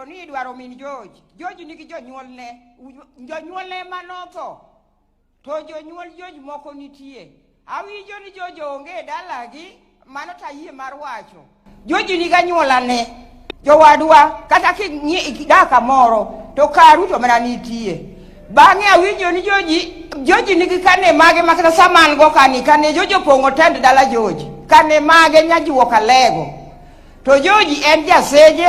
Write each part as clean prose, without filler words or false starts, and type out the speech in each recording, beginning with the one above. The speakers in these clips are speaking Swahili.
awinjo ni dwaro min George. George nigi jonyuolne manotho. To jonyuol George moko nitie. Awinjo ni George onge dalagi mano tayie mar wacho. George nigi anyuolane. Jowadwa kata kidaka moro to karu to mana nitie. Bang'e awinjo ni George nigi kane mage makata saman go kane George pongo tend dala George. Kane mage nyajuo kalego. To George en jaseje.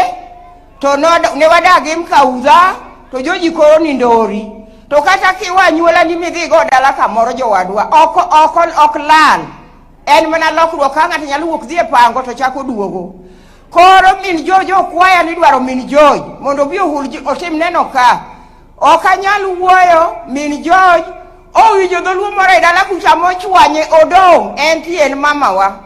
To ne wadagi mkauza. To George koro ni ndori. To kata kiwa nyuola ni midhi go dala kamoro jowadwa. Ok lal. En mana lokruok ka ng'ato nyalo wuok dhi e pango to chako duogo. Koro min George okwaya ni dwaro min George mondo bi otim neno ka. Ok anyal wuoyo min George owinjo dholuo moro e dala kucha mochwanye odong en tien mamawa.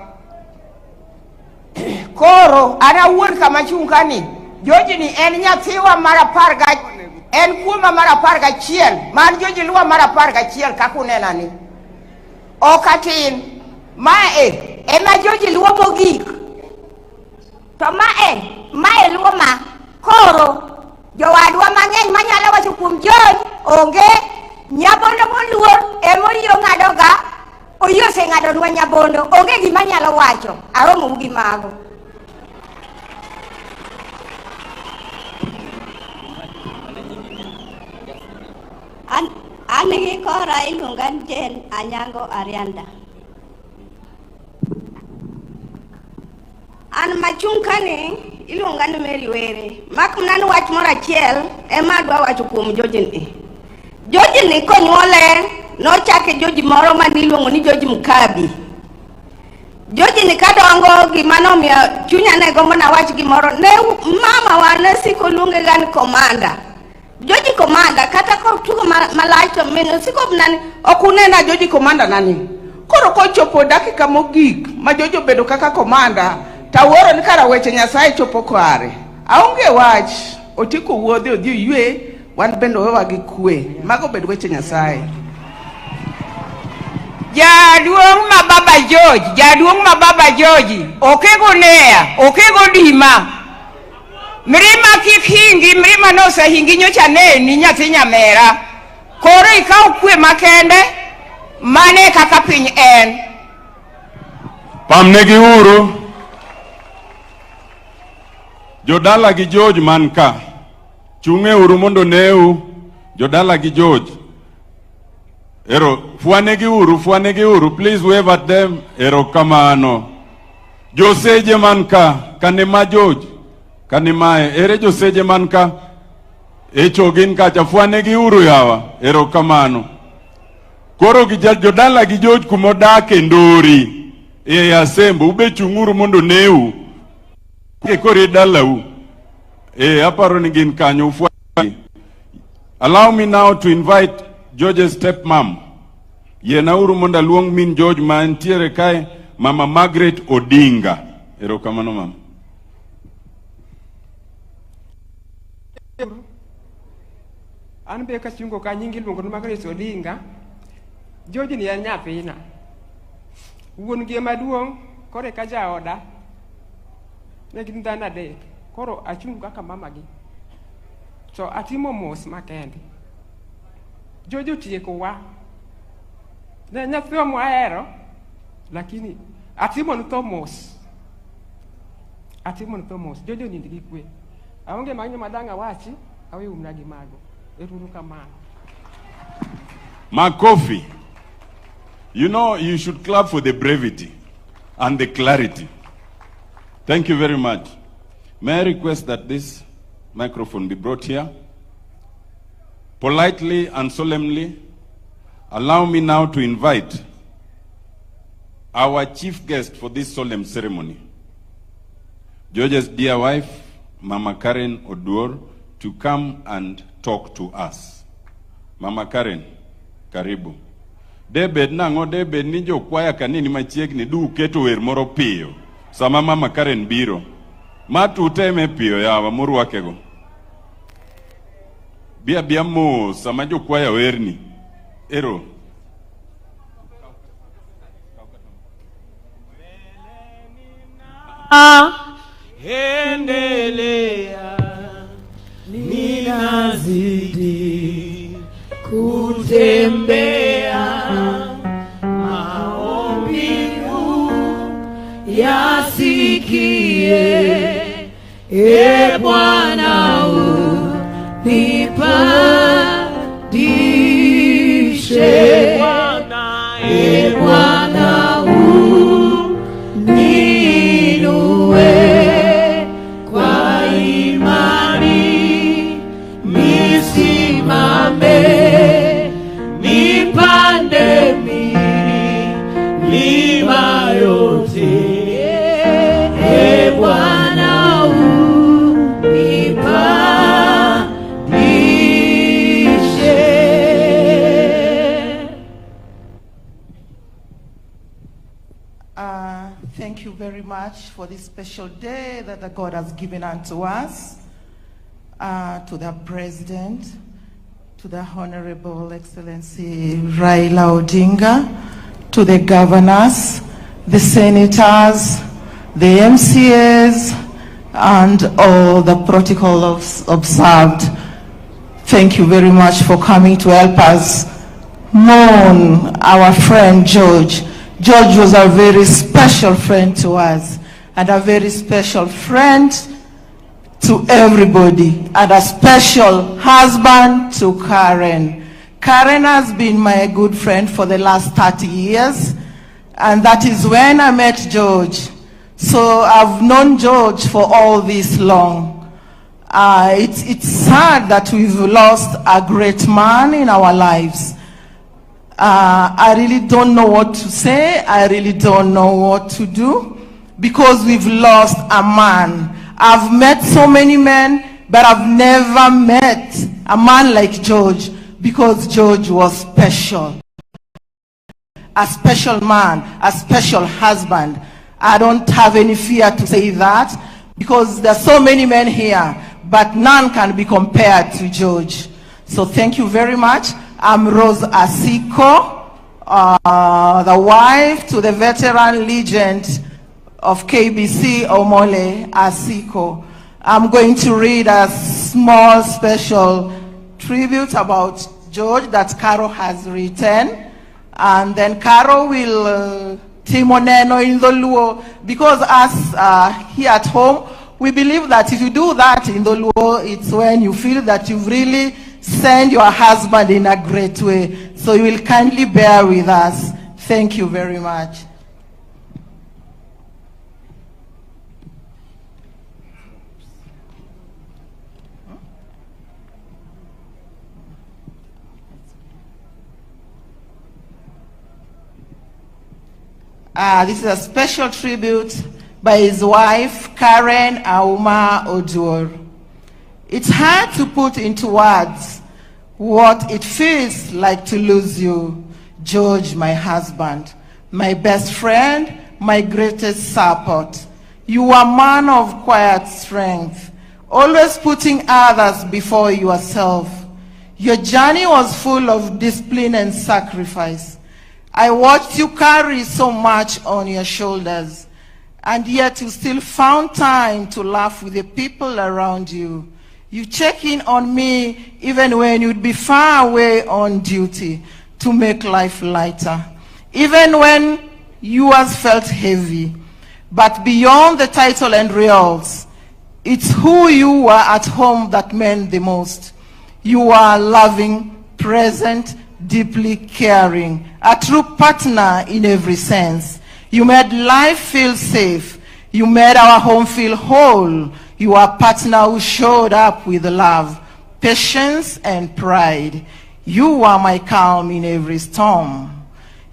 Koro ana wuon kama chunga ni George ni en nyathiwa mar 10 en kuoma mar 11 man George luwa mar 11 kakunena ni. Okatin mae ema George luwa mogik. To mae luwa ma koro jowadwa mang'eny manyalo wacho kuom George onge nyabondo moluor emoriyo ng'adoga oyo oseng'adonwa nyabondo onge gima nyalo wacho aromo gi mago. An gi kora iluonga ni Jen Anyango Arianda. An machung' kani iluonga ni Mary Were. Makmana ni wach moro achiel ema adwa wacho kuom George ni. George ni konyuole nochake George moro maniluongo ni George Mukabi. George ni kadongo gima nomiyo chunya ne gombo na wach gimoro ne mama wa ne siko luonge ga ni komanda. George komanda kata ko tugo malach to min siko nani okunena George komanda nani. Koro kochopo dakika mogik ma George obedo kaka komanda taworo ni kara weche Nyasaye chopo kware. Aonge wach otiko wuodhe odhi yue wan bendo wewa gi kwe. Mago bedo weche Nyasaye. Jaduong' ma baba George okego neya okego dima. Mrima kikingi mrima no sahingi nyocha ni nyathi nyamera. Koro ikaw kwe makende mane kaka piny en. Pamnegi uru jodala gi George manka chung'e uru mondo neu jodala gi George. Ero fuanegi uru please wave at them. Ero kamano joseje manka kanema George kanemae ere joseje manka echogin kacha fuanegi uru yawa. Ero kamano koro gi jodala gi George kumodake ndori e asembo ube chung'uru mondo neu kore dalau aparo ni gin kanyo fuanegi. Allow me now to invite George's stepmom. Yena uru monda luong min George mantiere kae Mama Margaret Odinga. Ero kamano mama. An be ka chungo ka nyingi luongo ni Margaret Odinga. George ni en nyathina. Wuon gi maduong' kore ka jaoda. Ne gin dhano adek. Koro achungo kaka mama gi. So atimo mos makende. George otieko wa. Ne nyathiwa mohero lakini atimo nitho mos. George onind gi kwe. Aonge manyo madanga wachi awe umna gi mago. Eruru kamano. Makofi. You know, you should clap for the brevity and the clarity. Thank you very much. May I request that this microphone be brought here? Politely and solemnly, allow me now to invite our chief guest for this solemn ceremony, George's dear wife, Mama Karen Oduor, to come and talk to us. Mama Karen, karibu. Debed nango debed ni jo kwaya kanini machiegni du keto wer moro piyo. Sama Mama Karen biro. Matu teme piyo yawa murwakego. Bia mo sama jo kwaya werni. Ero. Endelea nazidi kutembea, maombi yasikie, Bwana unipandishe, Bwana uninue, kwa imani nisimame, nipande milima yote, Bwana unipandishe. Thank you very much for this special day that the God has given unto us, to the President, to the Honorable Excellency Raila Odinga, to the governors, the senators, the MCAs, and all the protocols observed. Thank you very much for coming to help us mourn our friend George. George was a very special friend to us, and a very special friend to everybody, and a special husband to Karen. Karen has been my good friend for the last 30 years, and that is when I met George. So I've known George for all this long. It's sad that we've lost a great man in our lives. I really don't know what to say. I really don't know what to do, because we've lost a man. I've met so many men, but I've never met a man like George, because George was special. A special man, a special husband. I don't have any fear to say that, because there are so many men here, but none can be compared to George. So thank you very much. I'm Rose Asiko, the wife to the veteran legend of KBC, Omole Asiko. I'm going to read a small special tribute about George that Caro has written, and then Caro will timoneno in the Luo, because us here at home, we believe that if you do that in the Luo, it's when you feel that you've really sent your husband in a great way. So you will kindly bear with us. Thank you very much. This is a special tribute by his wife, Karen Auma Oduor. It's hard to put into words what it feels like to lose you, George, my husband, my best friend, my greatest support. You were a man of quiet strength, always putting others before yourself. Your journey was full of discipline and sacrifice. I watched you carry so much on your shoulders, and yet you still found time to laugh with the people around you. You check in on me even when you'd be far away on duty to make life lighter, even when yours felt heavy. But beyond the title and reals, it's who you were at home that meant the most. You are loving, present, deeply caring, a true partner in every sense. You made life feel safe. You made our home feel whole. You are a partner who showed up with love, patience, and pride. You are my calm in every storm.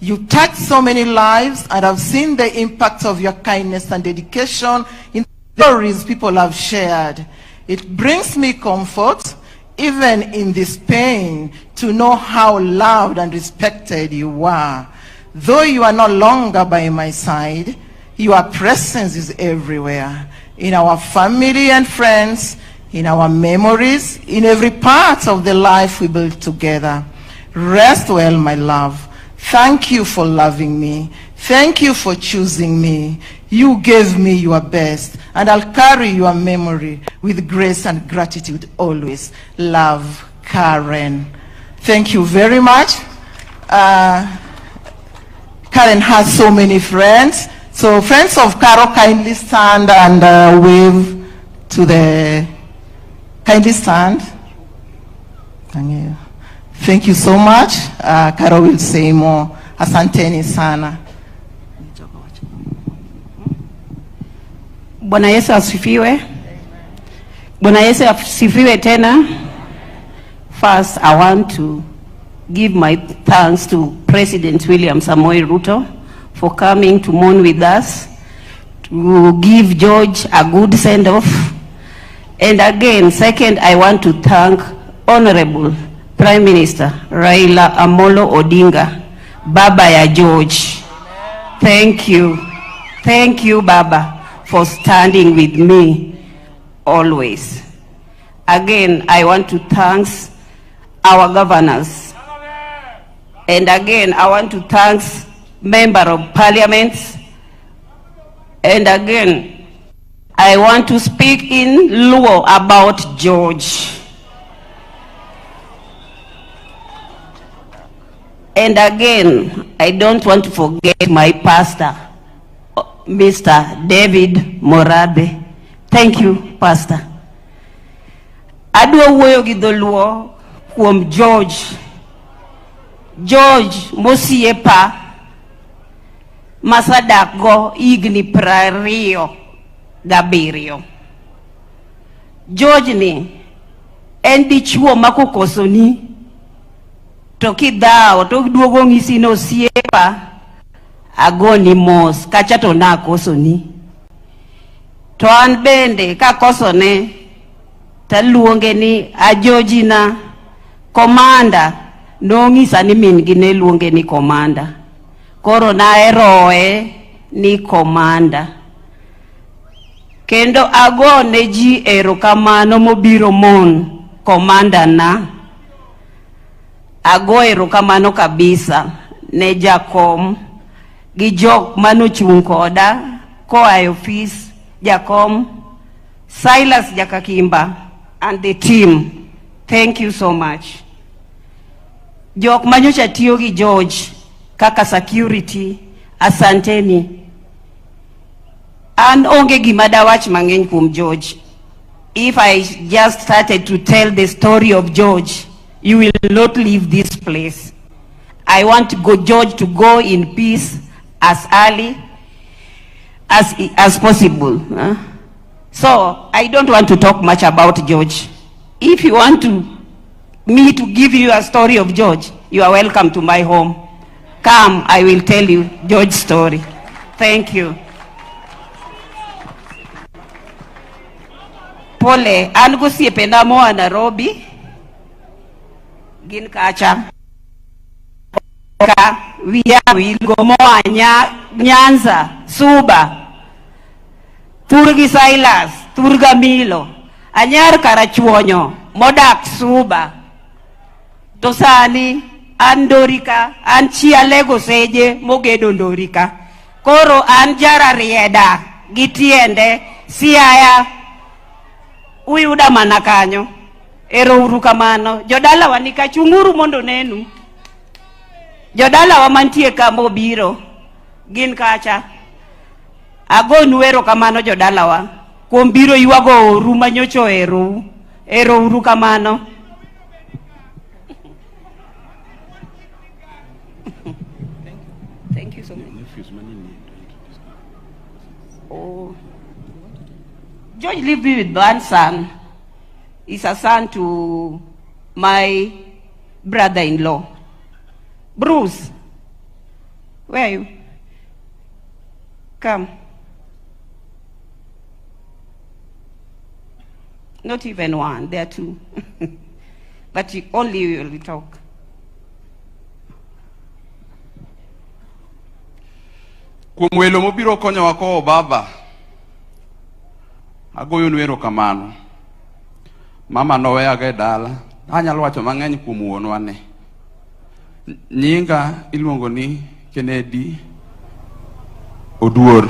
You touched so many lives, and I've seen the impact of your kindness and dedication in the stories people have shared. It brings me comfort, even in this pain, to know how loved and respected you are. Though you are no longer by my side, your presence is everywhere, in our family and friends, in our memories, in every part of the life we built together. Rest well, my love. Thank you for loving me. Thank you for choosing me. You gave me your best, and I'll carry your memory with grace and gratitude always. Love, Karen. Thank you very much. Karen has so many friends. So friends of Carol, kindly stand and wave to the... Kindly stand. Thank you so much. Carol will say more. Asanteni sana. Bwana Yesu asifiwe. Bwana Yesu asifiwe tena. First, I want to give my thanks to President William Samoei Ruto for coming to mourn with us, to give George a good send-off. And again, second, I want to thank Honorable Prime Minister Raila Amolo Odinga, Baba ya George. Thank you. Thank you, Baba, for standing with me always. Again, I want to thank our governors. And again, I want to thank Member of Parliament. And again, I want to speak in Luo about George. And again, I don't want to forget my pastor, Mr. David Morabe. Thank you, Pastor. Adwa wuoyo gi dholuo kuom George. George mosiepa masadak go igni 27. George ni en dichuo makokosoni to kidhao to duogo ng'isi no osiepa agoni mos kacha to nakosoni. To an bende kakosone taluonge ni ajojina komanda, nong'isa ni min gi ne luonge ni komanda. Koro na eroe ni komanda. Kendo agone ji erokamano mobiro mon komanda na. Ago erokamano kabisa ne jakom gi jok manochung' koda koa e office, Jakom, Silas Jakakimba, and the team. Thank you so much. Jok manyocha tiyo gi George kaka security, asanteni. An onge gima dawach mang'eny kuom George. If I just started to tell the story of George, you will not leave this place. I want George to go in peace as early as possible. So I don't want to talk much about George. If you want me to give you a story of George, you are welcome to my home. Come, I will tell you George's story. Thank you. Pole, an gosiepena moa Nairobi, gin kacha. Wilgo moa Nyanza, Suba, Turgi Silas, Turga Milo, Anyar Karachuonyo, Modak Suba, Tosani, Andorika, Anchia Lego Seje, Mogedo Ndorika, Koro Anjara Rieda, Gitiende, Siaya, Uyuda Manakanyo, Ero Urukamano, Jodala Wanika Chunguru Mondo Nenu, Jodala Wamantie Kambo Biro, Gin Kacha, Ago Nuero Kamano Jodala Wa, Kumbiro Yuago Rumanyocho Ero Urukamano. Thank you so much. Oh. George lived with one son. He's a son to my brother-in-law. Bruce, where are you? Come. Not even one, there are two. But only you will talk. Kumwelo mobiro konyo wako baba. Agoyo nwero kamano. Mama nowe aga dala. Anyalo wacho mang'eny kuom wuonwa ne. Nyinga iluongo ni Kennedy Oduor.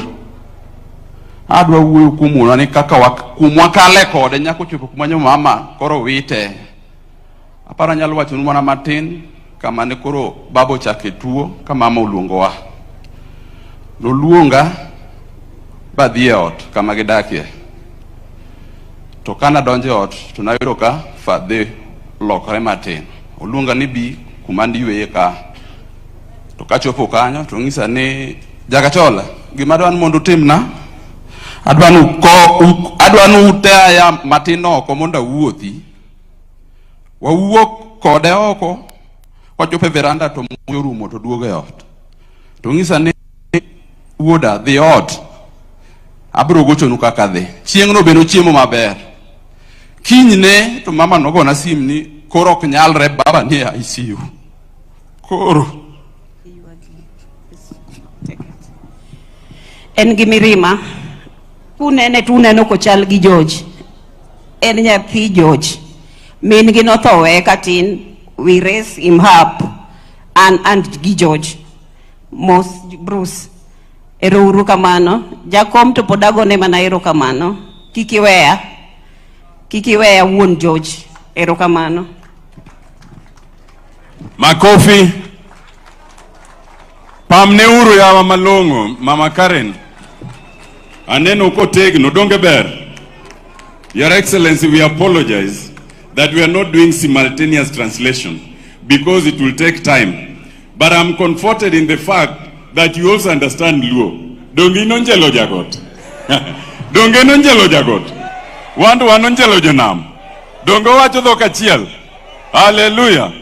adwa wuoyo kuom ni kaka kumwa kale kode nyako chopo kuma mama koro wite. Aparo nyalo wacho ni mana matin kama ne koro babo chake tuo kama mama oluongowa. Noluonga badhi e ot kama gidakie. To kana donje ot to nayudo ka fadhe lokore matin. Oluonga ni bi kuma ndiweye ka. To kachopo kanyo to ng'isa ni Jagachola gima dwan mondo timna adwanu utaya matin oko mondo awuothi. Wawuok kode oko wachopo e veranda to moyo rumo to duogo e ot. To ng'isa ni wuoda dhi ot. Abiro gochonu kaka dhi. Chieng' no beno chiemo maber. Kinyne to mama nogona sim ni koro ok nyalre baba ni ICU. Koro en gi mirima kunene tuneno ko chal gi George en nyathi George min gi nothowe katin we raise him up and gi George mos Bruce erouru kamano jakom to podagone mana ero kamano kikiweya wuon George ero kamano. Makofi pamne uru yawa malongo Mama Karen aneno kotegno donge ber. Your Excellency, we apologize that we are not doing simultaneous translation because it will take time, but I'm comforted in the fact that you also understand Luo. Donge nonjelo jagot donge nonjelo jagot wandu wanonjelo jonam donge wacho dhok achiel. Hallelujah.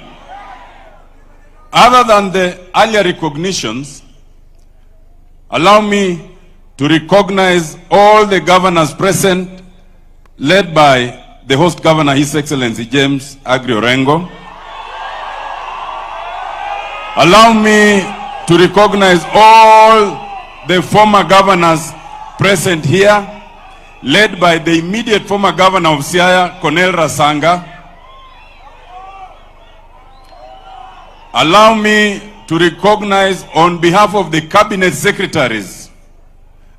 Other than the earlier recognitions, allow me to recognize all the governors present, led by the host governor, His Excellency James Agri Orengo. Allow me to recognize all the former governors present here, led by the immediate former governor of Siaya, Cornel Rasanga. Allow me to recognize on behalf of the cabinet secretaries,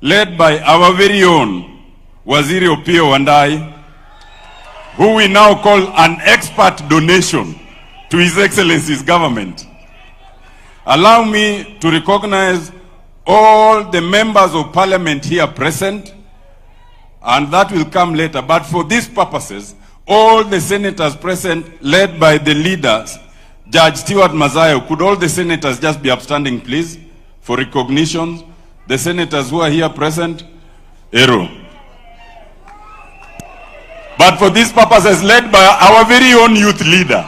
led by our very own Waziri Opiyo Wandayi, who we now call an expert donation to His Excellency's government. Allow me to recognize all the members of parliament here present, and that will come later. But for these purposes, all the senators present, led by the leaders, Judge Stewart Mazayo, could all the senators just be upstanding, please, for recognition? The senators who are here present, Ero. But for these purposes, led by our very own youth leader,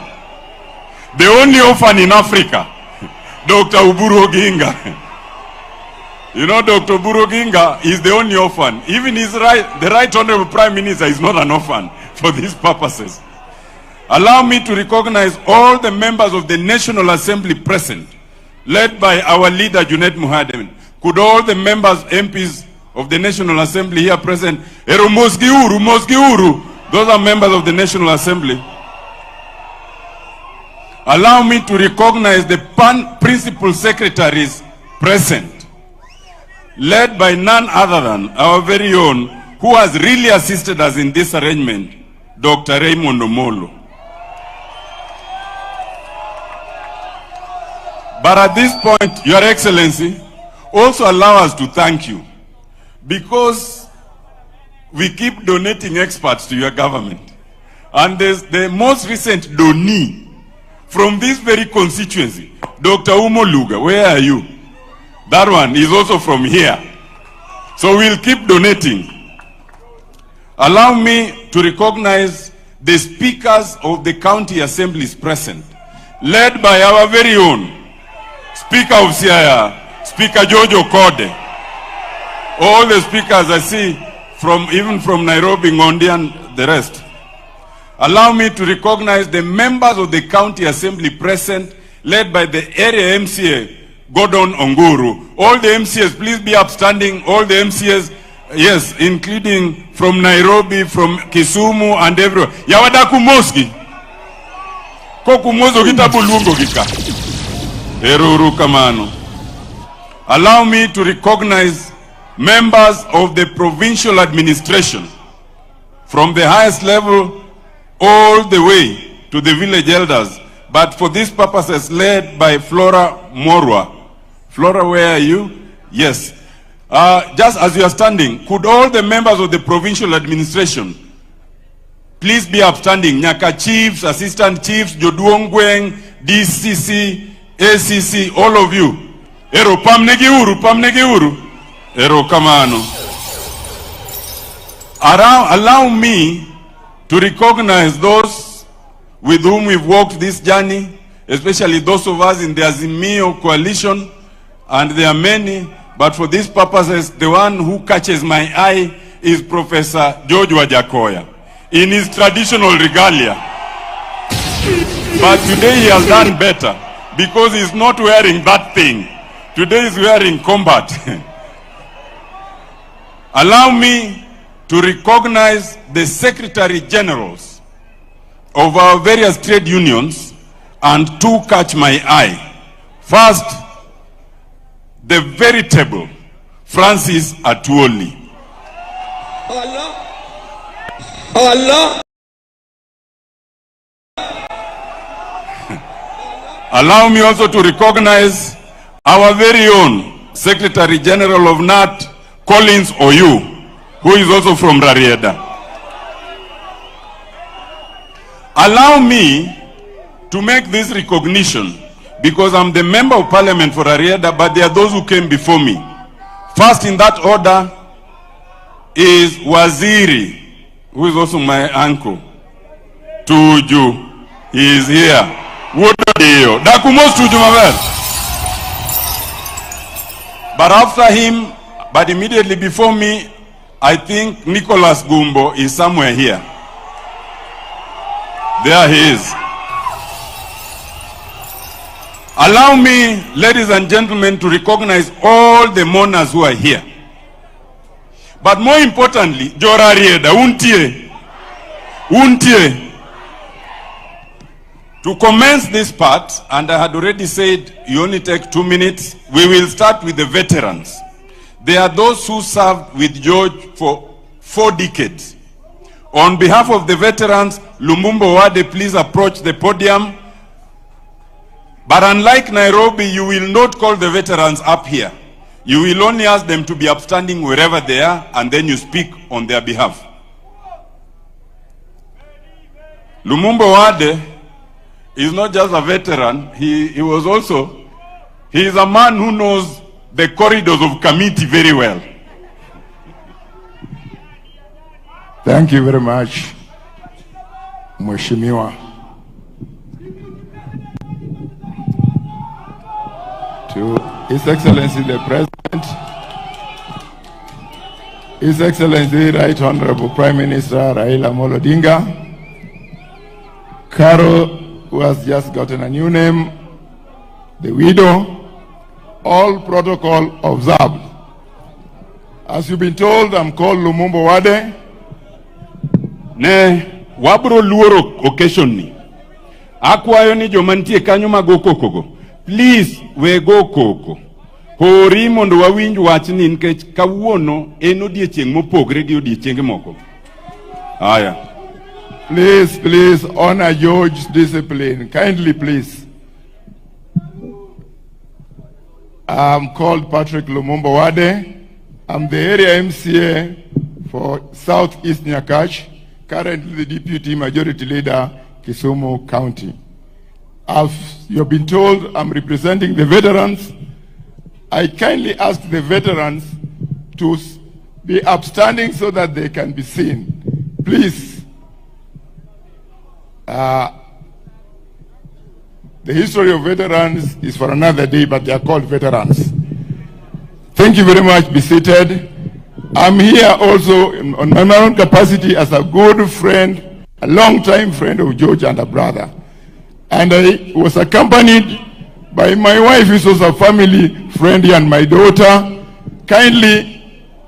the only orphan in Africa, Dr. Oburu Oginga. You know, Dr. Oburu Oginga is the only orphan. Even the Right Honorable Prime Minister is not an orphan for these purposes. Allow me to recognize all the members of the National Assembly present, led by our leader, Junet Muhadem. Could all the members, MPs of the National Assembly here present, Mosgiuru, those are members of the National Assembly. Allow me to recognize the principal secretaries present, led by none other than our very own, who has really assisted us in this arrangement, Dr. Raymond Omolo. But at this point, Your Excellency, also allow us to thank you, because we keep donating experts to your government. And there's the most recent donee from this very constituency, Dr. Umoluga. Where are you? That one is also from here. So we'll keep donating. Allow me to recognize the speakers of the county assemblies present, led by our very own Speaker of Siaya, Speaker George Okode. All the speakers I see, even from Nairobi, Ngondi, and the rest. Allow me to recognize the members of the county assembly present, led by the area MCA, Gordon Onguru. All the MCAs, please be upstanding. All the MCAs, yes, including from Nairobi, from Kisumu, and everywhere. Yawada kumoski. Kokumozo kitabu lungo kika. Eruru kamano. Allow me to recognize members of the provincial administration, from the highest level all the way to the village elders, but for these purposes led by Flora Morwa. Flora, where are you? Yes. Just as you are standing, could all the members of the provincial administration please be upstanding? Nyaka chiefs, assistant chiefs, Joduongweng, DCC, ACC, all of you. Ero pamnegi uru. Ero kamano. Allow me to recognize those with whom we've walked this journey, especially those of us in the Azimio coalition, and there are many, but for these purposes, the one who catches my eye is Professor George Wajakoya in his traditional regalia. But today he has done better because he's not wearing that thing. Today he's wearing combat. Allow me to recognize the Secretary Generals of our various trade unions, and two catch my eye. First, the veritable Francis Atuoli. Allah. Allow me also to recognize our very own Secretary General of NAT, Collins Oyu, who is also from Rarieda. Allow me to make this recognition because I'm the member of parliament for Rarieda, but there are those who came before me. First in that order is Waziri, who is also my uncle, Tuju. He is here. But after him, but immediately before me, I think Nicholas Gumbo is somewhere here. There he is. Allow me, ladies and gentlemen, to recognize all the mourners who are here. But more importantly, Jorarieda, Untie. To commence this part, and I had already said you only take 2 minutes, we will start with the veterans. There are those who served with George for 4 decades. On behalf of the veterans, Lumumba Wade, please approach the podium. But unlike Nairobi, you will not call the veterans up here. You will only ask them to be upstanding wherever they are, and then you speak on their behalf. Lumumba Wade is not just a veteran, he is a man who knows the corridors of Kamiti very well. Thank you very much, Mheshimiwa. To His Excellency the President, His Excellency Right Honorable Prime Minister Raila Odinga, Carol, who has just gotten a new name, the widow, all protocol observed. As you've been told, I'm called Lumumba Wade. Ne wabro luoro occasion ni. Akwayo ni jomantie kanyo magoko kogo. Please we go koko. Hori mondo wawinj wach ni nikech kawuono en odiechieng' mopogre gi odiechienge moko. Aya. Please honor George's discipline. Kindly, please. I'm called Patrick Lumumba Wade. I'm the area MCA for Southeast Nyakach, currently the Deputy Majority Leader, Kisumu County. As you've been told, I'm representing the veterans. I kindly ask the veterans to be upstanding so that they can be seen. Please. The history of veterans is for another day, but they are called veterans. Thank you very much. Be seated. I'm here also on my own capacity as a good friend, a long-time friend of George and a brother. And I was accompanied by my wife, who is also a family friend, and my daughter. Kindly,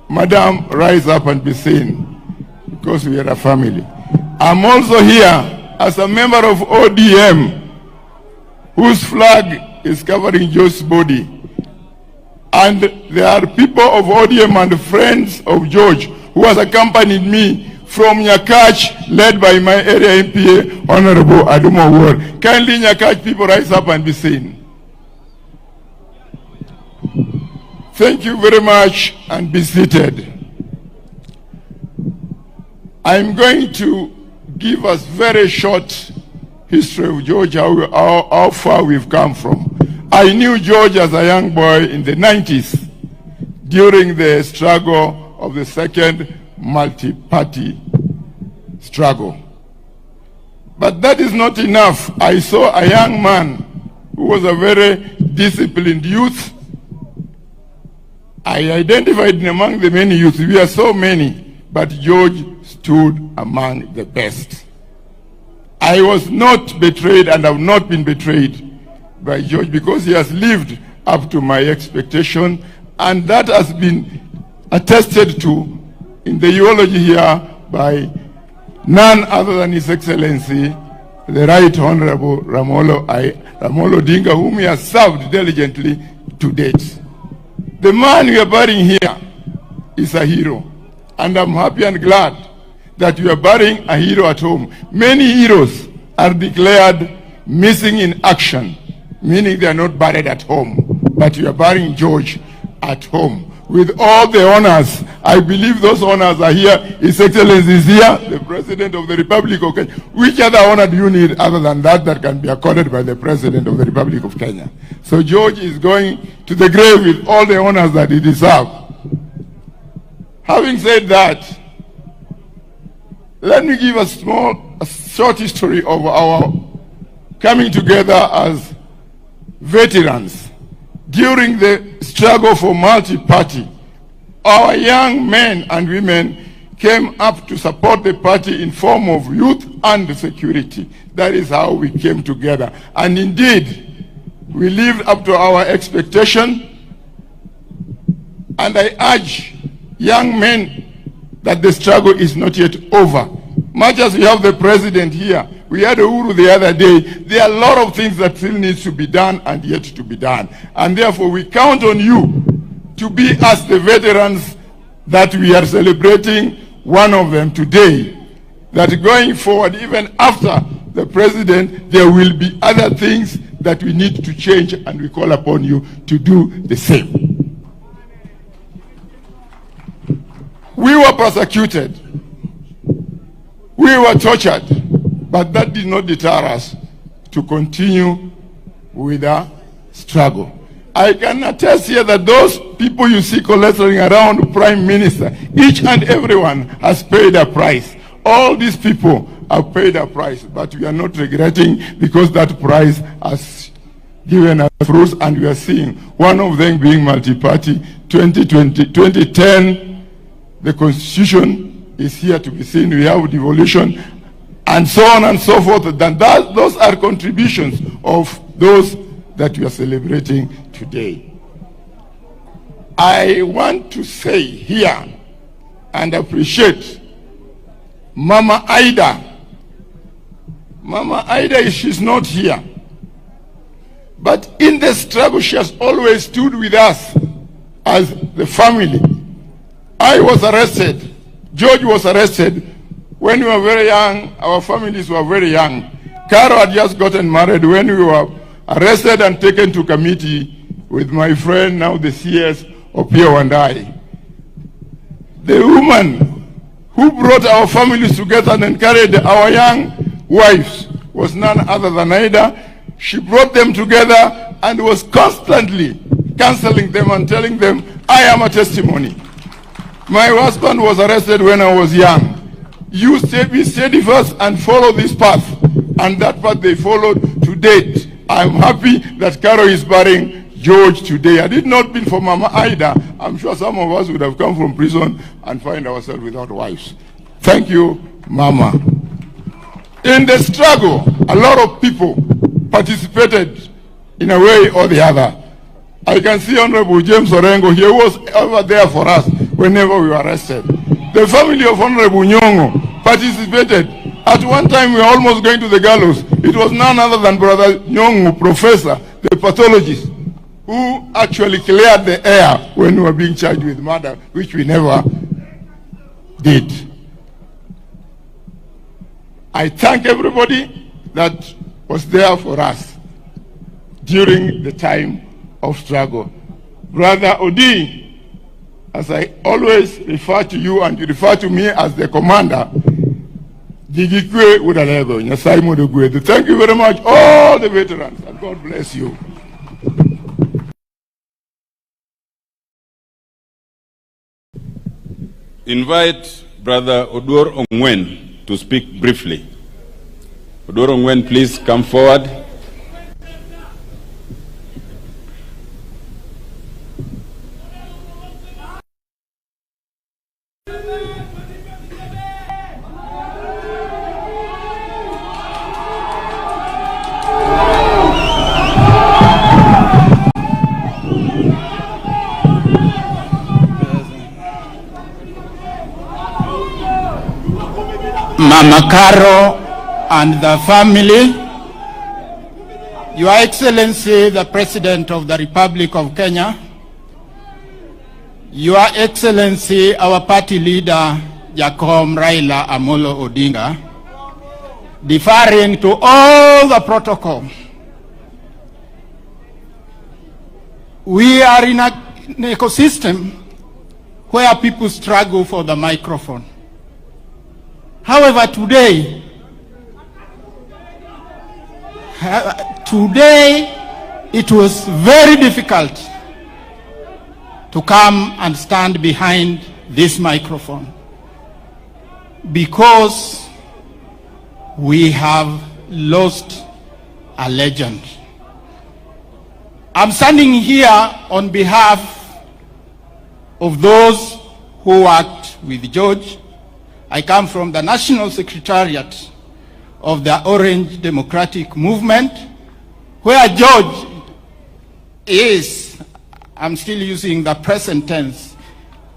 Madam, rise up and be seen, because we are a family. I'm also here as a member of ODM, whose flag is covering Joe's body. And there are people of ODM and friends of George who has accompanied me from Nyakach, led by my area MPA, Honorable Oduor. Kindly Nyakach people rise up and be seen. Thank you very much and be seated. I'm going to give us very short history of George, how far we've come from. I knew George as a young boy in the 90s during the struggle of the second multi-party struggle. But that is not enough. I saw a young man who was a very disciplined youth. I identified him among the many youths. We are so many, but George stood among the best. I was not betrayed and have not been betrayed by George because he has lived up to my expectation, and that has been attested to in the eulogy here by none other than His Excellency, the Right Honorable Raila Odinga, whom he has served diligently to date. The man we are burying here is a hero, and I'm happy and glad that you are burying a hero at home. Many heroes are declared missing in action, meaning they are not buried at home, but you are burying George at home with all the honors. I believe those honors are here. His Excellency is here, the President of the Republic of Kenya. Which other honor do you need other than that can be accorded by the President of the Republic of Kenya? So George is going to the grave with all the honors that he deserves. Having said that, let me give a short history of our coming together as veterans. During the struggle for multi-party, our young men and women came up to support the party in form of youth and security. That is how we came together. And indeed, we lived up to our expectation. And I urge young men that the struggle is not yet over. Much as we have the president here, we had Oburu the other day, there are a lot of things that still needs to be done and yet to be done. And therefore we count on you to be as the veterans that we are celebrating, one of them today, that going forward, even after the president, there will be other things that we need to change, and we call upon you to do the same. We were persecuted. We were tortured, but that did not deter us to continue with our struggle. I can attest here that those people you see collating around Prime Minister, each and everyone has paid a price. All these people have paid a price, but we are not regretting because that price has given us fruits, and we are seeing one of them being multi-party. 2010, the Constitution is here to be seen. We have devolution and so on and so forth. Then those are contributions of those that we are celebrating today. I want to say here and appreciate Mama Aide. Mama Aide, she's not here, but in the struggle she has always stood with us as the family. I was arrested. George was arrested when we were very young. Our families were very young. Caro had just gotten married when we were arrested and taken to committee with my friend, now the CS, Opio, and I. The woman who brought our families together and encouraged our young wives was none other than Aide. She brought them together and was constantly counseling them and telling them, I am a testimony. My husband was arrested when I was young. You be steady first and follow this path. And that path they followed to date. I'm happy that Caro is burying George today. Had it not been for Mama Aide, I'm sure some of us would have come from prison and find ourselves without wives. Thank you, Mama. In the struggle, a lot of people participated in a way or the other. I can see Honorable James Orengo here, who was over there for us whenever we were arrested. The family of Honorable Nyong'o participated. At one time we were almost going to the gallows. It was none other than Brother Nyong'o, professor, the pathologist, who actually cleared the air when we were being charged with murder, which we never did. I thank everybody that was there for us during the time of struggle. Brother Odi, as I always refer to you and you refer to me as the commander, thank you very much, all the veterans, and God bless you. Invite Brother Oduor Ongwen to speak briefly. Oduor Ongwen, please come forward. Mama Caro and the family, Your Excellency, the President of the Republic of Kenya, Your Excellency, our party leader, Raila Amolo Odinga, deferring to all the protocol. We are in an ecosystem where people struggle for the microphone. However, today it was very difficult to come and stand behind this microphone because we have lost a legend. I'm standing here on behalf of those who worked with George. I come from the National Secretariat of the Orange Democratic Movement, where George is, I'm still using the present tense,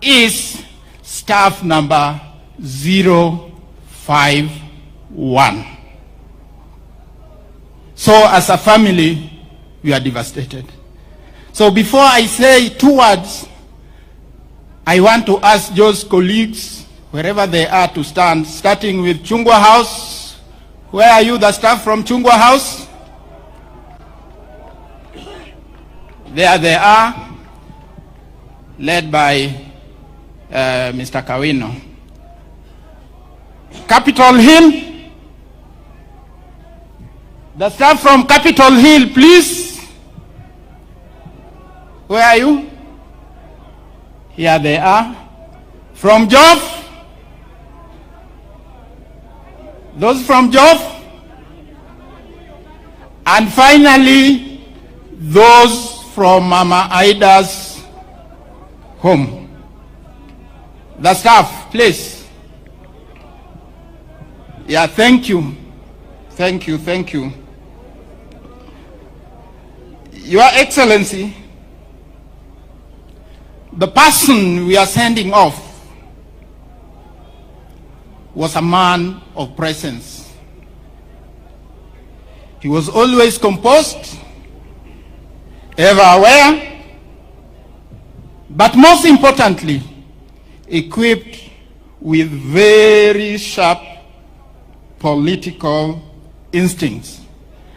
is staff number 051. So as a family, we are devastated. So before I say 2 words, I want to ask George's colleagues, wherever they are, to stand, starting with Chungwa House. Where are you, the staff from Chungwa House? There they are, led by Mr. Kawino. Capitol Hill, the staff from Capitol Hill, please. Where are you? Here they are. From Joff? Those from Joff? And finally, those from Mama Aida's home. The staff, please. Yeah, thank you. Thank you, thank you. Your Excellency, the person we are sending off was a man of presence. He was always composed, ever aware, but most importantly, equipped with very sharp political instincts.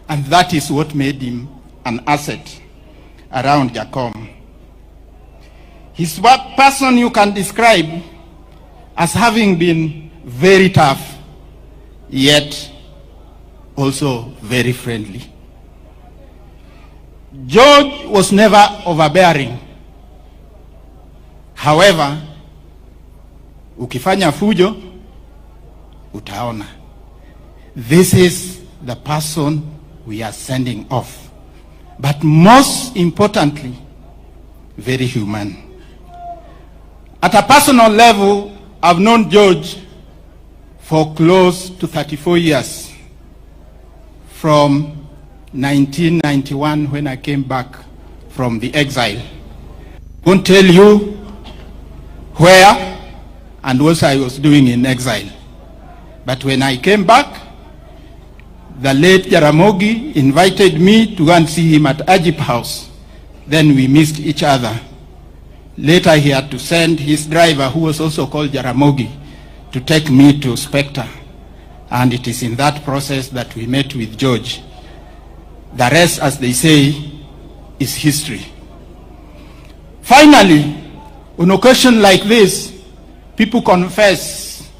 And that is what made him an asset around Jacom. He's one person you can describe as having been very tough, yet also very friendly. George was never overbearing. However, ukifanya fujo, utaona. This is the person we are sending off. But most importantly, very human. At a personal level, I've known George for close to 34 years, from 1991 when I came back from the exile. I won't tell you where and what I was doing in exile. But when I came back, the late Jaramogi invited me to go and see him at Ajip House Then we missed each other. Later he had to send his driver, who was also called Jaramogi, to take me to Spectre. And it is in that process that we met with George. The rest, as they say, is history. Finally, on occasion like this, people confess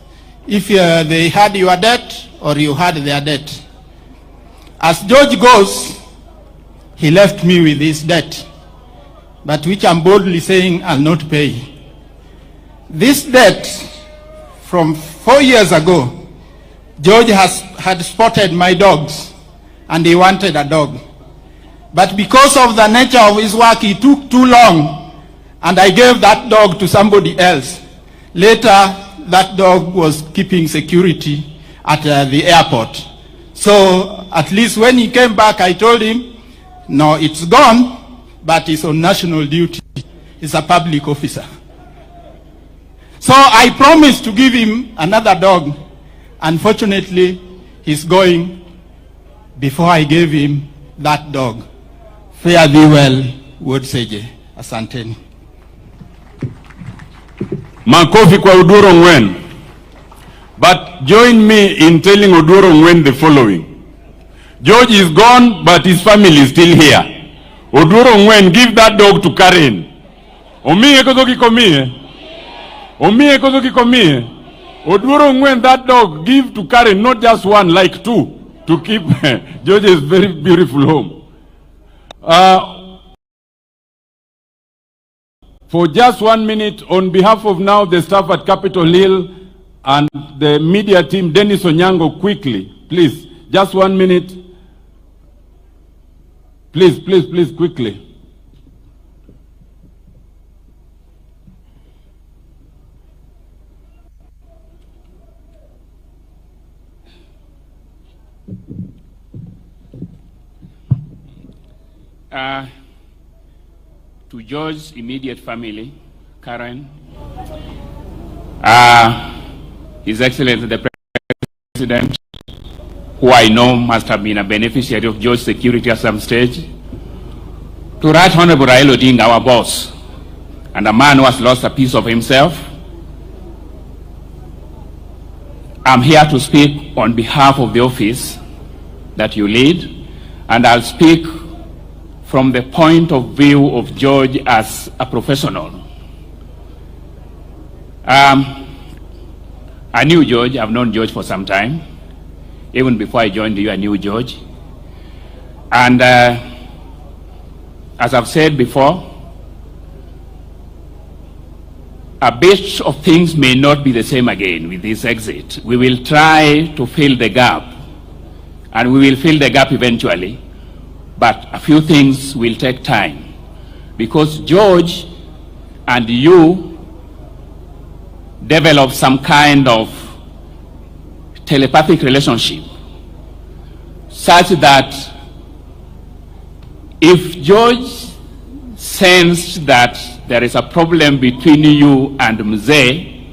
if they had your debt or you had their debt. As George goes, he left me with his debt, but which I'm boldly saying I'll not pay. This debt from 4 years ago, George had spotted my dogs and he wanted a dog. But because of the nature of his work, he took too long and I gave that dog to somebody else. Later, that dog was keeping security at the airport. So at least when he came back, I told him, no, it's gone, but it's on national duty. He's a public officer. So I promised to give him another dog. Unfortunately, he's going before I gave him that dog. Fare thee well, Ward Seje. Asanteni. Makofi kwa Oduor Ongwen. But join me in telling Oduor Ongwen the following. George is gone, but his family is still here. Oduor Ongwen, give that dog to Karen. Omiye kozoki komie. Omiye kozoki komie. Oduor Ongwen, that dog, give to Karen, not just one, like two, to keep George's very beautiful home. For just 1 minute, on behalf of now the staff at Capitol Hill and the media team, Dennis Onyango, quickly, please, just 1 minute. Please, please, please, quickly. To George's immediate family, Karen, His Excellency the President, who I know must have been a beneficiary of George's security at some stage, to Right Honorable Raila Odinga, our boss, and a man who has lost a piece of himself, I'm here to speak on behalf of the office that you lead, and I'll speak from the point of view of George as a professional. I knew George. I've known George for some time. Even before I joined you, I knew George. And as I've said before, a bit of things may not be the same again with this exit. We will try to fill the gap, and we will fill the gap eventually. But a few things will take time, because George and you develop some kind of telepathic relationship, such that if George sensed that there is a problem between you and Mzee,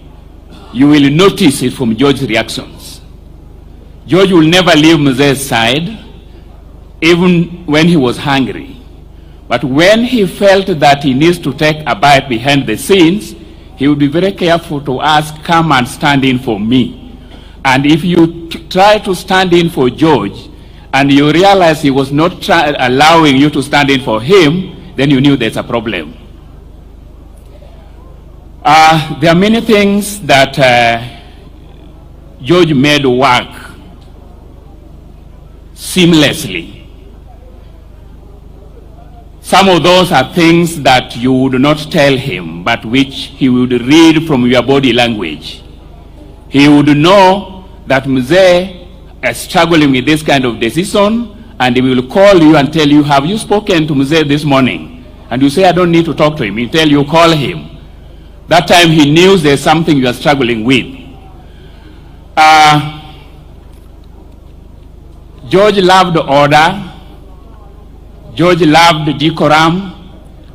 you will notice it from George's reactions. George will never leave Mzee's side, even when he was hungry. But when he felt that he needs to take a bite behind the scenes, he would be very careful to ask, come and stand in for me. And if you try to stand in for George, and you realize he was not allowing you to stand in for him, then you knew there's a problem. There are many things that George made work seamlessly. Some of those are things that you would not tell him, but which he would read from your body language. He would know that Mzee is struggling with this kind of decision, and he will call you and tell you, have you spoken to Mzee this morning? And you say, I don't need to talk to him. He tell you, call him. That time he knew there's something you are struggling with. George loved order. George loved decorum,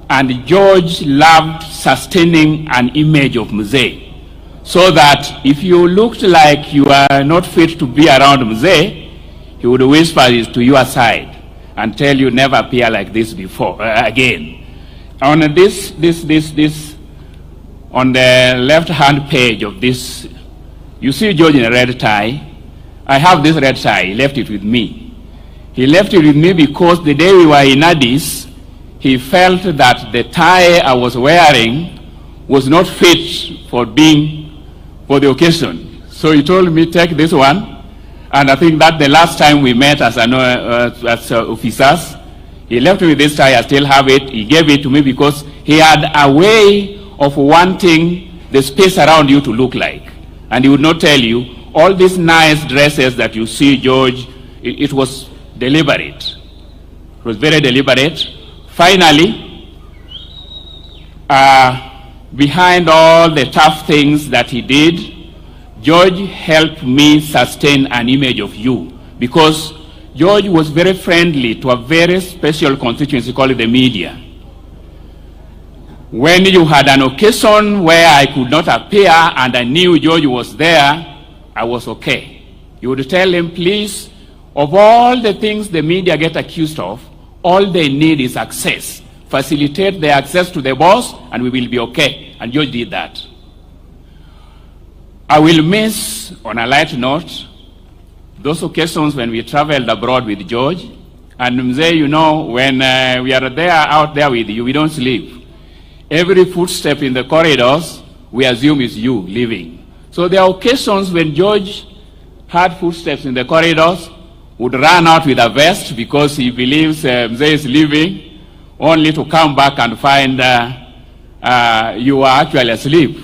and George loved sustaining an image of Mzee, so that if you looked like you are not fit to be around Mzee, he would whisper it to your side and tell you never appear like this before again. on this, on the left-hand page of this, you see George in a red tie. I have this red tie. He left it with me. He left it with me because the day we were in Addis, he felt that the tie I was wearing was not fit for the occasion. So he told me, take this one. And I think that the last time we met as officers, he left me with this tie. I still have it. He gave it to me because he had a way of wanting the space around you to look like. And he would not tell you, all these nice dresses that you see, George, it was deliberate. It was very deliberate. Finally, behind all the tough things that he did, George helped me sustain an image of you, because George was very friendly to a very special constituency called the media. When you had an occasion where I could not appear and I knew George was there, I was okay. You would tell him, please, of all the things the media get accused of, all they need is access. Facilitate the access to the boss and we will be okay. And George did that. I will miss, on a light note, those occasions when we traveled abroad with George. And Mzee, you know, when we are there, out there with you, we don't sleep. Every footstep in the corridors, we assume is you leaving. So there are occasions when George had footsteps in the corridors, would run out with a vest because he believes Mzee is leaving, only to come back and find you are actually asleep.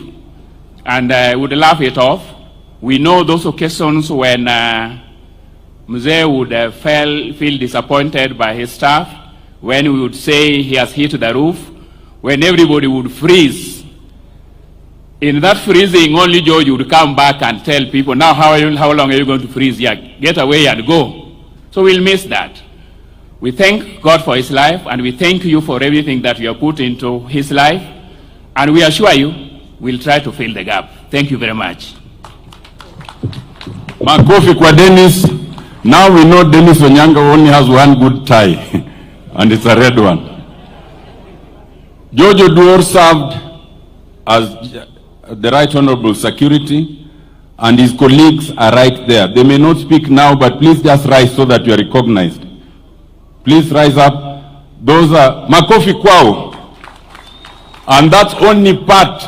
And would laugh it off. We know those occasions when Mzee would feel disappointed by his staff, when we would say he has hit the roof, when everybody would freeze. In that freezing, only George would come back and tell people, now how long are you going to freeze here? Get away and go. So we'll miss that. We thank God for his life, and we thank you for everything that you have put into his life, and we assure you, we'll try to fill the gap. Thank you very much. Makofi kwa Dennis. Now we know Dennis Onyango only has one good tie, and it's a red one. George Oduor served as the Right Honorable Security, and his colleagues are right there. They may not speak now, but please just rise so that you are recognized. Please rise up. Those are Makofi Kwao. And that's only part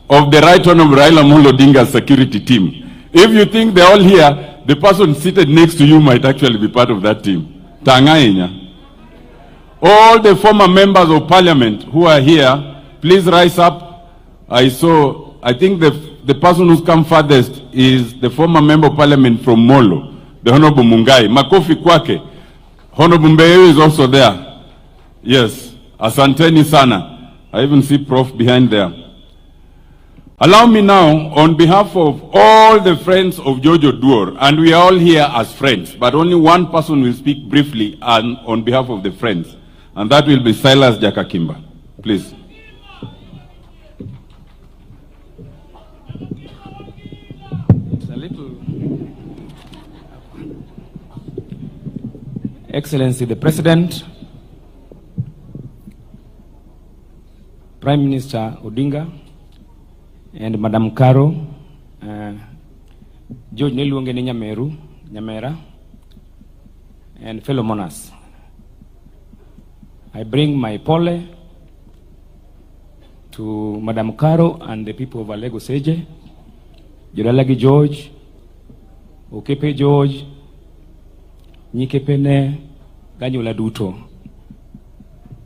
of the Right Honorable Raila Odinga's security team. If you think they're all here, the person seated next to you might actually be part of that team. Tangainya. All the former members of parliament who are here, please rise up. I think the person who's come farthest is the former member of parliament from Molo, the Honorable Mungai. Makofi kwake. Honorable Mbeyewe is also there. Yes. Asanteni sana. I even see Prof behind there. Allow me now, on behalf of all the friends of George Oduor, and we are all here as friends, but only one person will speak briefly on behalf of the friends, and that will be Silas Jakakimba. Please. Excellency the President, Prime Minister Odinga, and Madam Caro, George Neluongeni Nyamera, and fellow monarchs. I bring my pole to Madam Caro and the people of Alego Seje, Jodalagi George, Okepe George, Nyikepene, Ganyula Duto,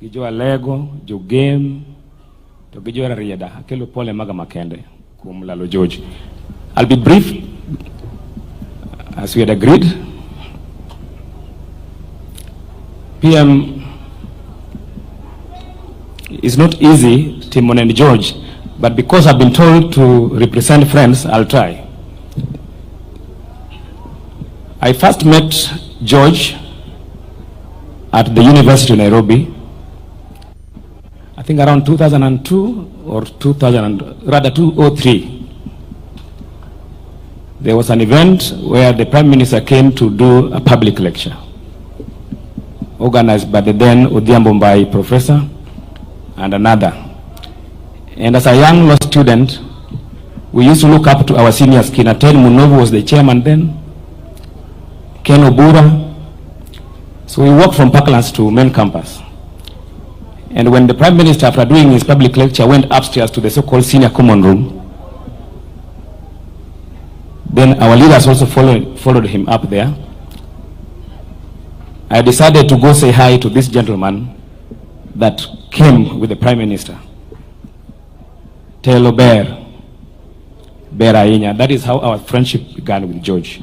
Gijo Alego, Jo Game, to Gijo Rieda, Akelo Pole Maga Makende, Kumlalo George. I'll be brief, as we had agreed. PM, it's not easy, Timon and George, but because I've been told to represent friends, I'll try. I first met George at the University of Nairobi, I think around 2002 or 2003. There was an event where the Prime Minister came to do a public lecture, organized by the then Odhiambo Mbai professor and another. And as a young law student, we used to look up to our seniors. Kinatel Munovu was the chairman then, Ken Oburu. So we walked from Parklands to main campus. And when the Prime Minister, after doing his public lecture, went upstairs to the so-called senior common room, then our leaders also followed him up there. I decided to go say hi to this gentleman that came with the Prime Minister. Telo Bear Ainya. That is how our friendship began with George.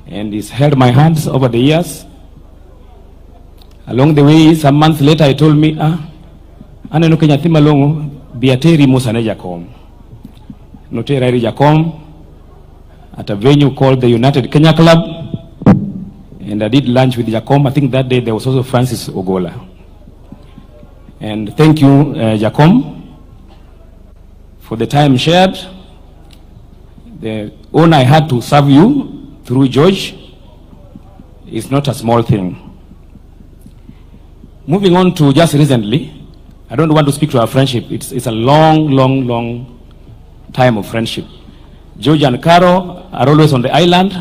And he's held my hands over the years. Along the way, some months later, he told me, Aneno Kenya Thimalongo, Biateri Musane Jacom. Noteri Jacom at a venue called the United Kenya Club. And I did lunch with Jacom. I think that day there was also Francis Ogola. And thank you, Jacom, for the time shared. The honor I had to serve you through George is not a small thing. Moving on to just recently, I don't want to speak to our friendship. It's a long time of friendship. George and Caro are always on the island,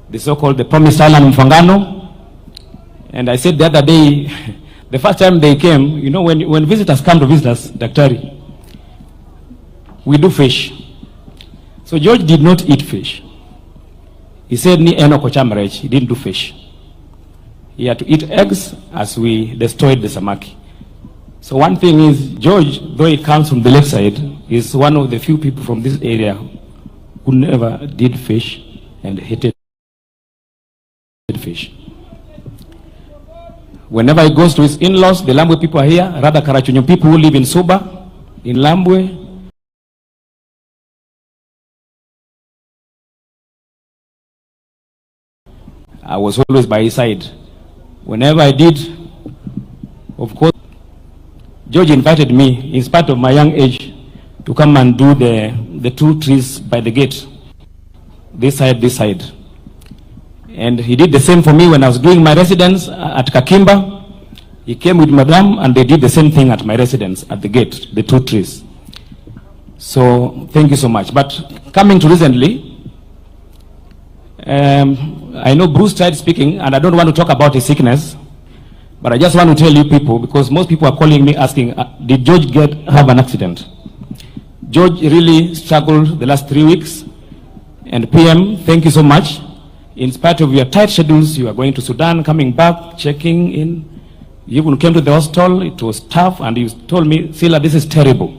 the so-called the promised island Mfangano. And I said the other day, the first time they came, you know, when visitors come to visit us, Daktari, we do fish. So George did not eat fish. He said, ni eno kochamrech, he didn't do fish. He had to eat eggs as we destroyed the samaki. So one thing is, George, though he comes from the left side, is one of the few people from this area who never did fish and hated fish. Whenever he goes to his in-laws, the Lambwe people are here, rather Karachunyum people who live in Suba, in Lambwe. I was always by his side. Whenever I did, of course, George invited me, in spite of my young age, to come and do the 2 trees by the gate. This side. And he did the same for me when I was doing my residence at Kakimba. He came with Madame and they did the same thing at my residence at the gate, the 2 trees. So thank you so much. But coming to recently, I know Bruce tried speaking, and I don't want to talk about his sickness, but I just want to tell you people, because most people are calling me asking, did George have an accident? George really struggled the last 3 weeks, and PM, thank you so much. In spite of your tight schedules, you are going to Sudan, coming back, checking in. You even came to the hospital, it was tough, and you told me, Sila, this is terrible.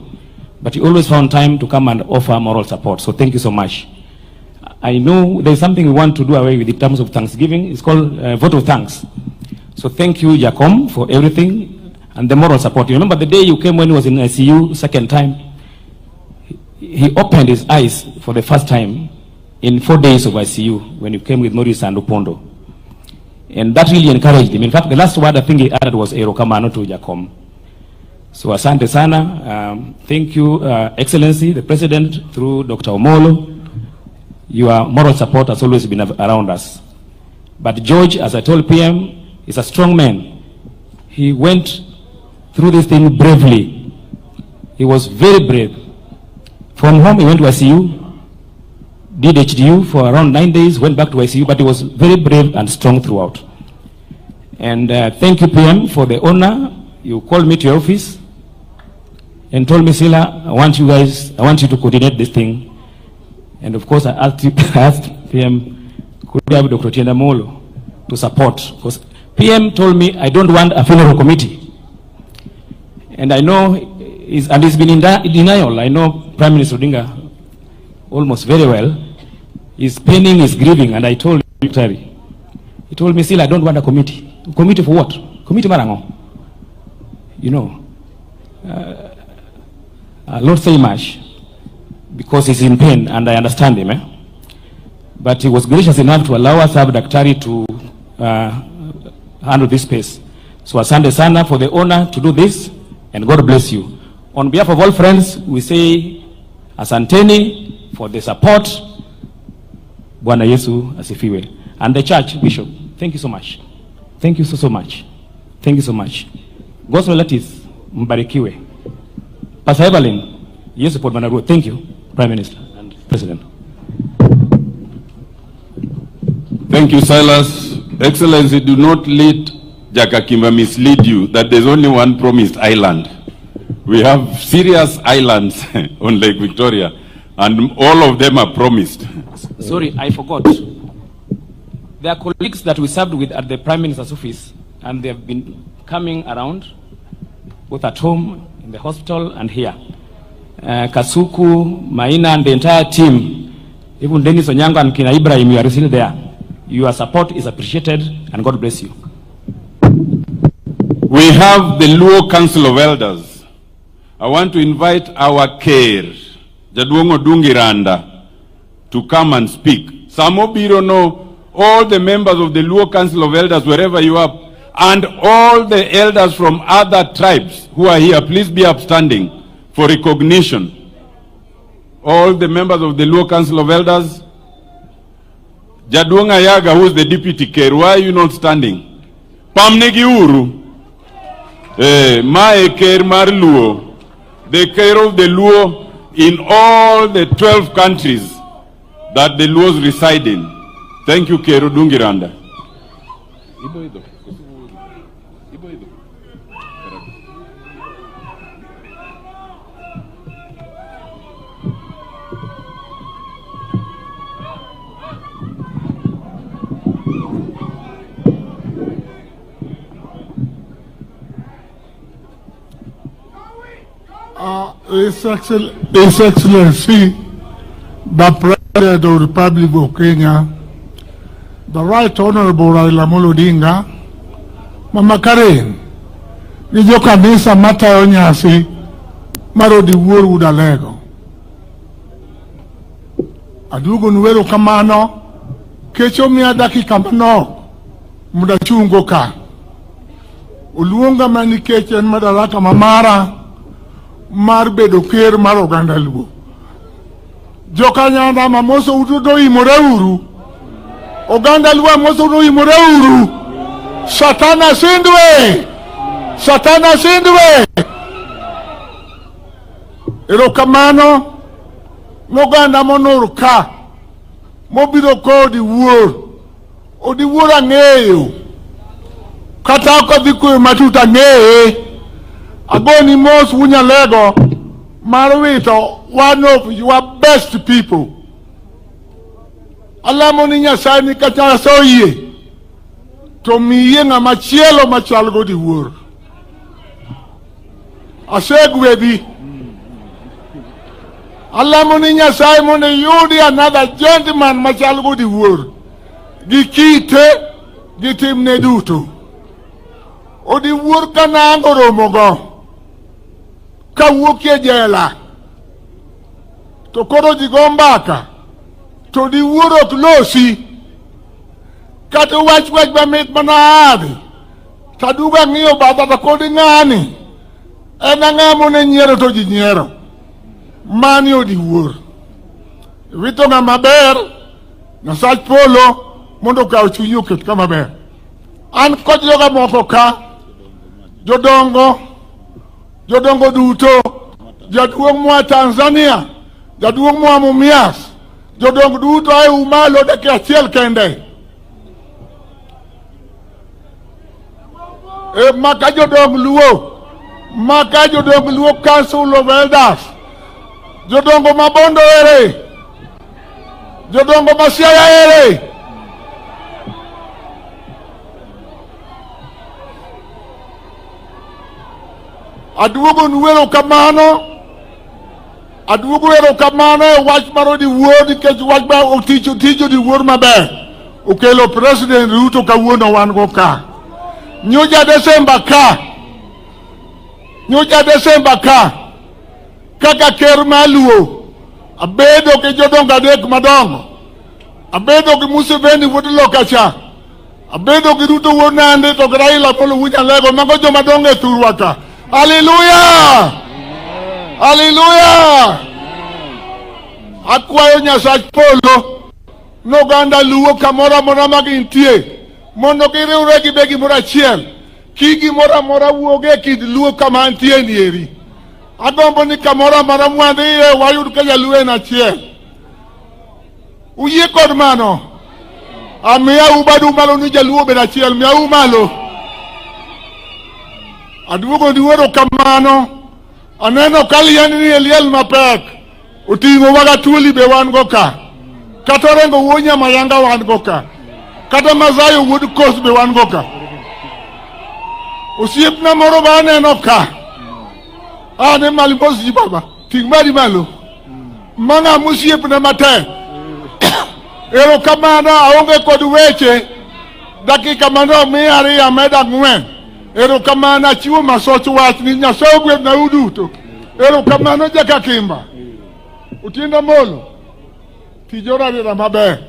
But you always found time to come and offer moral support, so thank you so much. I know there's something we want to do away with in terms of Thanksgiving. It's called vote of thanks. So thank you, Jacom, for everything and the moral support. You remember the day you came when he was in ICU second time? He opened his eyes for the first time in 4 days of ICU when you came with Maurice and Upondo. And that really encouraged him. In fact, the last word I think he added was Erokamano to Jacom. So asante sana. Thank you, Excellency, the President, through Dr. Omolo. Your moral support has always been around us. But George, as I told PM, is a strong man. He went through this thing bravely. He was very brave. From home, he went to ICU, did HDU for around 9 days, went back to ICU, but he was very brave and strong throughout. And thank you, PM, for the honor. You called me to your office and told me, Sila, I want you to coordinate this thing. And of course, I asked PM, could we have Dr. Tienda Molo to support? Because PM told me, I don't want a funeral committee. And I know, he's been in denial. I know Prime Minister Odinga almost very well. He's paining, he's grieving, and I told him, he told me, still, I don't want a committee. Committee for what? Committee Marango. You know, Lord say much, because he's in pain, and I understand him. But he was gracious enough to allow us to have Daktari to handle this space. So asante sana for the honor to do this, and God bless you. On behalf of all friends, we say asanteni for the support. Bwana Yesu asifiwe. And the church, Bishop, thank you so much. Thank you so much. Thank you so much. God's relatives, Mbarikiwe. Pastor Evelyn, you support Manaru. Thank you, Prime Minister and President. Thank you, Silas. Excellency, do not let Jakakimba mislead you that there's only one promised island. We have serious islands on Lake Victoria, and all of them are promised. Sorry, I forgot. There are colleagues that we served with at the Prime Minister's office, and they have been coming around, both at home, in the hospital, and here. Kasuku, Maina, and the entire team, even Dennis Onyango and Kina Ibrahim, you are still there. Your support is appreciated, and God bless you. We have the Luo Council of Elders. I want to invite our care, Jaduong Odungiranda, to come and speak. Samo Biro know all the members of the Luo Council of Elders, wherever you are, and all the elders from other tribes who are here, please be upstanding for recognition. All the members of the Luo Council of Elders. Jaduong Ayaga, who is the deputy care, why are you not standing? Pamnegi Uru. Mae care mar Luo. The care of the Luo in all the 12 countries that the Luos reside in. Thank you, Kero Dungiranda. His Excellency, the President of the Republic of Kenya, the Right Honorable Raila Odinga, Mama Karen, nijo kanisa matayo nyasi maro di wuor udalego. Adugo nuwero kamano, kecho miya dakika manok, muda chungo ka. Uluonga mani kechen madaraka mamara, mar bedo ker mar oganda Luo. Jokanyanda mamoso utudo imore uru. Oganda Luo mamoso utudo imore uru. Satana sindwe! Satana sindwe! Erokamano moganda monor ka mobiro ko di wuor. Odi wuor ang'eyo. Kata ko dhi matuta ng'eye. Agoni mos Wunyalego Marwito, one of your best people. Alamo ni Nyasaye ni kata soye. To miye na machielo machalgo di wuor. Asegwedi. Alamo ni Nyasaye mone yudi another gentleman machalgo di wuor. Gikite gitimne duto. Odi wuor kanango romogo. Kawuokie jela. To koro jigombaka. To di wuor ok losi. Kata wach bamit manadi. Taduga ng'iyo bata to kodi ng'ani. En ang'amo ne nyiero to ji nyiero. Mani odi wuor. Wito nga maber. Nyasach polo mondo kaw chunyi oket kama ber. An kod joga moko ka. Jodongo duto. Jaduong mwa Tanzania. Jaduong mwa Mumias. Jodongo duto ay umalo deke achiel kende. Maka jodong Luo Council of Elders. Jodongo Mabondo ere. Jodongo Masiaya ere. Aduogo nuero kamano. Aduogo ero kamano wach maro di wuor nikech wach ba oticho di wuor maber. Okelo President Ruto kawuono wan go ka. Nyoja Desemba ka. Kaka ker maluo. Abedo ke jodongo adek madongo. Abedo ke Museveni wuod lokacha. Abedo ke Ruto wuod Nandi to Raila polo Wunyalego mago joma dongo e thurwa ka. Hallelujah! Hallelujah! Akwayo Nyasach polo noganda Luo kamora mora magintie mondo giriwre gi begi mora achiel kigi mora mora wuoge kid luo kama antie nieri. Agombo ni kamora mara mwande wayud ka jaluo na chiel. Uye kod mano. Amia ubadu malo ni jaluo beda chiel mia umalo. Aduogo diwero kamano. Aneno kalian ni eliel mapek. Utingo waga tuoli be wan goka. Katorengo wonya mayanga wan goka. Kata mazayo wood coast be wan goka. Usiep na moro bane noka. Ne malimos di baba. Tingmari malo. Manga musiep na mate. Ero kamano aonge kod weche. Dakika mano miari ameda ngwen. Ero kamano chiwo masocho wach ni Nyasaye gweth na uduto. Ero kamano jaka kimba. Utinda molo. Tijora dira maber.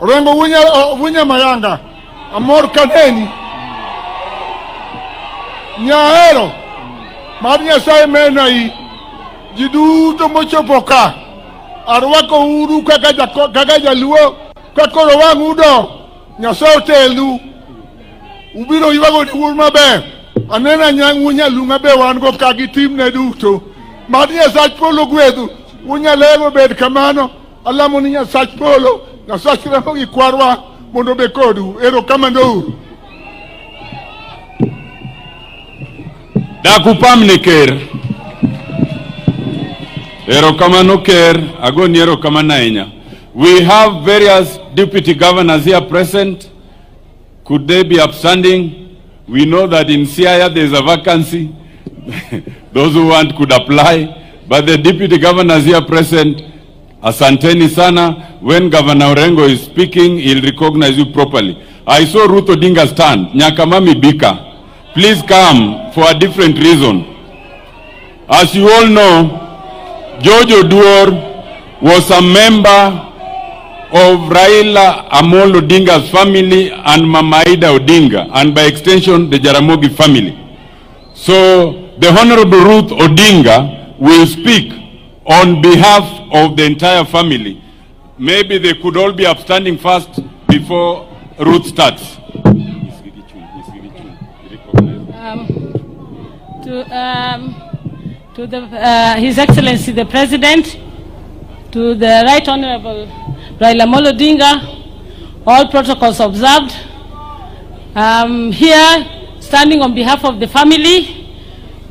Rengo wunya mayanga. Amor kaneni. Nyaero. Mar Nyasaye menai. Jiduto mochopo ka. Arwako uru kaka jaluo. Kakoro wang udo. Nyasaye telu. Ubiro yuago di wur maber. Anena wunya lunga be wan go kagi tim ne duto. Mar Nyasaye polo gwedu. Wunya lego bed kamano. Alamo ni Nyasaye polo. Nyasaye ramo gi kwarwa. Mondo be kodu. Ero kamando uru. Dakupamne ker. Ero kamano ker. Agoni ero kamana enya. We have various deputy governors here present. Could they be upstanding? We know that in Siaya there is a vacancy. Those who want could apply. But the deputy governors here present, asanteni sana. When Governor Orengo is speaking, he'll recognize you properly. I saw Ruto Odinga stand. Nyakamami Bika. Please come for a different reason. As you all know, Oduor was a member of Raila Amolo Odinga's family and Mama Aide Odinga, and by extension the Jaramogi family. So the Honorable Ruth Odinga will speak on behalf of the entire family. Maybe they could all be upstanding first before Ruth starts. His Excellency the President, to the Right Honorable Raila Amolo Odinga, all protocols observed. Here, standing on behalf of the family,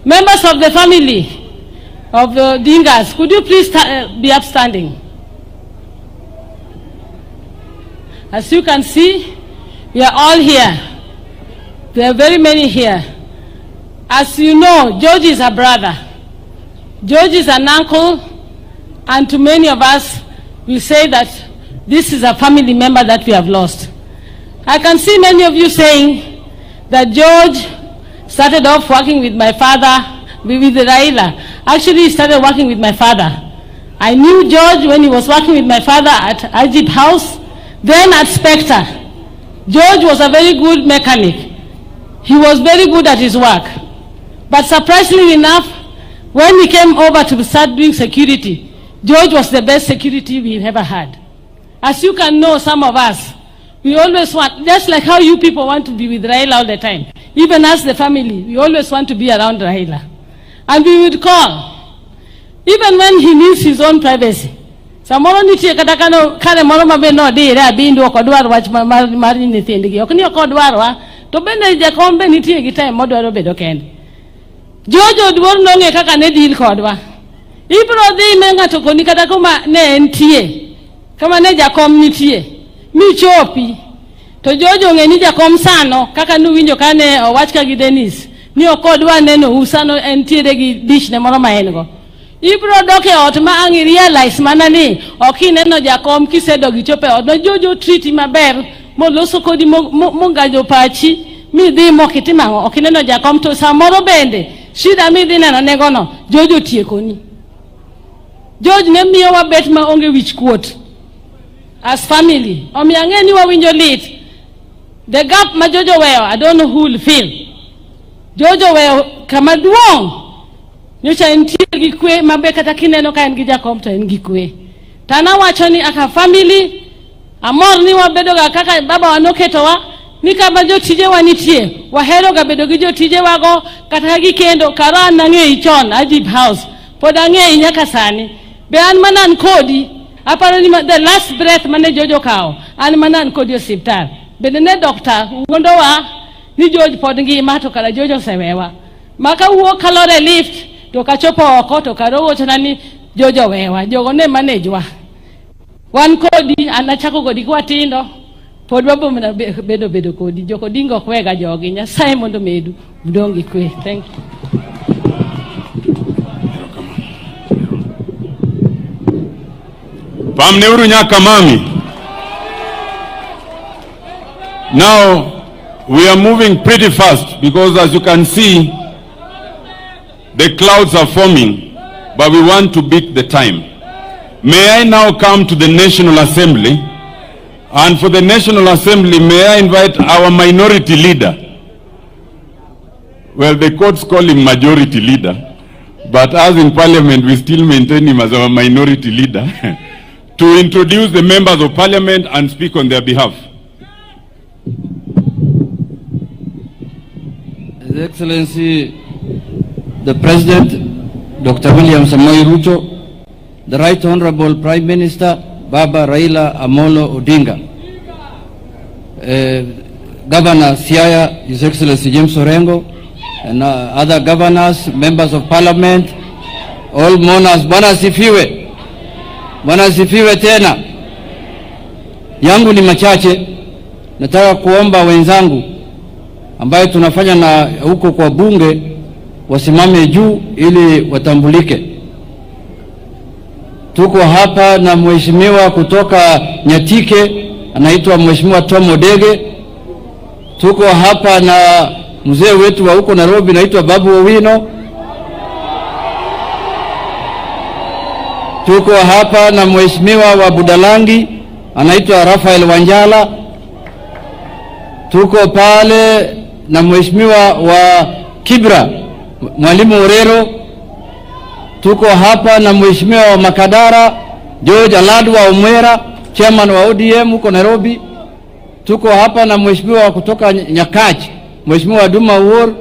members of the family of the Odingas, could you please be upstanding? As you can see, we are all here. There are very many here. As you know, George is a brother. George is an uncle, and to many of us, we say that this is a family member that we have lost. I can see many of you saying that George started off working with my father, with Raila. Actually, he started working with my father. I knew George when he was working with my father at Ajib House, then at Spectre. George was a very good mechanic. He was very good at his work. But surprisingly enough, when he came over to start doing security, George was the best security we've ever had. As you can know, some of us, we always want, just like how you people want to be with Raila all the time, even as the family, we always want to be around Raila. And we would call, even when he needs his own privacy. Samoro nitie kata kare moro mabe no dire abindu okodwar wach mar nyithindgi. Ok ni okodwarwa, to bende jakombe nitie gi time modwaro bedo kende. George Oduor nong'e kaka ne deal kodwa. Ibro dhi ne ng'ato koni kata kuma ne entie. Kama ne jakom nitie. Mi chopi. To George ong'e ni jakom sano kaka nuwinjo kane owach ka gi Dennis. Ni okodwa neno usano entiere gi dish ne moro ma en go. Ibro doke ot ma ang' realize mana ni okineno jakom kisedogi chope ot. No George treat maber moloso kodi mongajo pachi. Mi dhi mokitimango okineno jakom to samoro bende. Shida mi dhi neno negono, George otiekoni. George ne miyo wabet ma onge wich kuot. As family, omiyo ang'e ni wawinjo lit. The gap ma George oweyo, I don't know who will feel. George oweyo kama duong'. Nyocha entie gi kwe mabe kata kineno ka en gi jakom to en gi kwe. Tana wacho ni aka family, amor ni wabedo ga kaka baba wanoketowa, ni kama jotije wanitie wahero ga bedo gi jotije wago kata gi kendo karan nange ichon Ajib House pod ange nyaka sani be an manan kodi aparo ni the last breath mane Jojo kao an manan kodi osiptal bende ne doctor ngondowa ni George pod ngima to kala Jojo sewewa maka wuo kalore lift to kachopo oko to karowo chanani Jojo wewa jogo ne manejwa wan kodi anachako kodi kwa tindo pod wabo mna bedo kodi joko dingo kwega jogi Nyasaye mondo medu mdongi kwe. Thank you. Pamneuru nyaka mami. Now we are moving pretty fast because as you can see the clouds are forming, but we want to beat the time. May I now come to the National Assembly, and for the National Assembly may I invite our minority leader. Well, the courts call him majority leader, but as in Parliament we still maintain him as our minority leader to introduce the members of Parliament and speak on their behalf. His Excellency the President, Dr. William Samoei Ruto, the Right Honorable Prime Minister, Baba Raila Amolo Odinga, Governor Siaya, His Excellency James Orengo, and other governors, members of Parliament, all mourners, Bwana sifiwe. Bwana sifiwe tena. Yangu ni machache, nataka kuomba wenzangu ambayo tunafanya na huko kwa bunge wasimame juu ili watambulike. Tuko hapa na mheshimiwa kutoka Nyatike anaitwa Mheshimiwa Tom Odege. Tuko hapa na mzee wetu wa huko Nairobi anaitwa Babu Owino. Tuko hapa na mheshimiwa wa Budalangi anaitwa Rafael Wanjala. Tuko pale na mheshimiwa wa Kibra Mwalimu Orero. Tuko hapa na mheshimiwa wa Makadara George Aladwa Omwera, chairman wa ODM huko Nairobi. Tuko hapa na mheshimiwa kutoka Nyakachi, Mheshimiwa Duma Oduor.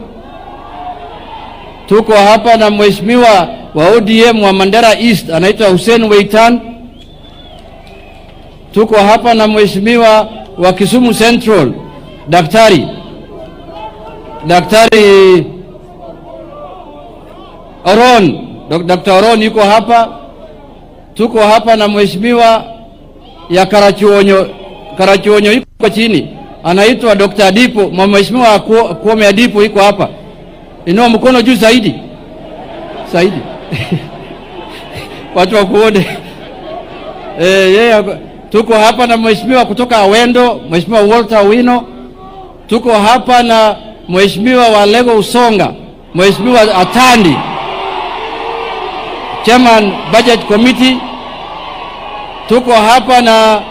Tuko hapa na mheshimiwa wa ODM wa Mandera East anaitwa Hussein Weitan. Tuko hapa na mheshimiwa wa Kisumu Central Daktari Oron, Dr. Oron yuko hapa. Tuko hapa na mheshimiwa ya Karachuonyo yuko chini anaitwa Dr. Dipo, mheshimiwa Kuome Dipo yuko hapa. Inua mkono juu zaidi. Watu wakuone. Tuko hapa na mheshimiwa kutoka Awendo, Mheshimiwa Walter Wino. Tuko hapa na mheshimiwa wa Lego Usonga, Mheshimiwa Atandi, Chairman Budget Committee. Tuko hapa na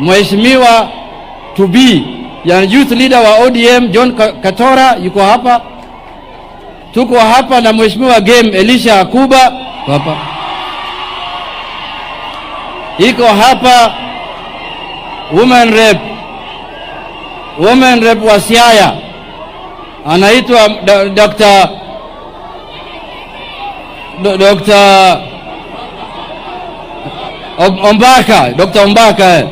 mheshimiwa Tubi, ya youth leader wa ODM John Katora yuko hapa. Tuko hapa na mheshimiwa Game Elisha Akuba hapa. Iko hapa women rep wa Siaya anaitwa Dr. Ombaka.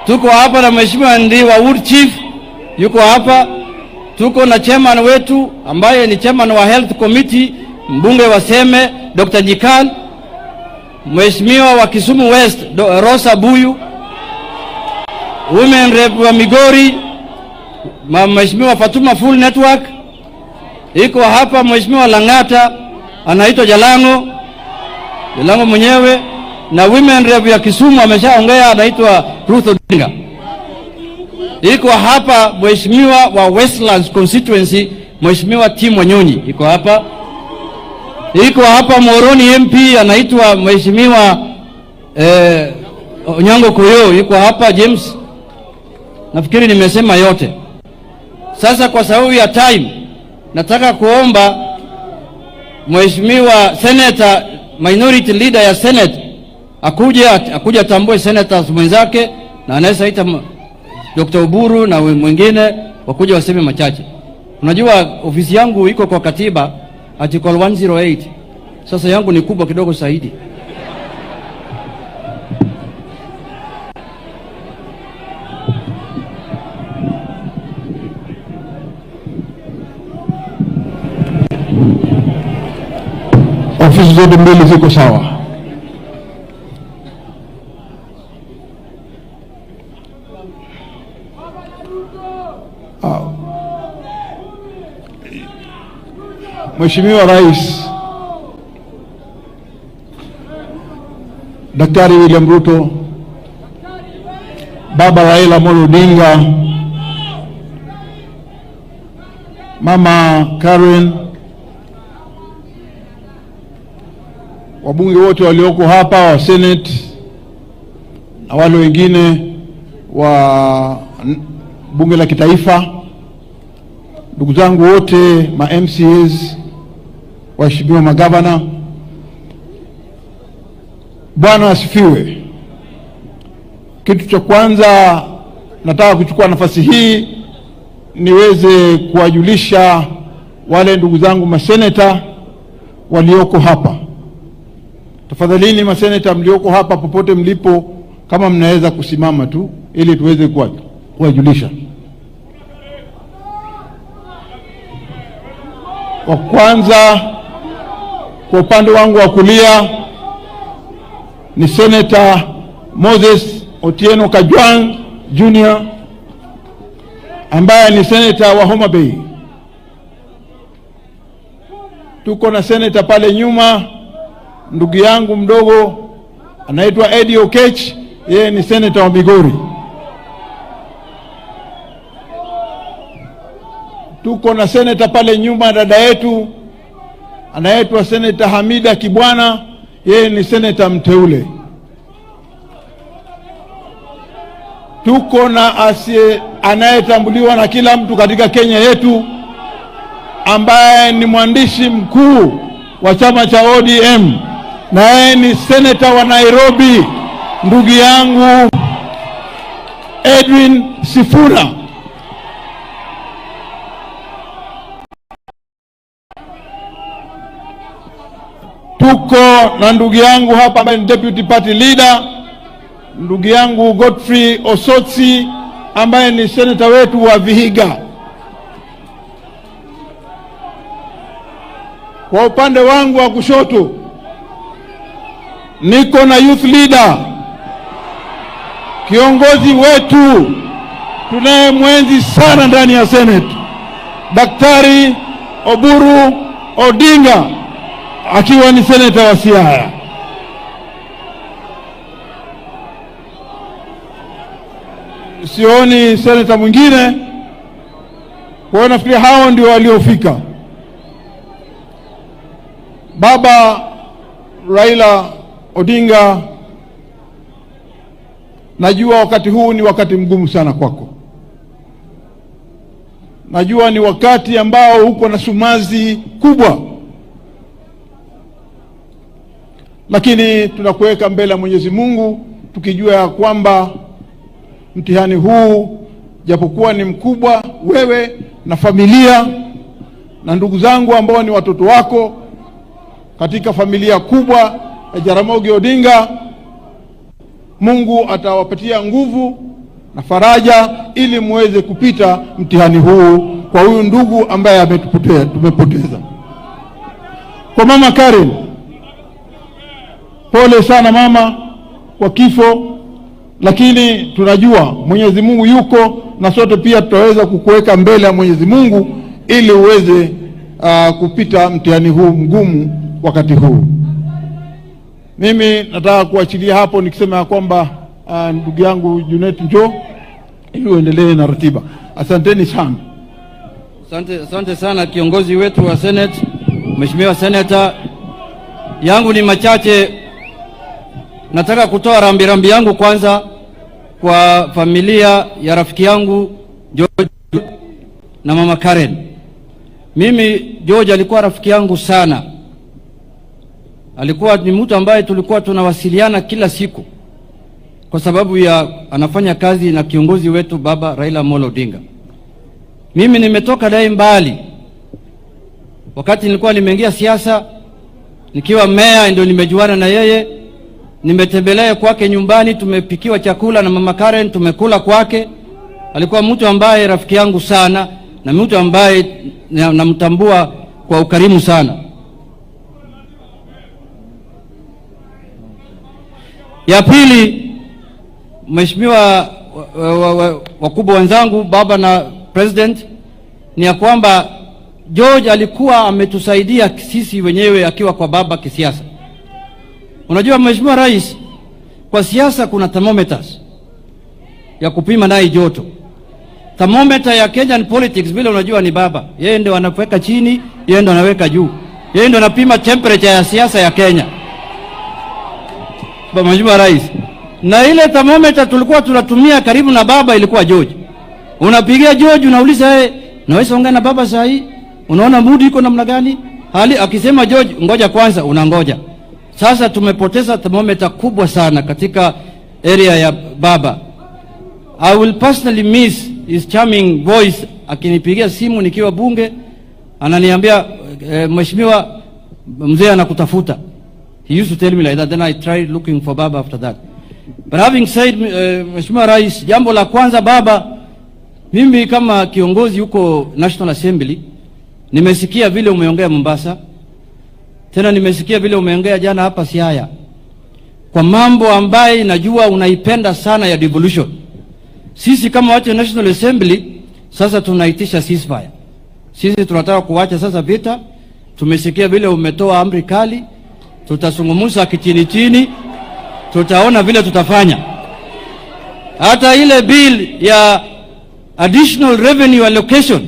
Tuko hapa na mheshimiwa Ndi wa Wood Chief yuko hapa. Tuko na chairman wetu ambaye ni chairman wa Health Committee mbunge wa Seme Dr. Nyikan, mheshimiwa wa Kisumu West Rosa Buyu, women rep wa Migori mheshimiwa Fatuma Full Network. Iko hapa mheshimiwa Langata anaitwa Jalango mwenyewe, na women rep ya Kisumu ameshaongea anaitwa Ruth Odinga. Iko hapa mheshimiwa wa Westlands constituency mheshimiwa Tim Wanyonyi iko hapa. Iko hapa Moroni MP anaitwa mheshimiwa Onyango Koyo yuko hapa. James, nafikiri nimesema yote. Sasa kwa sababu ya time nataka kuomba mheshimiwa senator, minority leader ya Senate akuje tambue senators mwenzake, na anaweza ita Dr. Oburu na mwingine wakuja waseme machache. Unajua ofisi yangu iko kwa katiba article 108. Sasa yangu ni kubwa kidogo zaidi. Ofisi zote mbili ziko sawa. Mheshimiwa Rais Daktari William Ruto, Baba Raila Odinga, Mama Karen, wabunge wote walioko hapa wa Senate na wale wengine wa bunge la kitaifa, ndugu zangu wote ma MCAs, waheshimiwa magavana, Bwana asifiwe. Kitu cha kwanza nataka kuchukua nafasi hii niweze kuwajulisha wale ndugu zangu maseneta walioko hapa. Tafadhalini maseneta mlioko hapa popote mlipo, kama mnaweza kusimama tu ili tuweze kuwajulisha. Wa kwanza kwa upande wangu wa kulia ni Senator Moses Otieno Kajwang Jr. ambaye ni senator wa Homa Bay. Tuko na senator pale nyuma, ndugu yangu mdogo anaitwa Aide Okech, yeye ni senator wa Migori. Tuko na senator pale nyuma, dada yetu anaitwa Senator Hamida Kibwana, yeye ni senator mteule. Tuko na anayetambuliwa na kila mtu katika Kenya yetu, ambaye ni mwandishi mkuu wa chama cha ODM, na yeye ni senator wa Nairobi, ndugu yangu Edwin Sifuna. Tuko na ndugu yangu hapa ambaye ni deputy party leader, ndugu yangu Godfrey Osotsi ambaye ni senator wetu wa Vihiga. Kwa upande wangu wa kushoto niko na youth leader, kiongozi wetu tunaye mwenzi sana ndani ya Senate, Daktari Oburu Odinga, akiwa ni senator wa Siaya. Sioni senator mwingine, kwa nafikiri hao ndio waliofika. Baba Raila Odinga, najua wakati huu ni wakati mgumu sana kwako. Najua ni wakati ambao uko na sumazi kubwa, lakini tunakuweka mbele ya Mwenyezi Mungu tukijua ya kwamba mtihani huu japokuwa ni mkubwa, wewe na familia na ndugu zangu ambao ni watoto wako katika familia kubwa ya Jaramogi Odinga, Mungu atawapatia nguvu na faraja ili muweze kupita mtihani huu kwa huyu ndugu ambaye tumepoteza. Kwa Mama Karen, pole sana mama kwa kifo, lakini tunajua Mwenyezi Mungu yuko na sote pia tutaweza kukuweka mbele ya Mwenyezi Mungu ili uweze kupita mtihani huu mgumu wakati huu. Mimi nataka kuachilia hapo nikisema ya kwamba ndugu yangu Junet njoo ili uendelee na ratiba. Asanteni sana. Asante sana kiongozi wetu wa Senate, Mheshimiwa Senator. Yangu ni machache. Nataka kutoa rambirambi yangu kwanza kwa familia ya rafiki yangu George na Mama Karen. Mimi George alikuwa rafiki yangu sana. Alikuwa ni mtu ambaye tulikuwa tunawasiliana kila siku. kwa sababu ya anafanya kazi na kiongozi wetu baba Raila Amolo Odinga. Mimi nimetoka dai mbali. Wakati nilikuwa nimeingia siasa, nikiwa meya ndio nimejuana na yeye. Nimetembelea kwake nyumbani, tumepikiwa chakula na mama Karen, tumekula kwake. Alikuwa mtu ambaye rafiki yangu sana na mtu ambaye namtambua kwa ukarimu sana. Ya pili, mheshimiwa wakubwa wenzangu, baba na president, ni ya kwamba George alikuwa ametusaidia sisi wenyewe akiwa kwa baba kisiasa. Unajua mheshimiwa rais, kwa siasa kuna thermometers ya kupima naye joto. Thermometer ya Kenyan politics vile unajua ni baba. Yeye ndio anaweka chini, yeye ndio anaweka juu. Yeye ndio anapima temperature ya siasa ya Kenya. Baba mheshimiwa rais. Na ile thermometer tulikuwa tunatumia karibu na baba ilikuwa George. Unapigia George unauliza yeye, "Naweza ongea na baba saa hii? Unaona mood iko namna gani?" Hali akisema George, "Ngoja kwanza," unangoja. Sasa tumepoteza thermometer kubwa sana katika area ya baba. I will personally miss his charming voice. Akinipigia simu nikiwa bunge, ananiambia mheshimiwa mzee anakutafuta. He used to tell me like that, then I tried looking for baba after that. But having said, mheshimiwa rais, jambo la kwanza baba, mimi kama kiongozi huko National Assembly, nimesikia vile umeongea Mombasa. Tena nimesikia vile umeongea jana hapa Siaya. Kwa mambo ambaye najua unaipenda sana ya devolution. Sisi kama watu wa National Assembly sasa tunaitisha ceasefire. Sisi tunataka kuacha sasa vita. Tumesikia vile umetoa amri kali. Tutasungumuza kichini chini. Tutaona vile tutafanya. Hata ile bill ya additional revenue allocation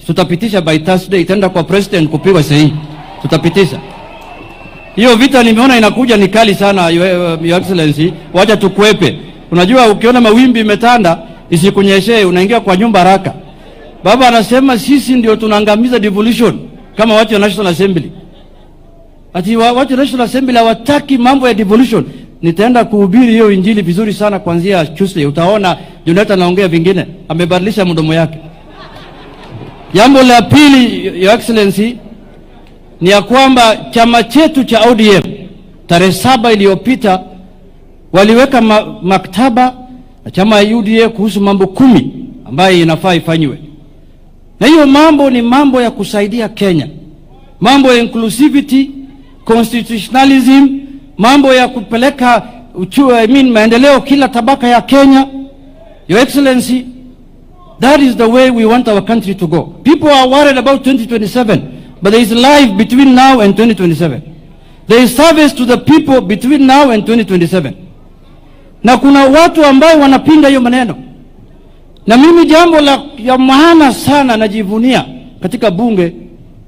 tutapitisha by Thursday, itaenda kwa president kupigwa sahihi. Tutapitisha. Hiyo vita nimeona inakuja ni kali sana, your excellency. Wacha tukwepe. Unajua ukiona mawimbi imetanda isikunyeshe, unaingia kwa nyumba haraka. Baba anasema sisi ndio tunaangamiza devolution kama watu wa National Assembly. Ati watu wa National Assembly hawataki mambo ya devolution. Nitaenda kuhubiri hiyo injili vizuri sana kuanzia Tuesday. Utaona Jonathan anaongea vingine, amebadilisha mdomo yake. Jambo la pili, your excellency, ni ya kwamba chama chetu cha ODM tarehe 7 iliyopita waliweka maktaba na chama ya UDA kuhusu mambo 10 ambayo inafaa ifanywe. Na hiyo mambo ni mambo ya kusaidia Kenya. Mambo ya inclusivity, constitutionalism, mambo ya kupeleka maendeleo kila tabaka ya Kenya. Your excellency, that is the way we want our country to go. People are worried about 2027, but there is life between now and 2027. There is service to the people between now and 2027. Na kuna watu ambao wanapinga hiyo maneno. Na mimi jambo ya maana sana najivunia katika bunge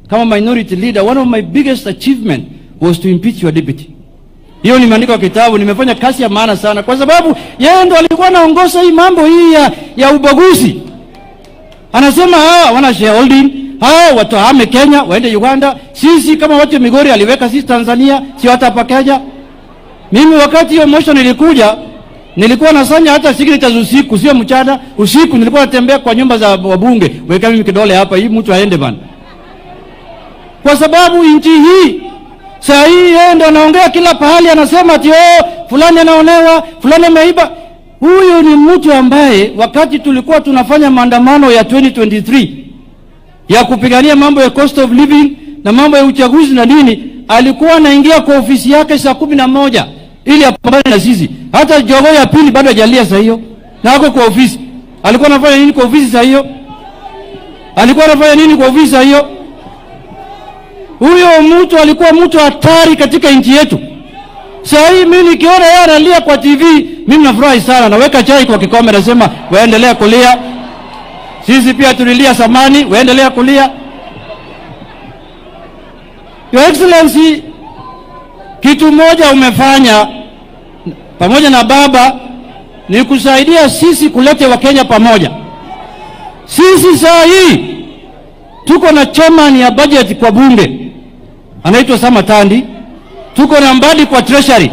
kama minority leader, one of my biggest achievement was to impeach your deputy. Hiyo nimeandika kitabu, nimefanya kazi ya maana sana kwa sababu yeye ndo alikuwa anaongoza hii mambo hii ya ubaguzi. Anasema wana shareholding, watu hame Kenya, waende Uganda. Sisi kama watu wa Migori aliweka sisi Tanzania, si hata hapa Kenya. Mimi wakati hiyo motion ilikuja, nilikuwa nasanya hata signatures usiku, sio mchana. Usiku nilikuwa natembea kwa nyumba za wabunge, weka mimi kidole hapa, hii mtu aende bana. Kwa sababu nchi hii saa hii yeye ndo anaongea kila pahali, anasema ati fulani anaonewa, fulani ameiba. Huyu ni mtu ambaye wakati tulikuwa tunafanya maandamano ya 2023 ya kupigania mambo ya cost of living na mambo ya uchaguzi na nini, alikuwa anaingia kwa ofisi yake saa 11 ili apambane na sisi. Hata jogo ya pili bado hajalia saa hiyo. Na ako kwa ofisi. Alikuwa anafanya nini kwa ofisi saa hiyo? Alikuwa anafanya nini kwa ofisi saa hiyo? Huyo mtu alikuwa mtu hatari katika nchi yetu. Saa hii mimi nikiona yeye analia kwa TV, mimi nafurahi sana. Naweka chai kwa kikombe, nasema waendelea kulia. Sisi pia tulilia samani, waendelea kulia. Your Excellency, kitu moja umefanya pamoja na baba ni kusaidia sisi kulete Wakenya pamoja. Sisi saa hii tuko na chairman ya budget kwa bunge, anaitwa Samatandi. Tuko na Mbadi kwa treasury.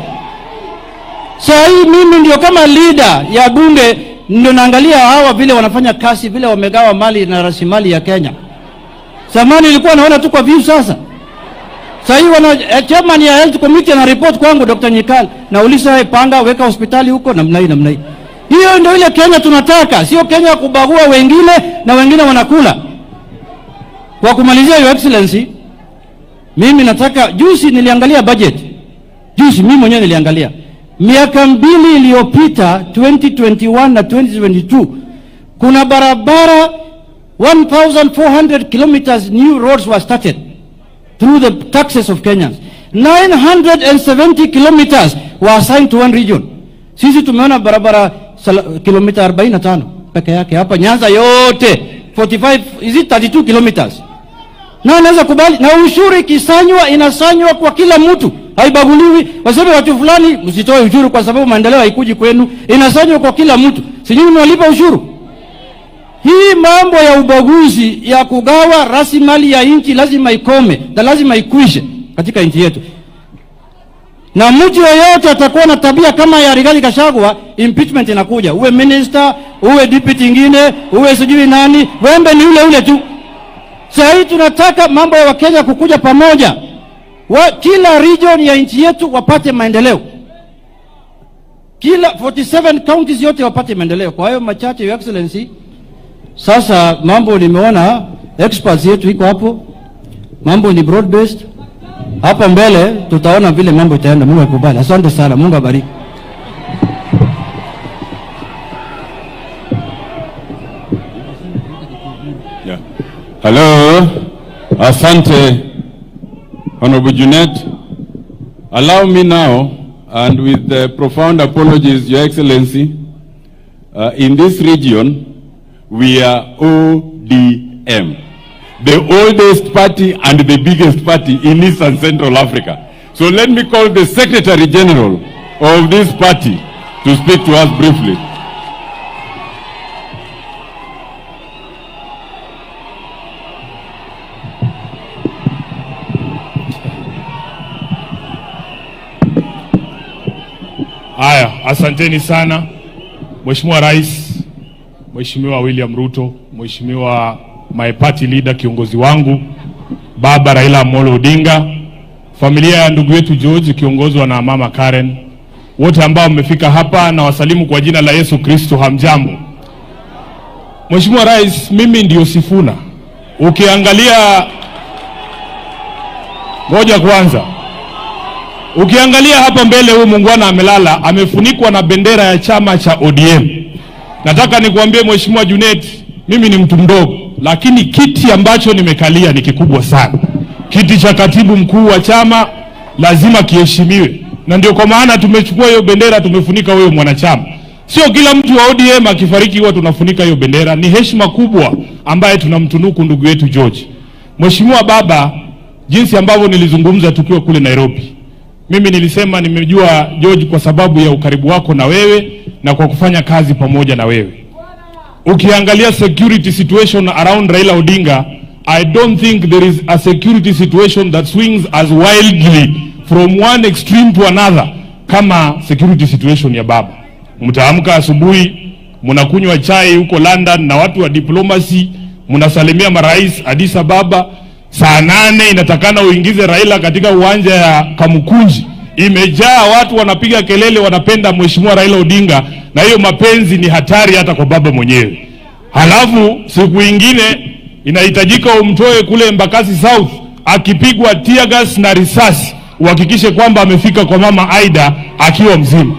Sasa hii mimi ndio kama leader ya bunge ndio naangalia hawa vile wanafanya kazi, vile wamegawa mali na rasilimali ya Kenya. Zamani ilikuwa naona tu kwa view sasa. Sasa hii chairman ya health committee na report kwangu Dr. Nyikal, na ulisa panga weka hospitali huko namna hii. Hiyo ndio ile Kenya tunataka, sio Kenya ya kubagua wengine na wengine wanakula. Kwa kumalizia, Your Excellency, mimi nataka, juzi niliangalia budget. Juzi mimi mwenyewe niliangalia. Miaka 2 iliyopita 2021 na 2022 kuna barabara 1400 kilometers new roads were started through the taxes of Kenyans. 970 kilometers were assigned to one region. Sisi tumeona barabara kilomita 45 peke yake hapa Nyanza yote 45 is it 32 kilometers. Na naweza kubali, na ushuru ikisanywa inasanywa kwa kila mtu, haibaguliwi. Waseme watu fulani msitoe ushuru kwa sababu maendeleo haikuji kwenu, inasanywa kwa kila mtu. Sijui mnalipa ushuru. Hii mambo ya ubaguzi ya kugawa rasilimali ya nchi lazima ikome na lazima ikwishe katika nchi yetu. Na mtu yeyote atakuwa na tabia kama ya Rigathi Gachagua, impeachment inakuja. Uwe minister, uwe deputy ingine, uwe sijui nani, wembe ni ule tu. Sasa tunataka mambo ya Wakenya kukuja pamoja. Kila region ya nchi yetu wapate maendeleo. Kila 47 counties yote wapate maendeleo. Kwa hiyo machache, Your Excellency, sasa mambo nimeona experts yetu iko hapo. Mambo ni broad based. Hapa mbele tutaona vile mambo itaenda. Mungu akubali. Asante sana. Mungu abariki. Yeah. Hello. Asante, Honorable Junet. Allow me now, and with the profound apologies, Your Excellency, in this region, we are ODM, the oldest party and the biggest party in East and Central Africa. So let me call the Secretary General of this party to speak to us briefly. Haya, asanteni sana. Mheshimiwa Rais, Mheshimiwa William Ruto, Mheshimiwa my party leader, kiongozi wangu Baba Raila Amolo Odinga, familia ya ndugu yetu George kiongozwa na Mama Karen, wote ambao mmefika hapa na wasalimu kwa jina la Yesu Kristo, hamjambo. Mheshimiwa Rais, mimi ndio Sifuna. Ukiangalia ngoja kwanza. Ukiangalia hapa mbele huyu muungwana amelala, amefunikwa na bendera ya chama cha ODM. Nataka nikuambie Mheshimiwa Junet, mimi ni mtu mdogo, lakini kiti ambacho nimekalia ni kikubwa sana. Kiti cha katibu mkuu wa chama lazima kiheshimiwe. Na ndio kwa maana tumechukua hiyo bendera, tumefunika huyo mwanachama. Sio kila mtu wa ODM akifariki huwa tunafunika hiyo bendera. Ni heshima kubwa ambaye tunamtunuku ndugu yetu George. Mheshimiwa Baba, jinsi ambavyo nilizungumza tukiwa kule Nairobi, mimi nilisema nimejua George kwa sababu ya ukaribu wako na wewe na kwa kufanya kazi pamoja na wewe. Ukiangalia security situation around Raila Odinga, I don't think there is a security situation that swings as wildly from one extreme to another kama security situation ya baba. Mtaamka asubuhi, mnakunywa chai huko London na watu wa diplomacy, mnasalimia marais Addis Ababa. Saa 8 inatakana uingize Raila katika uwanja ya Kamukunji. Imejaa watu wanapiga kelele, wanapenda Mheshimiwa Raila Odinga, na hiyo mapenzi ni hatari hata kwa baba mwenyewe. Halafu siku ingine inahitajika umtoe kule Embakasi South akipigwa tear gas na risasi, uhakikishe kwamba amefika kwa mama Aide akiwa mzima.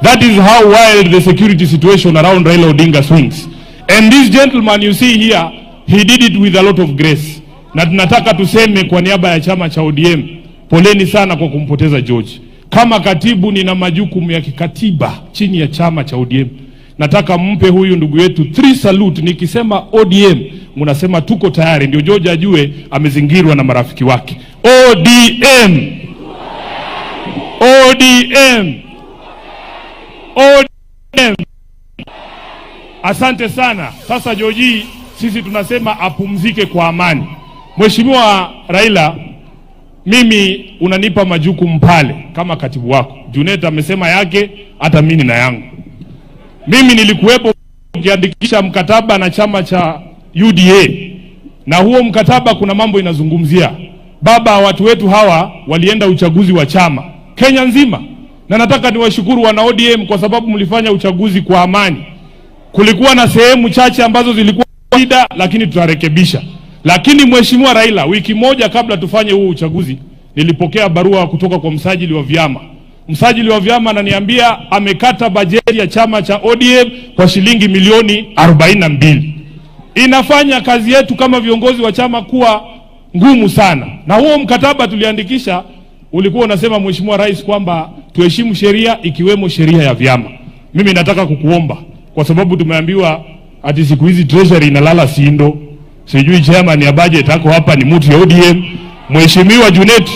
That is how wild the security situation around Raila Odinga swings. And this gentleman you see here, he did it with a lot of grace. Na tunataka tuseme kwa niaba ya chama cha ODM, poleni sana kwa kumpoteza George. Kama katibu nina majukumu ya kikatiba chini ya chama cha ODM. Nataka mpe huyu ndugu yetu 3 salute. Nikisema ODM, mnasema tuko tayari, ndio George ajue amezingirwa na marafiki wake. ODM! ODM! ODM! Asante sana. Sasa George, sisi tunasema apumzike kwa amani. Mheshimiwa Raila, mimi unanipa majukumu pale kama katibu wako. Junet amesema yake, hata mimi na yangu. Mimi nilikuwepo kujiandikisha mkataba na chama cha UDA, na huo mkataba kuna mambo inazungumzia. Baba, watu wetu hawa walienda uchaguzi wa chama Kenya nzima, na nataka niwashukuru wana ODM kwa sababu mlifanya uchaguzi kwa amani. Kulikuwa na sehemu chache ambazo zilikuwa shida, lakini tutarekebisha. Lakini Mheshimiwa Raila, wiki moja kabla tufanye huo uchaguzi, nilipokea barua kutoka kwa msajili wa vyama. Msajili wa vyama ananiambia amekata bajeti ya chama cha ODM kwa shilingi milioni 42. Inafanya kazi yetu kama viongozi wa chama kuwa ngumu sana. Na huo mkataba tuliandikisha ulikuwa unasema, Mheshimiwa Rais, kwamba tuheshimu sheria ikiwemo sheria ya vyama. Mimi nataka kukuomba, kwa sababu tumeambiwa ati siku hizi treasury inalala sindo, sijui chairman ya budget ako hapa ni mtu ya ODM. Mheshimiwa Junet,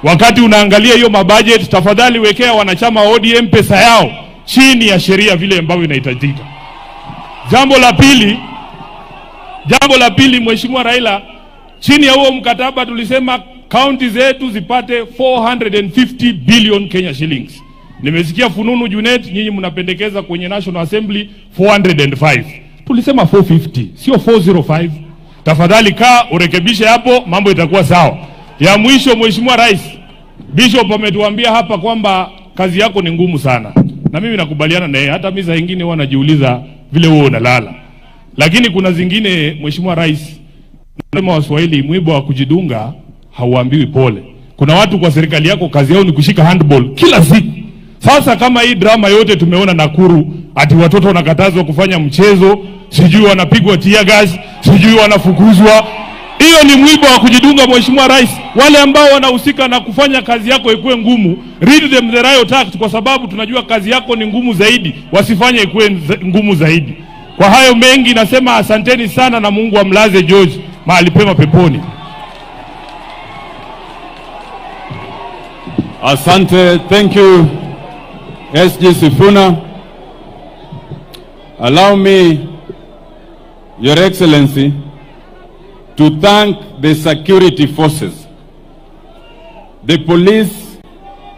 wakati unaangalia hiyo mabudget, tafadhali wekea wanachama wa ODM pesa yao chini ya sheria vile ambavyo inahitajika. Jambo la pili, Mheshimiwa Raila, chini ya huo mkataba tulisema county zetu zipate 450 billion Kenya shillings. Nimesikia fununu Junet, nyinyi mnapendekeza kwenye National Assembly 405. Tulisema 450, sio 405. Tafadhali kaa urekebishe hapo, mambo itakuwa sawa. Ya mwisho, Mheshimiwa Rais, Bishop ametuambia hapa kwamba kazi yako ni ngumu sana. Na mimi nakubaliana naye, hata mimi saa nyingine huwa najiuliza vile wewe unalala. Lakini kuna zingine, Mheshimiwa Rais, nasema Waswahili, mwiba wa kujidunga hauambiwi pole. Kuna watu kwa serikali yako kazi yao ni kushika handball kila siku. Sasa kama hii drama yote tumeona Nakuru, ati watoto wanakatazwa kufanya mchezo, sijui wanapigwa tear gas, sijui wanafukuzwa. Hiyo ni mwiba wa kujidunga, Mheshimiwa Rais. Wale ambao wanahusika na kufanya kazi yako ikuwe ngumu, read them the riot act, kwa sababu tunajua kazi yako ni ngumu zaidi, wasifanye ikuwe ngumu zaidi. Kwa hayo mengi nasema asanteni sana, na Mungu amlaze George mahali pema peponi. Asante, thank you SG Sifuna. Allow me, Your Excellency, to thank the security forces, the police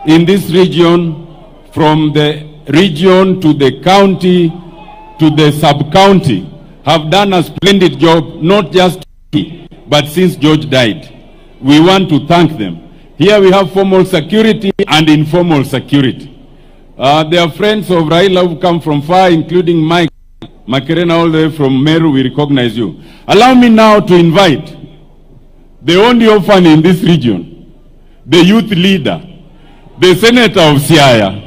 in this region, from the region to the county to the sub-county, have done a splendid job, not just today, but since George died. We want to thank them. Here we have formal security and informal security. They are friends of Raila who come from far, including Mike Makerena all the way from Meru. We recognize you. Allow me now to invite the only orphan in this region, the youth leader, the Senator of Siaya,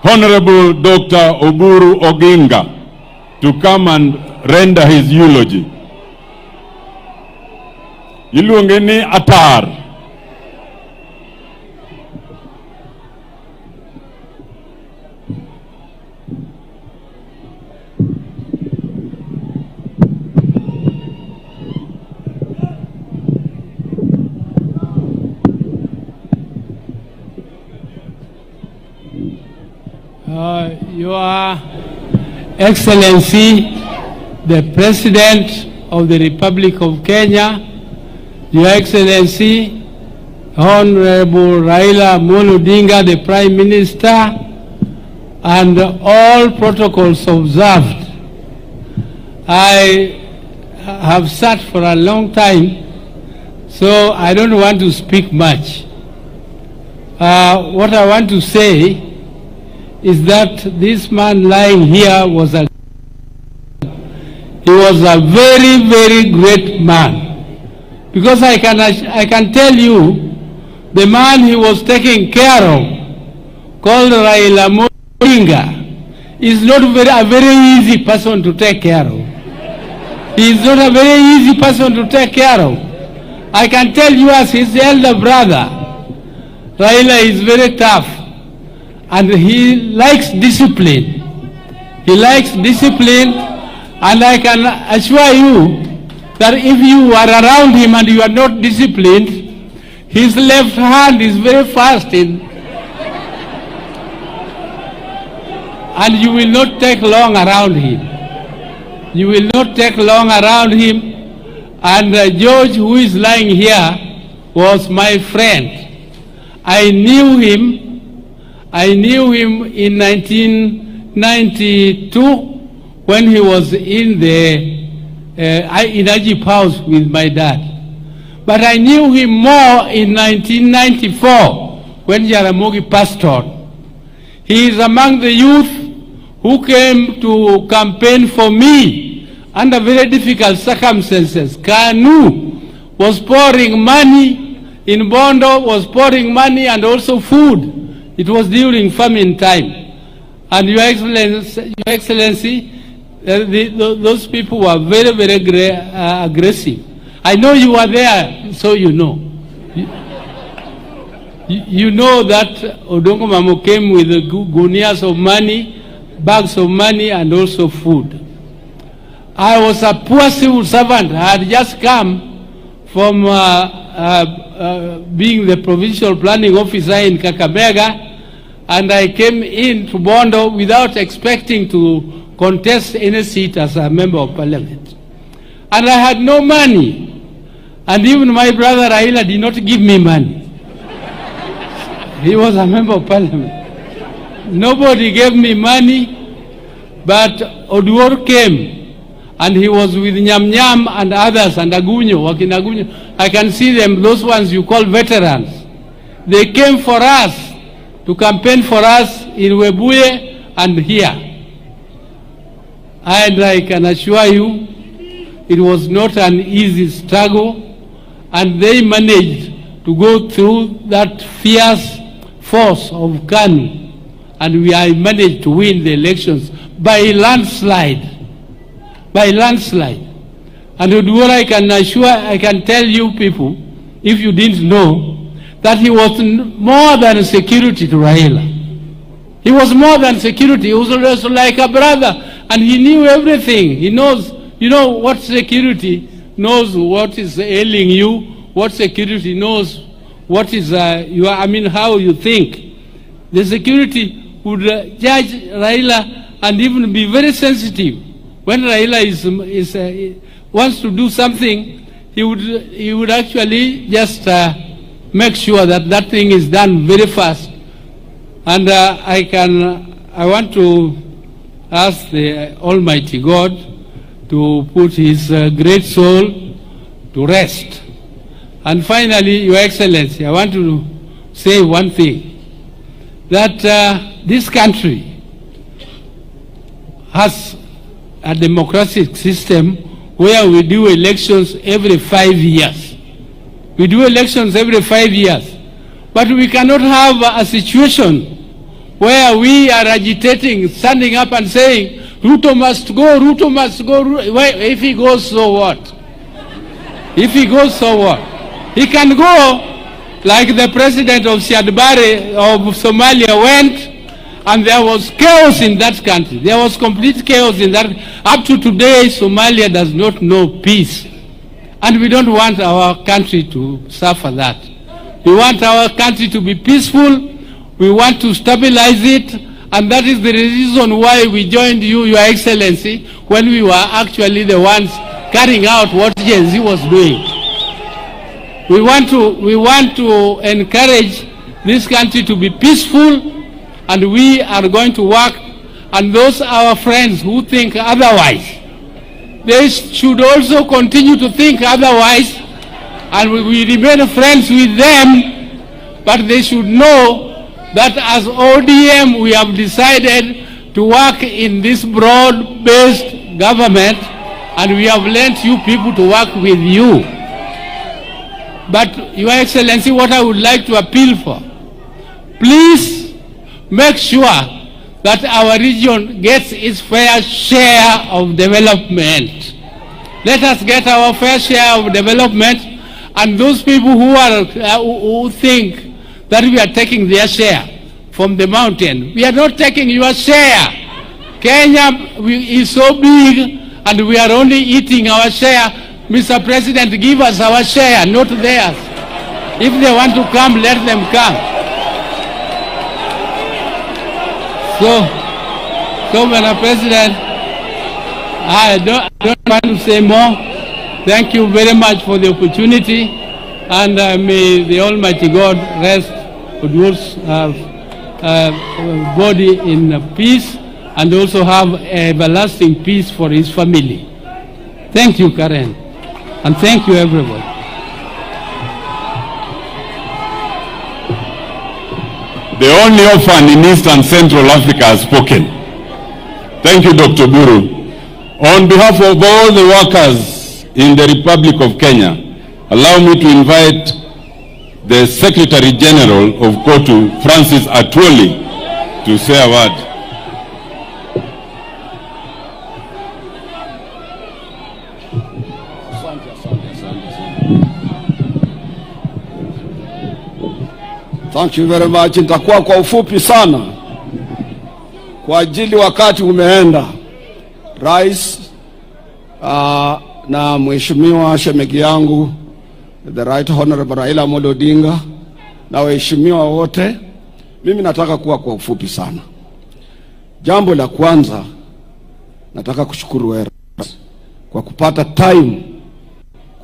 Honorable Dr. Oburu Oginga, to come and render his eulogy. Iluongeni Atar. Your Excellency, the President of the Republic of Kenya, Your Excellency, Honorable Raila Odinga, the Prime Minister, and all protocols observed. I have sat for a long time, so I don't want to speak much. What I want to say is that this man lying here was a very, very great man. Because I can tell you, the man he was taking care of, called Raila Odinga, is not a very easy person to take care of. He is not a very easy person to take care of. I can tell you as his elder brother, Raila is very tough. And he likes discipline. He likes discipline, and I can assure you that if you are around him and you are not disciplined, his left hand is very fast and you will not take long around him. You will not take long around him. And George, who is lying here, was my friend. I knew him in 1992 when he was in the Energy House with my dad. But I knew him more in 1994 when Jaramogi passed on. He is among the youth who came to campaign for me under very difficult circumstances. KANU was pouring money, in Bondo was pouring money and also food. It was during famine time. And Your Excellency, those people were very, very aggressive. I know you were there, so you know. You know that Odongo Mamo came with gunias of money, bags of money, and also food. I was a poor civil servant. I had just come from being the provincial planning officer in Kakamega, and I came in to Bondo without expecting to contest any seat as a member of parliament. And I had no money. And even my brother Raila did not give me money. He was a member of parliament. Nobody gave me money, but Oduor came, and he was with Nyam Nyam and others, and Agunyo, Wakinagunyo. I can see them, those ones you call veterans. They came for us, to campaign for us in Webuye and here. And I can assure you, it was not an easy struggle, and they managed to go through that fierce force of KANU, and I managed to win the elections by landslide. By landslide. And Oduor, I can tell you people, if you didn't know, that he was more than security to Raila. He was more than security. He was also like a brother, and he knew everything. He knows, you know, what security knows what is ailing you, what security knows what is how you think. The security would judge Raila and even be very sensitive. When Raila wants to do something, he would actually just make sure that that thing is done very fast. And I want to ask the Almighty God to put his great soul to rest. And finally, Your Excellency, I want to say one thing, that this country has a democratic system where we do elections every 5 years. We do elections every 5 years. But we cannot have a situation where we are agitating, standing up and saying, Ruto must go, Ruto must go. If he goes, so what? If he goes, so what? He can go like the president of Shadbari of Somalia went, and there was chaos in that country. There was complete chaos in that. Up to today, Somalia does not know peace. And we don't want our country to suffer that. We want our country to be peaceful. We want to stabilize it. And that is the reason why we joined you, Your Excellency, when we were actually the ones carrying out what Gen Z was doing. We want to encourage this country to be peaceful, and we are going to work. And those our friends who think otherwise, they should also continue to think otherwise, and we remain friends with them, but they should know that as ODM we have decided to work in this broad-based government, and we have lent you people to work with you. But Your Excellency, what I would like to appeal for, please make sure that our region gets its fair share of development. Let us get our fair share of development, and those people who think that we are taking their share from the mountain, we are not taking your share. Kenya is so big, and we are only eating our share. Mr. President, give us our share, not theirs. If they want to come, let them come. So Mr. President, I don't want to say more. Thank you very much for the opportunity, and may the Almighty God rest Oduor's body in peace, and also have everlasting peace for his family. Thank you, Karen, and thank you, everyone. The only orphan in East and Central Africa has spoken. Thank you, Dr. Oburu. On behalf of all the workers in the Republic of Kenya, allow me to invite the Secretary General of KOTU, Francis Atwoli, to say a word. Thank you very much. Nitakuwa kwa ufupi sana kwa ajili wakati umeenda. Rais na mheshimiwa shemegi yangu the Right Honorable Raila Odinga na waheshimiwa wote, mimi nataka kuwa kwa ufupi sana. Jambo la kwanza, nataka kushukuru wewe kwa kupata time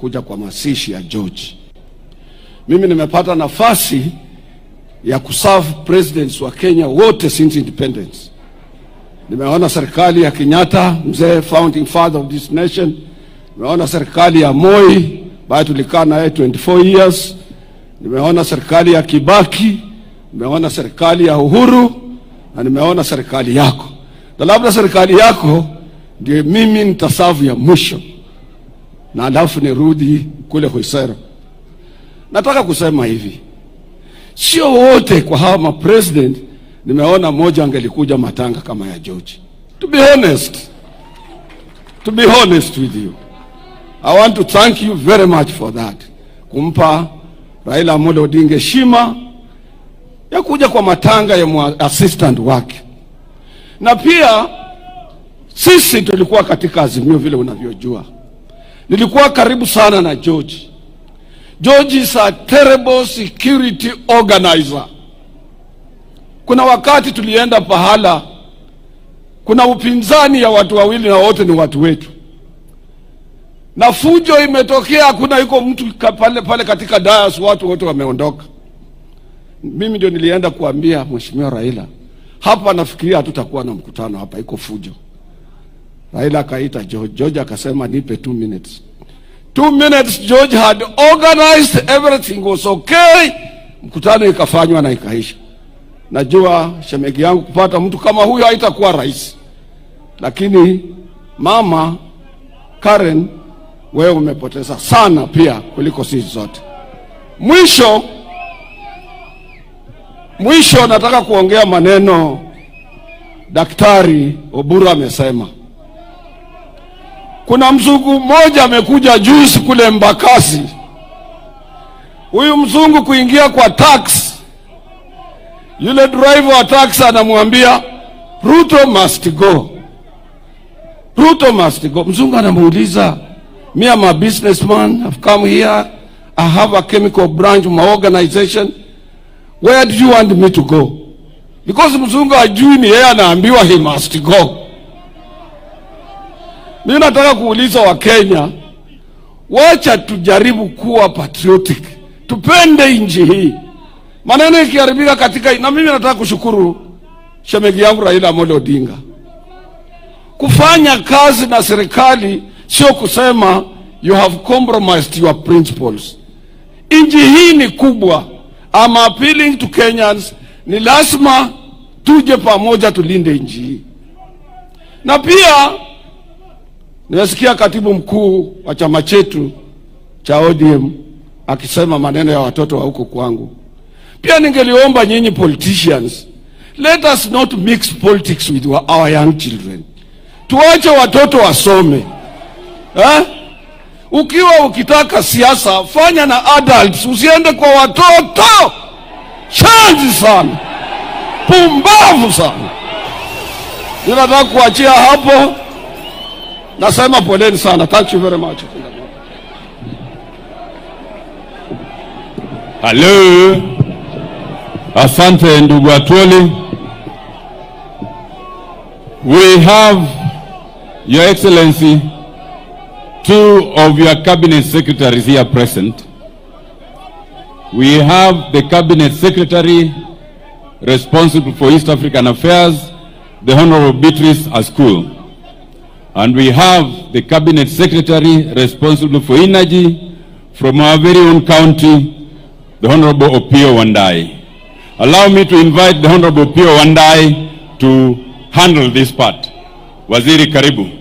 kuja kwa mazishi ya George. Mimi nimepata nafasi ya kuserve presidents wa Kenya wote since independence. Nimeona serikali ya Kenyatta, mzee founding father of this nation. Nimeona serikali ya Moi, baada tulikaa naye 24 years. Nimeona serikali ya Kibaki, nimeona serikali ya Uhuru, na nimeona serikali yako. Na labda serikali yako ndio mimi nitaserve ya mwisho, na alafu nirudi kule Hoisero. Nataka kusema hivi, sio wote kwa hawa president nimeona moja angelikuja matanga kama ya George. To be honest with you, I want to thank you very much for that. Kumpa Raila Odinga heshima ya kuja kwa matanga ya assistant wake. Na pia sisi tulikuwa katika Azimio vile unavyojua. Nilikuwa karibu sana na George. George is a terrible security organizer. Kuna wakati tulienda pahala, kuna upinzani ya watu wawili na wote ni watu wetu, na fujo imetokea, kuna yuko mtu pale katika dais, watu wote wameondoka. Mimi ndio nilienda kuambia mheshimiwa Raila, hapa nafikiria hatutakuwa na mkutano hapa, iko fujo. Raila akaita George. George akasema nipe 2 minutes. 2 minutes, George had organized, everything was okay. Mkutano ikafanywa na ikaisha. Najua shemegi yangu kupata mtu kama huyo haitakuwa rahisi, lakini mama Karen, wewe umepoteza sana pia kuliko sisi zote. Mwisho nataka kuongea maneno Daktari Oburu amesema. Kuna mzungu mmoja amekuja juzi kule Mbakasi. Huyu mzungu kuingia kwa tax, yule driver wa tax anamwambia Ruto must go. Ruto must go. Mzungu anamuuliza, me am a businessman, I've come here, I have a chemical branch of my organization, where do you want me to go? Because mzungu ajui ni yeye anaambiwa he must go. Mimi nataka kuuliza wa Kenya, wacha tujaribu kuwa patriotic, tupende nchi hii. Maneno ikiharibika katika, na mimi nataka kushukuru shemegi yangu Raila Odinga. Kufanya kazi na serikali sio kusema you have compromised your principles. Nchi hii ni kubwa. I'm appealing to Kenyans, ni lazima tuje pamoja tulinde nchi hii. Na pia nimesikia katibu mkuu wa chama chetu cha ODM akisema maneno ya watoto wa huko kwangu. Pia ningeliomba nyinyi politicians, let us not mix politics with our young children. Tuache watoto wasome. Ukiwa ukitaka siasa, fanya na adults, usiende kwa watoto. Chanzi sana, pumbavu sana. Ninataka kuachia hapo. Nasema poleni sana. Thank you very much. Hello. Asante ndugu Atwoli. We have, Your Excellency, 2 of your cabinet secretaries here present. we have the Cabinet Secretary responsible for East African Affairs, the Honorable Beatrice Askul. And we have the Cabinet Secretary responsible for Energy from our very own county, the Honorable Opiyo Wandayi. Allow me to invite the Honorable Opiyo Wandayi to handle this part. Waziri, karibu.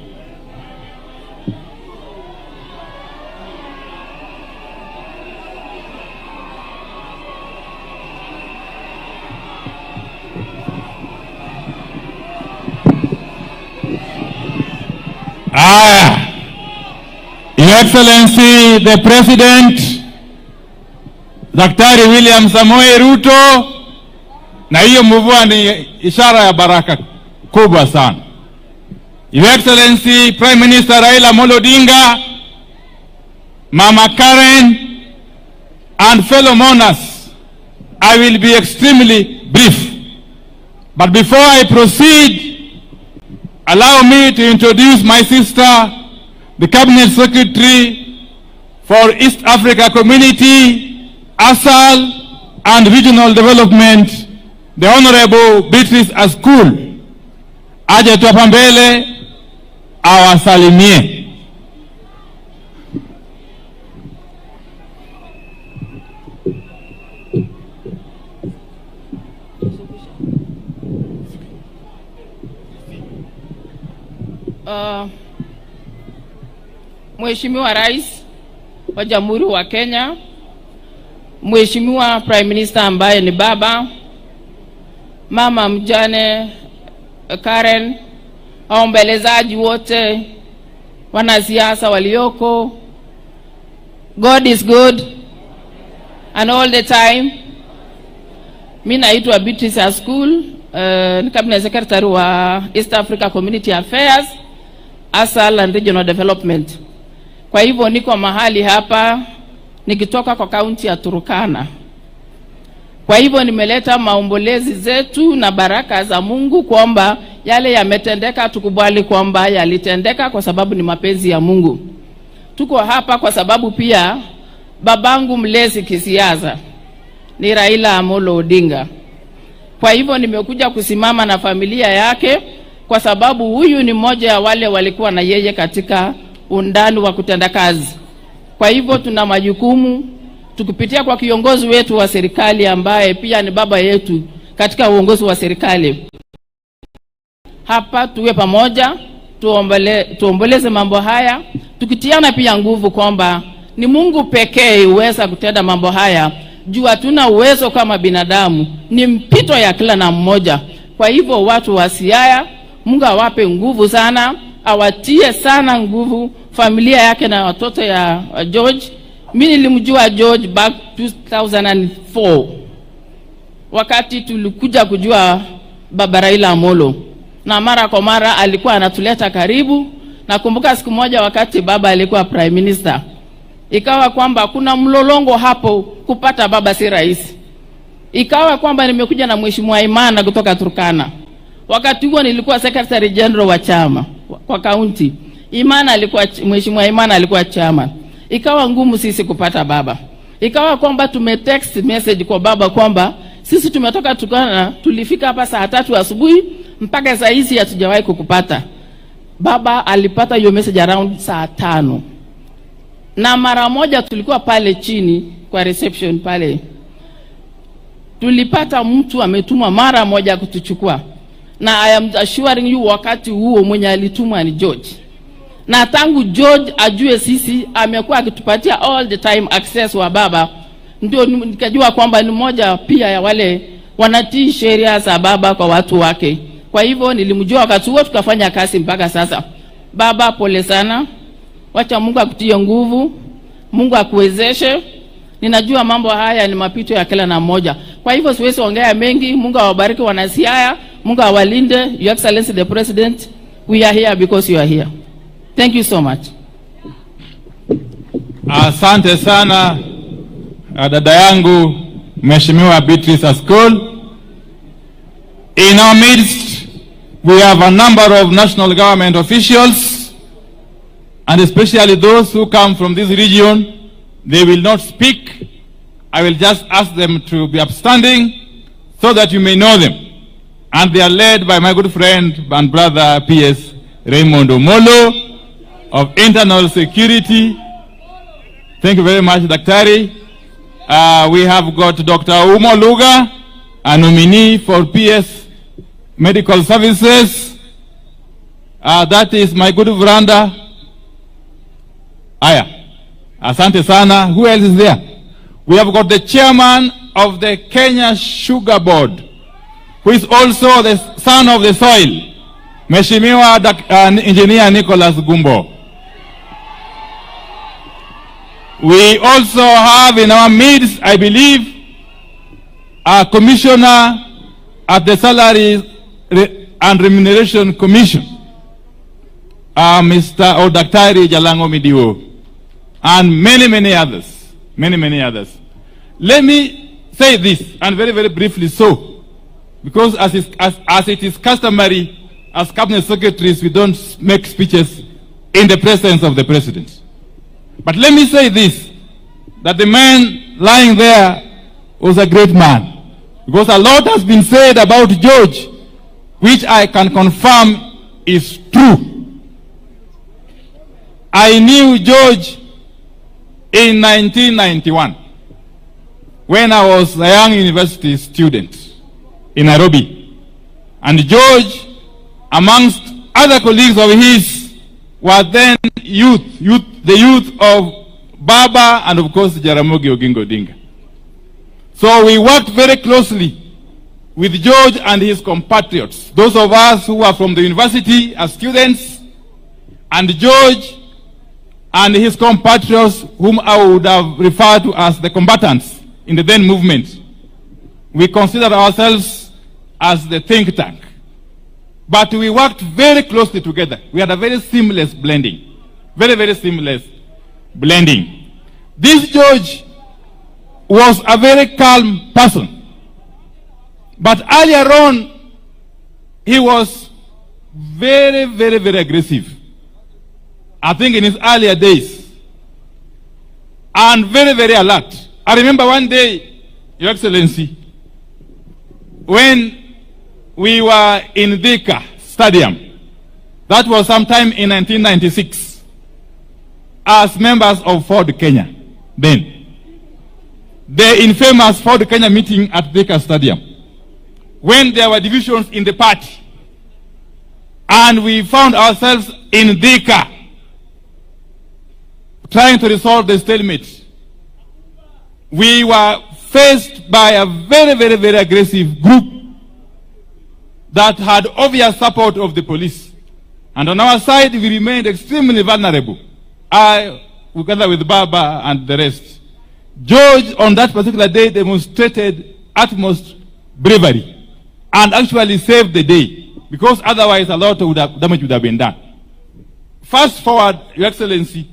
Your Excellency, the President, Daktari William Samoei Ruto, na hiyo mvua ni ishara ya baraka kubwa sana. Your Excellency, Prime Minister Raila Odinga, Mama Karen, and fellow mourners, I will be extremely brief. But before I proceed, allow me to introduce my sister, the Cabinet Secretary for East Africa Community, ASAL, and Regional Development, the Honorable Beatrice Askul. Aje tuapa mbele awasalimie. Mheshimiwa Rais wa Jamhuri wa Kenya, Mheshimiwa Prime Minister ambaye ni baba, mama mjane Karen, waombelezaji wote, wanasiasa walioko, God is good and all the time. Mimi naitwa Beatrice Askul, ni Cabinet Secretary wa East Africa Community Affairs, ASAL and Regional Development. Kwa hivyo niko mahali hapa nikitoka kwa kaunti ya Turkana. Kwa hivyo nimeleta maombolezi zetu na baraka za Mungu kwamba yale yametendeka tukubali kwamba yalitendeka kwa sababu ni mapenzi ya Mungu. Tuko hapa kwa sababu pia babangu mlezi kisiasa ni Raila Amolo Odinga. Kwa hivyo nimekuja kusimama na familia yake kwa sababu huyu ni mmoja ya wale walikuwa na yeye katika undani wa kutenda kazi. Kwa hivyo tuna majukumu tukipitia kwa kiongozi wetu wa serikali ambaye pia ni baba yetu katika uongozi wa serikali. Hapa tuwe pamoja, tuomboleze mambo haya, tukitiana pia nguvu kwamba ni Mungu pekee uweza kutenda mambo haya. Juu hatuna uwezo kama binadamu, ni mpito ya kila na mmoja. Kwa hivyo watu wa Siaya, Mungu awape nguvu sana, awatie sana nguvu familia yake na watoto ya George. Mimi nilimjua George back 2004 wakati tulikuja kujua baba Raila Amolo, na mara kwa mara alikuwa anatuleta karibu. Nakumbuka siku moja wakati baba alikuwa Prime Minister, ikawa kwamba kuna mlolongo hapo kupata baba si rahisi. Ikawa kwamba nimekuja na Mheshimiwa Imana kutoka Turkana. Wakati huo nilikuwa Secretary General wa chama kwa county. Mheshimiwa Imana alikuwa chama. Ikawa ngumu sisi kupata baba. Ikawa kwamba tumetext message kwa baba kwamba sisi tumetoka Turkana, tulifika hapa saa 3 asubuhi mpaka saa hizi hatujawahi kukupata. Baba alipata hiyo message around saa 5. Na mara moja tulikuwa pale chini kwa reception pale, tulipata mtu ametumwa mara moja kutuchukua. Na I am assuring you wakati huo mwenye alitumwa ni George. Na tangu George ajue sisi amekuwa akitupatia all the time access wa baba, ndio nikajua kwamba ni mmoja pia ya wale wanatii sheria za baba kwa watu wake. Kwa hivyo nilimjua wakati huo, tukafanya kazi mpaka sasa. Baba, pole sana. Wacha Mungu akutie nguvu, Mungu akuwezeshe. Ninajua mambo haya ni mapito ya kila na mmoja. Kwa hivyo siwezi ongea mengi. Mungu awabariki wana Siaya, Mungu awalinde. Your Excellency the President, we are here because you are here. Thank you so much. Asante sana dada yangu Mheshimiwa Beatrice Askul. In our midst we have a number of national government officials, and especially those who come from this region. They will not speak I will just ask them to be upstanding so that you may know them. And they are led by my good friend and brother PS Raymond Omolo of Internal Security. Thank you very much, Daktari. We have got Dr. Umo Luga, a nominee for PS Medical Services. That is my good Vranda. Aya. Asante sana. Who else is there? We have got the chairman of the Kenya Sugar Board, who is also the son of the soil, Mheshimiwa Engineer Nicholas Gumbo. We also have in our midst, I believe, a commissioner at the Salaries and Remuneration Commission, Mr. Daktari Jalango Midiwo, and many others, many others. Let me say this, and very briefly so, because as it is customary, as cabinet secretaries, we don't make speeches in the presence of the president. But let me say this, that the man lying there was a great man, because a lot has been said about George, which I can confirm is true. I knew George in 1991, when I was a young university student in Nairobi. And George, amongst other colleagues of his, were then the youth of Baba and of course Jaramogi Oginga Odinga. So we worked very closely with George and his compatriots, those of us who are from the university as students, and George and his compatriots, whom I would have referred to as the combatants in the then movement. We consider ourselves as the think tank. But we worked very closely together. We had a very seamless blending. Very seamless blending. This George was a very calm person. But earlier on, he was very aggressive. I think in his earlier days. And very alert. I remember one day, Your Excellency, when we were in Thika Stadium, that was sometime in 1996, as members of Ford Kenya then. The infamous Ford Kenya meeting at Thika Stadium, when there were divisions in the party, and we found ourselves in Thika trying to resolve the stalemate. We were faced by a very aggressive group that had obvious support of the police. And on our side, we remained extremely vulnerable. I, together with Baba and the rest. George, on that particular day, demonstrated utmost bravery and actually saved the day, because otherwise a lot of damage would have been done. Fast forward, Your Excellency,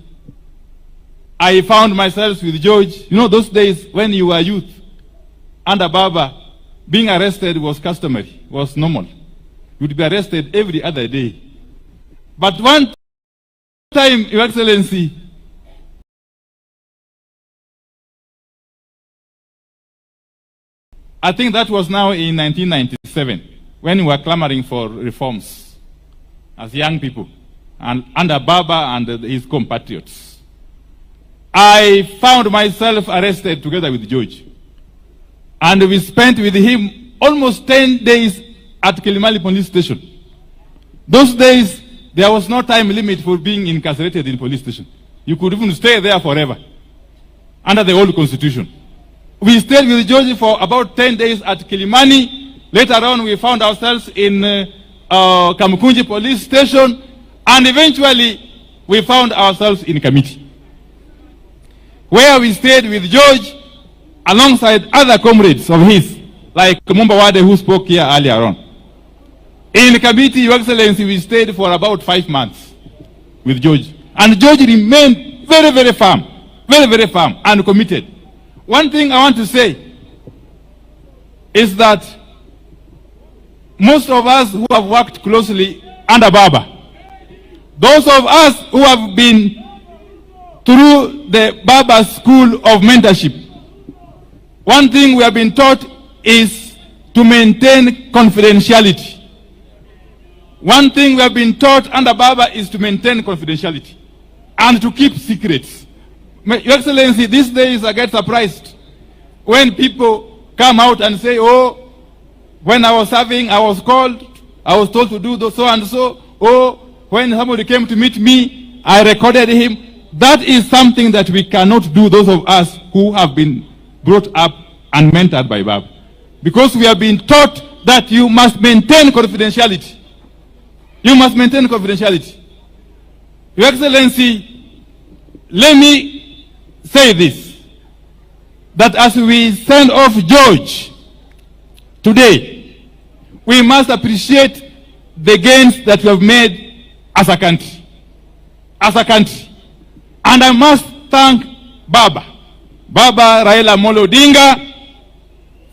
I found myself with George. You know, those days when you were youth, under Baba, being arrested was customary, was normal. You'd be arrested every other day. But one time, Your Excellency, I think that was now in 1997, when we were clamoring for reforms as young people, and under Baba and his compatriots. I found myself arrested together with George. And we spent with him almost 10 days at Kilimali police station. Those days, there was no time limit for being incarcerated in police station. You could even stay there forever, under the old constitution. We stayed with George for about 10 days at Kilimani. Later on, we found ourselves in Kamukunji police station. And eventually, we found ourselves in Kamiti, where we stayed with George alongside other comrades of his, like Mumba Wade, who spoke here earlier on. In Kamiti, Your Excellency, we stayed for about 5 months with George. And George remained very firm, very firm and committed. One thing I want to say is that most of us who have worked closely under Baba, those of us who have been through the Baba School of Mentorship, one thing we have been taught is to maintain confidentiality. One thing we have been taught under Baba is to maintain confidentiality and to keep secrets. Your Excellency, these days I get surprised when people come out and say, oh, when I was serving, I was called, I was told to do so and so. Oh, when somebody came to meet me, I recorded him. That is something that we cannot do, those of us who have been brought up and mentored by Baba. Because we have been taught that you must maintain confidentiality. You must maintain confidentiality. Your Excellency, let me say this, that as we send off George today, we must appreciate the gains that we have made as a country. As a country. And I must thank Baba Raila Odinga,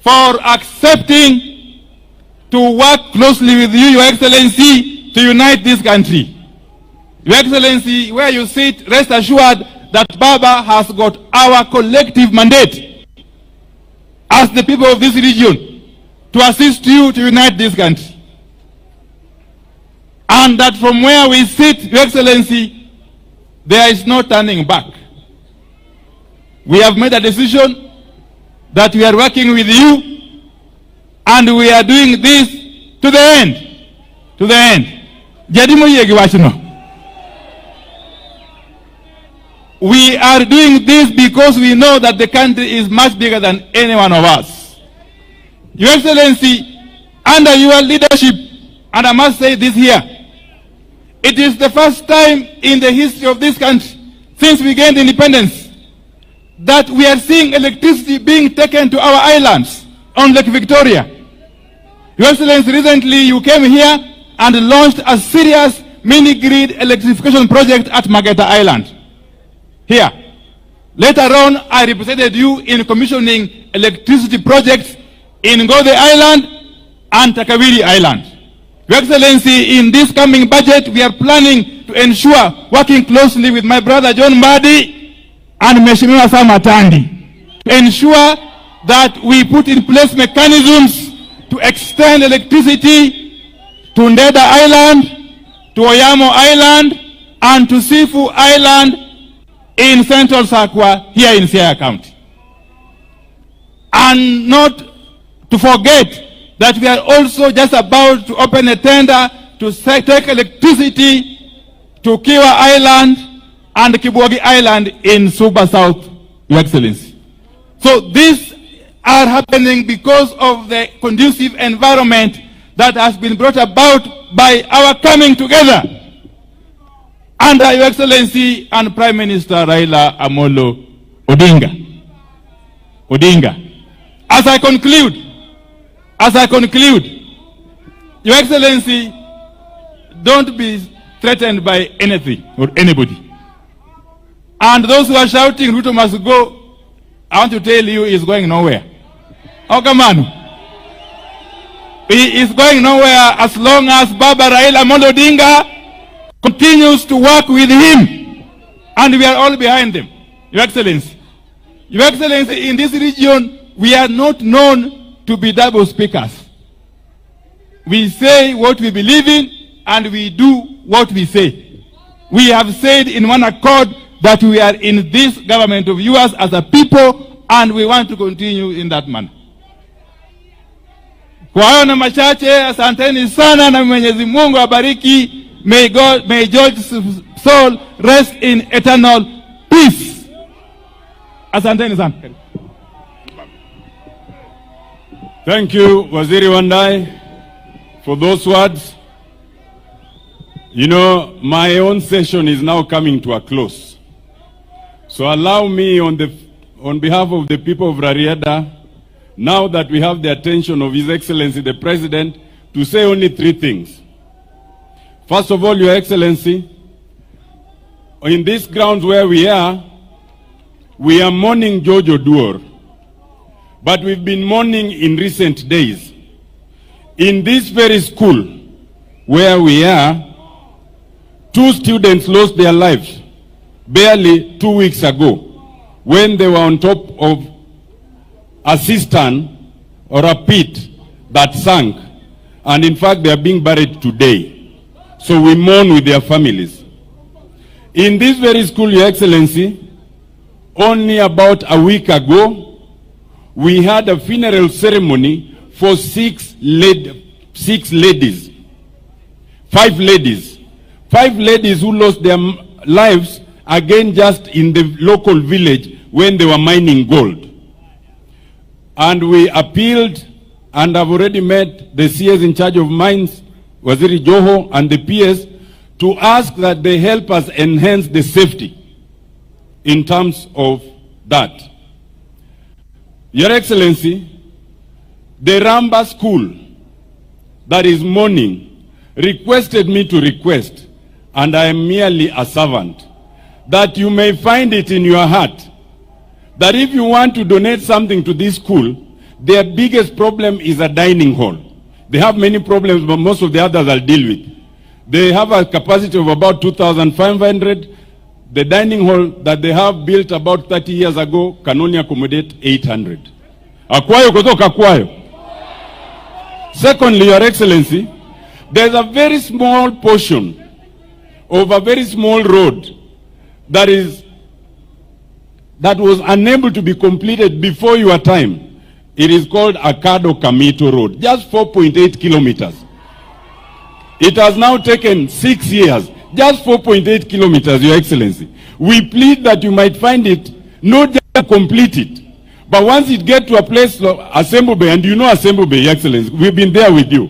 for accepting to work closely with you, Your Excellency, to unite this country. Your Excellency, where you sit, rest assured that Baba has got our collective mandate as the people of this region to assist you to unite this country. And that from where we sit, Your Excellency, there is no turning back. We have made a decision that we are working with you, and we are doing this to the end. To the end. We are doing this because we know that the country is much bigger than any one of us. Your Excellency, under your leadership, and I must say this here, it is the first time in the history of this country, since we gained independence, that we are seeing electricity being taken to our islands on Lake Victoria. Your Excellency, recently you came here and launched a serious mini-grid electrification project at Mageta Island. Here. Later on, I represented you in commissioning electricity projects in Ngode Island and Takawiri Island. Your Excellency, in this coming budget, we are planning to ensure, working closely with my brother John Mbadi and Mheshimiwa Samatandi, to ensure that we put in place mechanisms to extend electricity to Ndeda Island, to Oyamo Island, and to Sifu Island in Central Sakwa, here in Siaya County. And not to forget that we are also just about to open a tender to take electricity to Kiwa Island and Kibuagi Island in Suba South, Your Excellency. So these are happening because of the conducive environment that has been brought about by our coming together under Your Excellency and Prime Minister Raila Amolo Odinga. As I conclude, Your Excellency, don't be threatened by anything or anybody. And those who are shouting, Ruto must go, I want to tell you, he is going nowhere. Oh, come on. He is going nowhere as long as Baba Raila Odinga continues to work with him. And we are all behind them. Your Excellency. Your Excellency, in this region, we are not known to be double speakers. We say what we believe in, and we do what we say. We have said in one accord that we are in this government of yours as a people, and we want to continue in that manner. Kwa hayo na machache, asanteni sana na Mwenyezi Mungu abariki. May George's soul rest in eternal peace. Asanteni sana. Thank you, Waziri Wandai, for those words. You know, my own session is now coming to a close. So allow me on behalf of the people of Rarieda, now that we have the attention of His Excellency the President, to say only three things. First of all, Your Excellency, in this grounds where we are mourning George Oduor. But we've been mourning in recent days. In this very school where we are, 2 students lost their lives barely 2 weeks ago when they were on top of a cistern or a pit that sank, and in fact they are being buried today. So we mourn with their families. In this very school, Your Excellency, only about a week ago, we had a funeral ceremony for 5 ladies. 5 ladies. 5 ladies who lost their lives again just in the local village when they were mining gold. And we appealed, and I've already met the CS in charge of mines, Waziri Joho, and the PS, to ask that they help us enhance the safety in terms of that. Your Excellency, the Ramba school that is mourning requested me to request, and I am merely a servant, that you may find it in your heart that if you want to donate something to this school, their biggest problem is a dining hall. They have many problems, but most of the others I'll deal with. They have a capacity of about 2,500. The dining hall that they have built about 30 years ago can only accommodate 800. Akwayo kutoka akwayo. Secondly, Your Excellency, there's a very small portion of a very small road that was unable to be completed before your time. It is called Akado Kamito Road, just 4.8 kilometers. It has now taken 6 years, just 4.8 kilometers, Your Excellency. We plead that you might find it, not just complete it, but once it gets to a place like Assembly Bay, and you know Assembly Bay, Your Excellency, we've been there with you.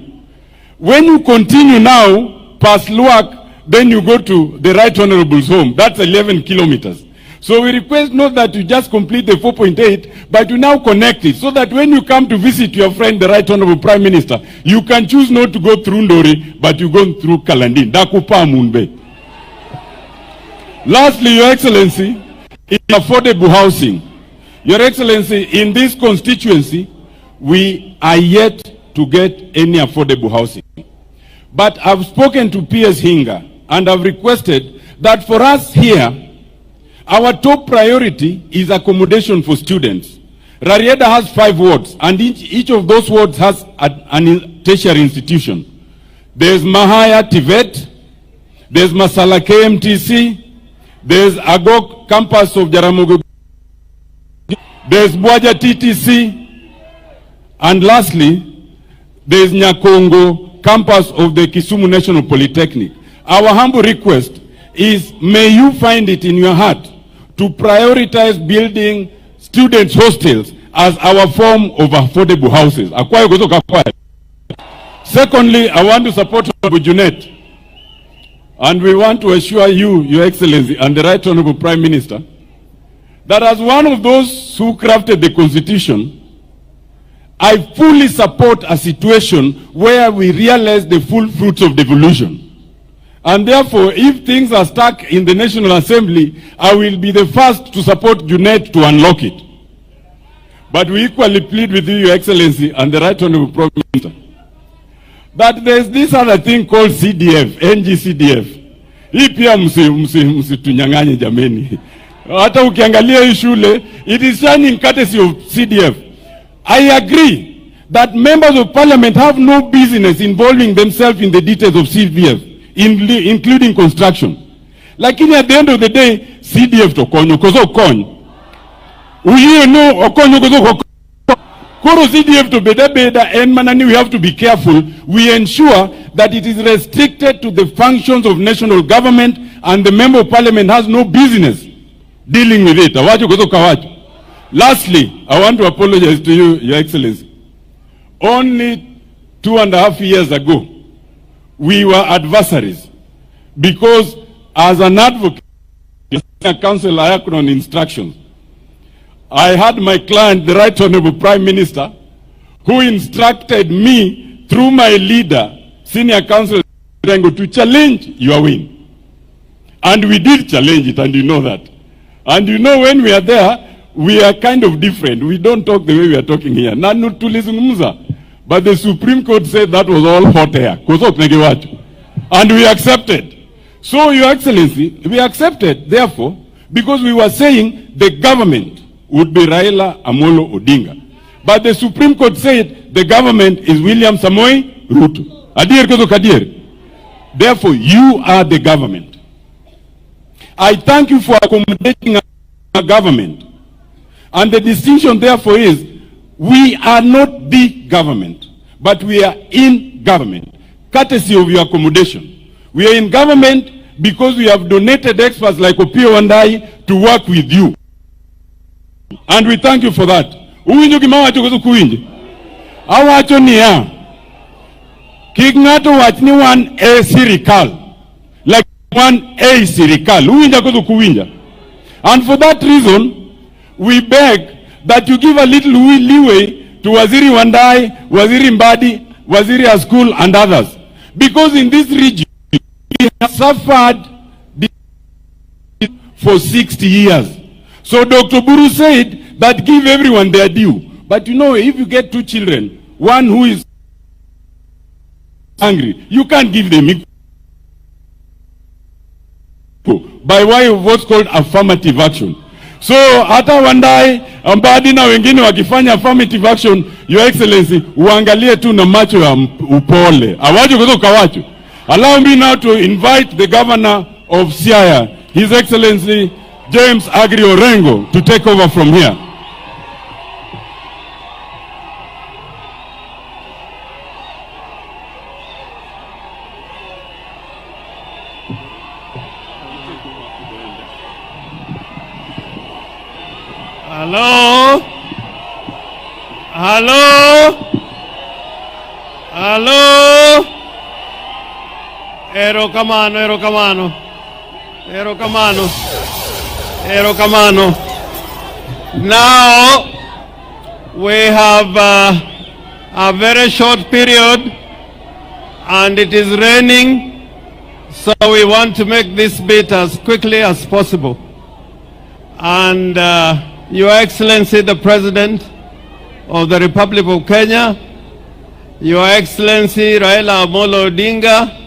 When you continue now, past Luak, then you go to the Right Honorable's home. That's 11 kilometers. So we request not that you just complete the 4.8, but you now connect it, so that when you come to visit your friend, the Right Honorable Prime Minister, you can choose not to go through Ndori, but you go through Kalandin. Dakupa Munbe. Lastly, Your Excellency, in affordable housing. Your Excellency, in this constituency, we are yet to get any affordable housing. But I've spoken to PS Hinga, and I've requested that for us here, our top priority is accommodation for students. Rarieda has 5 wards, and each of those wards has a tertiary institution. There's Mahaya Tivet, there's Masala KMTC, there's Agok campus of Jaramogi, there's Bwaja TTC, and lastly, there's Nyakongo campus of the Kisumu National Polytechnic. Our humble request is, may you find it in your heart to prioritize building students' hostels as our form of affordable houses. Secondly, I want to support Honorable Junet, and we want to assure you, Your Excellency, and the Right Honorable Prime Minister, that as one of those who crafted the Constitution, I fully support a situation where we realize the full fruits of devolution. And therefore, if things are stuck in the National Assembly, I will be the first to support Junet to unlock it. But we equally plead with you, Your Excellency, and the Right Honorable Prime Minister, that there's this other thing called CDF, NGCDF. Hii pia msitunyang'anye jameni. Hata ukiangalia hii shule, it is shining courtesy of CDF. I agree that members of parliament have no business involving themselves in the details of CDF, including construction. Lakini at the end of the day, CDF to konyo kozo konyo. Uye no okonyo kozo koro CDF to beda and manani, we have to be careful. We ensure that it is restricted to the functions of national government, and the member of parliament has no business dealing with it. Awacho kozo kawacho. Lastly, I want to apologize to you, Your Excellency. Only 2.5 years ago, we were adversaries because as an advocate, the council I acted on instructions. I had my client, the Right Honorable Prime Minister, who instructed me through my leader, Senior Counsel, to challenge your win. And we did challenge it, and you know that. And you know, when we are there, we are kind of different. We don't talk the way we are talking here. But the Supreme Court said that was all hot air. And we accepted. So, Your Excellency, we accepted, therefore, because we were saying the government would be Raila Amolo Odinga. But the Supreme Court said the government is William Samoei Ruto. Adir kozo kadir. Therefore, you are the government. I thank you for accommodating our government. And the distinction therefore is, we are not the government, but we are in government, courtesy of your accommodation. We are in government because we have donated experts like Opio and I to work with you. And we thank you for that. Uwinjo kimawa chokozo kuwinji. Awacho niya. Kignato wachni wan a sirikal. Like one a sirikal. Uwinja kozo kuwinja. And for that reason, we beg that you give a little leeway to Waziri Wandai, Waziri Mbadi, Waziri Askul and others. Because in this region, we have suffered for 60 years. So Dr. Oburu said that give everyone their due. But you know, if you get two children, one who is angry, you can't give them equal by way of what's called affirmative action. So hata Wandai, Mbadi na wengine wakifanya affirmative action, Your Excellency, uangalie tu na macho ya upole. Awajo kuzo kawacho. Allow me now to invite the governor of Siaya, His Excellency James Agri Orengo, to take over from here. Hello? Hello? Hello? Ero kamano, ero kamano. Ero kamano. Ero kamano. Now, we have a very short period and it is raining, so we want to make this bit as quickly as possible. And Your Excellency, the President of the Republic of Kenya, Your Excellency Raila Odinga,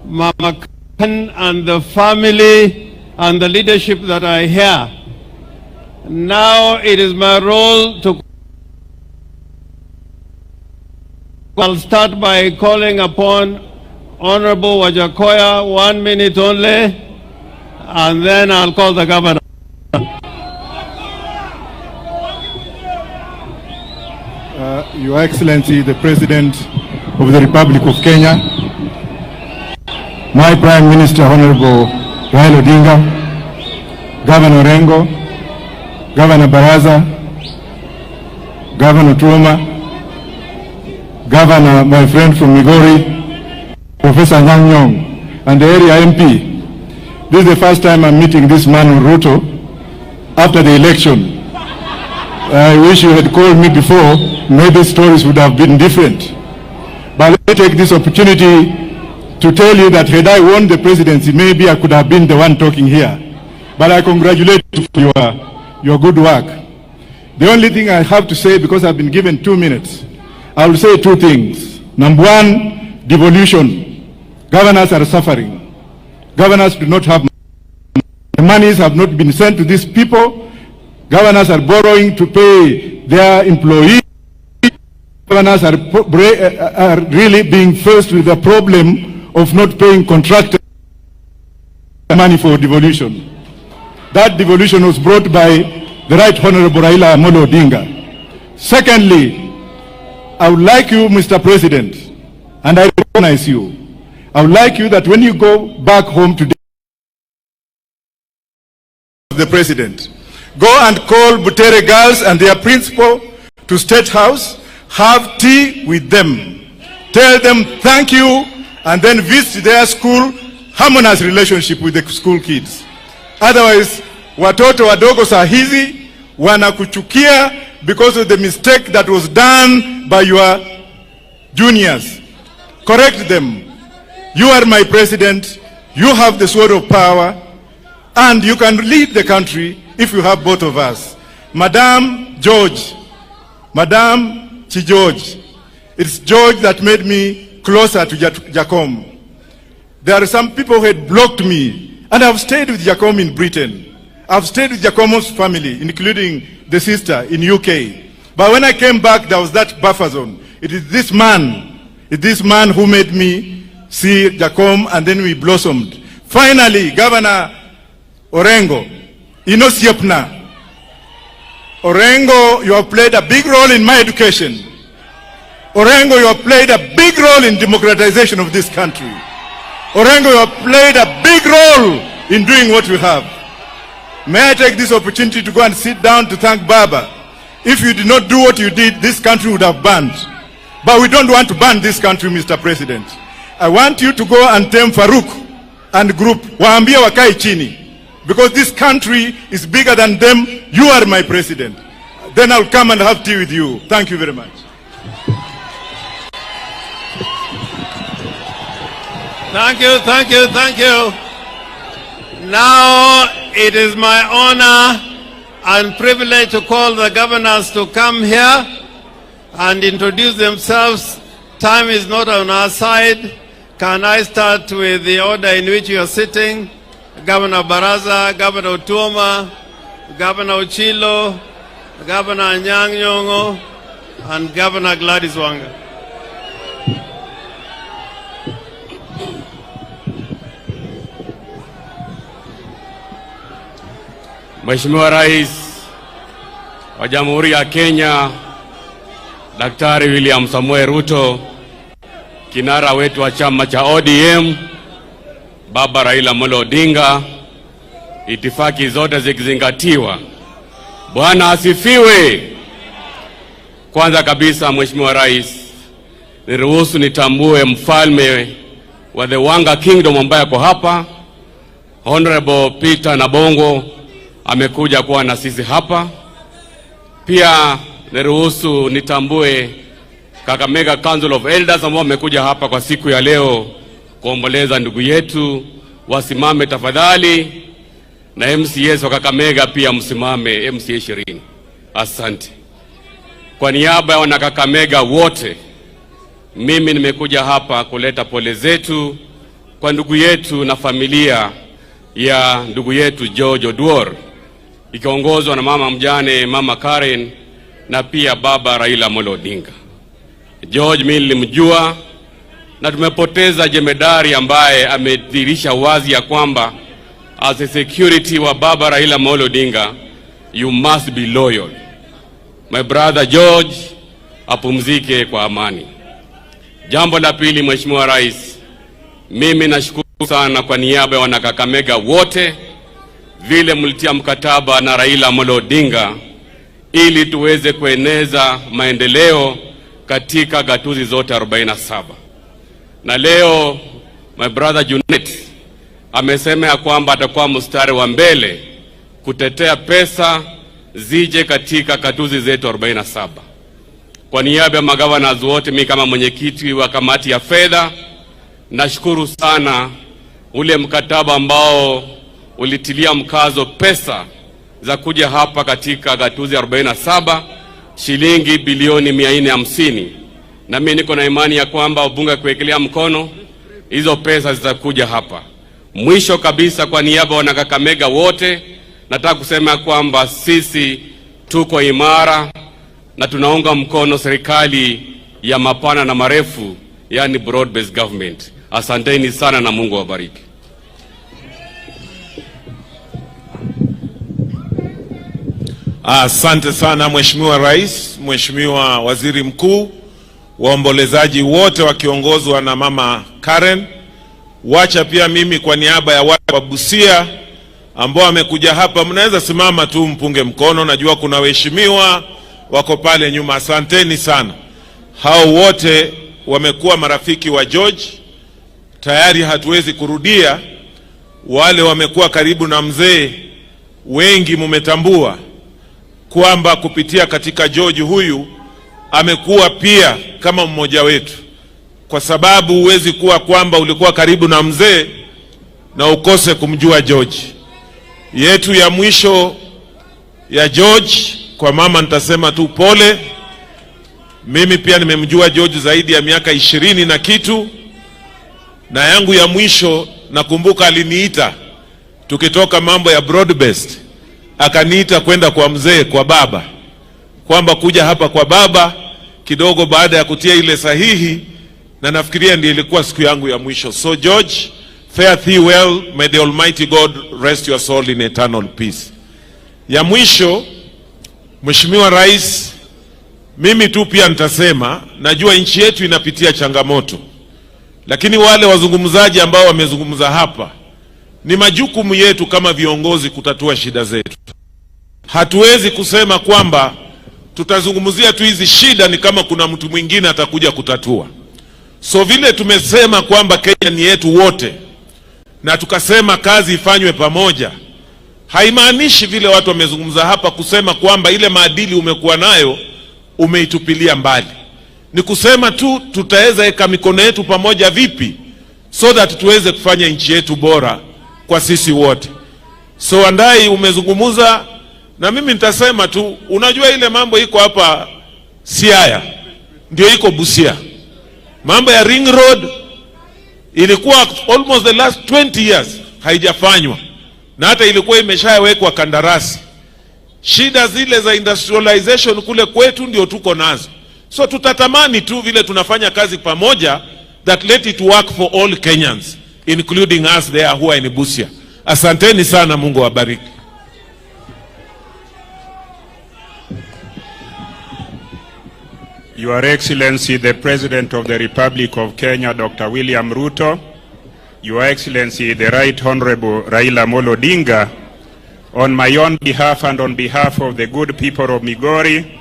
Mama Khan and the family and the leadership that are here. Now it is my role to... I'll start by calling upon Honorable Wajakoya, 1 minute only, and then I'll call the governor. Your Excellency, the President of the Republic of Kenya, my Prime Minister, Honorable Raila Odinga, Governor Orengo, Governor Baraza, Governor Tuoma, Governor, my friend from Migori, Professor Nyang' Nyong, and the area MP. This is the first time I'm meeting this man, Ruto, after the election. I wish you had called me before, maybe stories would have been different. But let me take this opportunity to tell you that had I won the presidency, maybe I could have been the one talking here. But I congratulate you for your good work. The only thing I have to say, because I've been given 2 minutes, I will say two things. Number one, devolution. Governors are suffering. Governors do not have money. The monies have not been sent to these people. Governors are borrowing to pay their employees. Governors are really being faced with the problem of not paying contractors money for devolution. That devolution was brought by the Right Honorable Raila Odinga. Secondly, I would like you, Mr. President, and I recognize you, I would like you that when you go back home today, the President, go and call Butere girls and their principal to State House, have tea with them, tell them thank you, and then visit their school, harmonize relationship with the school kids. Otherwise, watoto wadogo saa hizi wanakuchukia because of the mistake that was done by your juniors. Correct them. You are my president, you have the sword of power, and you can lead the country if you have both of us. Madam George, Madam George, it's George that made me closer to Jacom. There are some people who had blocked me, and I've stayed with Jacom in Britain. I've stayed with Jacom's family, including the sister in UK. But when I came back, there was that buffer zone. It is this man who made me see Jacom, and then we blossomed. Finally, Governor Orengo, Inosiopna. Orengo, you have played a big role in my education. Orengo, you have played a big role in democratization of this country. Orengo, you have played a big role in doing what we have. May I take this opportunity to go and sit down to thank Baba. If you did not do what you did, this country would have burned. But we don't want to burn this country, Mr. President. I want you to go and tame Farouk and group. Waambia wakai chini. Because this country is bigger than them. You are my president. Then I'll come and have tea with you. Thank you very much. Thank you, thank you, thank you. Now it is my honor and privilege to call the governors to come here and introduce themselves. Time is not on our side. Can I start with the order in which you are sitting? Governor Baraza, Governor Tuoma, Governor Ochilo, Governor Anyang' Nyong'o, and Governor Gladys Wanga. Mheshimiwa Rais wa Jamhuri ya Kenya, Daktari William Samoei Ruto, kinara wetu wa chama cha ODM, Baba Raila Amolo Odinga, itifaki zote zikizingatiwa. Bwana asifiwe. Kwanza kabisa, Mheshimiwa Rais, niruhusu nitambue mfalme wa the Wanga Kingdom ambaye ako hapa, Honorable Peter Nabongo, amekuja kuwa na sisi hapa. Pia niruhusu nitambue Kakamega Council of Elders ambao wamekuja hapa kwa siku ya leo kuomboleza ndugu yetu. Wasimame tafadhali, na MCS wa Kakamega pia msimame, MCA 20. Asante. Kwa niaba ya wana Kakamega wote, mimi nimekuja hapa kuleta pole zetu kwa ndugu yetu na familia ya ndugu yetu George Oduor, ikiongozwa na mama mjane, Mama Karen, na pia Baba Raila Amolo Odinga. George mimi nilimjua, na tumepoteza jemedari ambaye amedhihirisha wazi ya kwamba as a security wa Baba Raila Amolo Odinga, you must be loyal. My brother George apumzike kwa amani. Jambo la pili, Mheshimiwa Rais, mimi nashukuru sana kwa niaba ya wana Kakamega wote vile mlitia mkataba na Raila Amolo Odinga ili tuweze kueneza maendeleo katika gatuzi zote 47. Na leo my brother Junet amesema ya kwamba atakuwa mstari wa mbele kutetea pesa zije katika gatuzi zetu 47. Kwa niaba ya magavana wote, mimi kama mwenyekiti wa kamati ya fedha, nashukuru sana ule mkataba ambao ulitilia mkazo pesa za kuja hapa katika gatuzi 47, shilingi bilioni 450. Na mimi niko na imani ya kwamba wabunge kuwekelea mkono hizo pesa zitakuja hapa. Mwisho kabisa, kwa niaba wana Kakamega wote, nataka kusema kwamba sisi tuko imara na tunaunga mkono serikali ya mapana na marefu, yani broad based government. Asanteni sana na Mungu awabariki. Asante sana Mheshimiwa Rais, Mheshimiwa Waziri Mkuu, waombolezaji wote wakiongozwa na Mama Karen. Wacha pia mimi kwa niaba ya watu wa Busia ambao wamekuja hapa, mnaweza simama tu mpunge mkono, najua kuna waheshimiwa wako pale nyuma. Asanteni sana. Hao wote wamekuwa marafiki wa George, tayari hatuwezi kurudia. Wale wamekuwa karibu na mzee, wengi mumetambua kwamba kupitia katika George huyu amekuwa pia kama mmoja wetu, kwa sababu huwezi kuwa kwamba ulikuwa karibu na mzee na ukose kumjua George. Yetu ya mwisho ya George, kwa mama nitasema tu pole. Mimi pia nimemjua George zaidi ya miaka 20 na kitu, na yangu ya mwisho nakumbuka aliniita tukitoka mambo ya broad based, akaniita kwenda kwa mzee, kwa baba, kwamba kuja hapa kwa baba kidogo baada ya kutia ile sahihi, na nafikiria ndiyo ilikuwa siku yangu ya mwisho. So George, fare thee well, may the Almighty God rest your soul in eternal peace. Ya mwisho, Mheshimiwa Rais, mimi tu pia nitasema, najua nchi yetu inapitia changamoto, lakini wale wazungumzaji ambao wamezungumza hapa, ni majukumu yetu kama viongozi kutatua shida zetu. Hatuwezi kusema kwamba tutazungumzia tu hizi shida ni kama kuna mtu mwingine atakuja kutatua. So vile tumesema kwamba Kenya ni yetu wote, na tukasema kazi ifanywe pamoja, haimaanishi vile watu wamezungumza hapa kusema kwamba ile maadili umekuwa nayo umeitupilia mbali. Ni kusema tu tutaweza weka mikono yetu pamoja vipi so that tuweze kufanya nchi yetu bora kwa sisi wote. So Wandai umezungumuza, na mimi nitasema tu, unajua ile mambo iko hapa Siaya ndio iko Busia. Mambo ya Ring Road ilikuwa almost the last 20 years haijafanywa, na hata ilikuwa imeshawekwa kandarasi. Shida zile za industrialization kule kwetu ndio tuko nazo. So tutatamani tu vile tunafanya kazi pamoja, that let it work for all Kenyans, including us there who are in Busia. Asanteni sana, Mungu wabariki. Your Excellency, the President of the Republic of Kenya, Dr. William Ruto, Your Excellency, the Right Honorable Raila Odinga, on my own behalf and on behalf of the good people of Migori,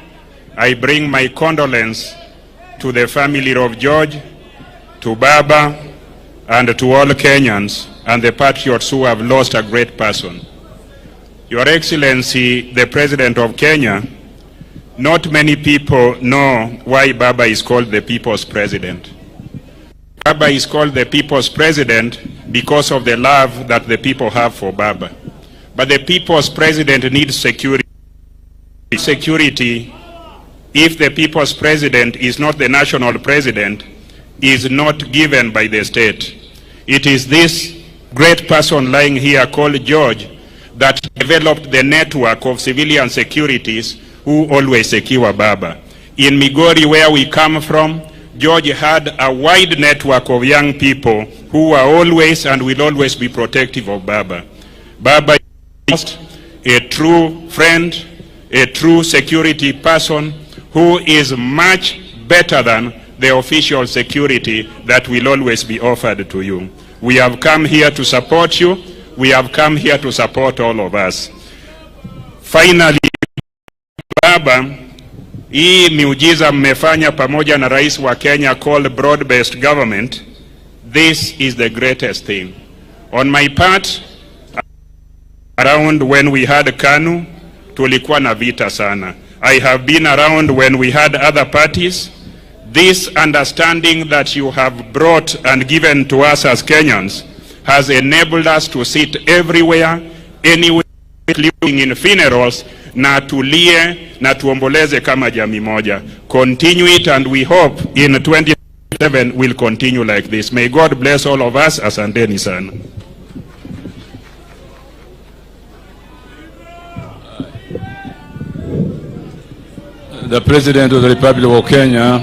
I bring my condolence to the family of George, to Baba, and to all Kenyans and the patriots who have lost a great person. Your Excellency, the President of Kenya, not many people know why Baba is called the People's President. Baba is called the People's President because of the love that the people have for Baba. But the People's President needs security. Security, if the People's President is not the national president, is not given by the state. It is this great person lying here called George that developed the network of civilian securities who always secure Baba. In Migori, where we come from, George had a wide network of young people who are always and will always be protective of Baba. Baba is a true friend, a true security person who is much better than the official security that will always be offered to you. We have come here to support you. We have come here to support all of us. Finally, Baba, hii miujiza mmefanya pamoja na rais wa Kenya called broad-based government. This is the greatest thing. On my part, around when we had KANU, tulikuwa na vita sana. I have been around when we had other parties. This understanding that you have brought and given to us as Kenyans has enabled us to sit everywhere, anywhere, including in funerals, na tulie na tuomboleze kama jamii moja. Continue it, and we hope in 2027 will continue like this. May God bless all of us. Asanteni sana. The President of the Republic of Kenya,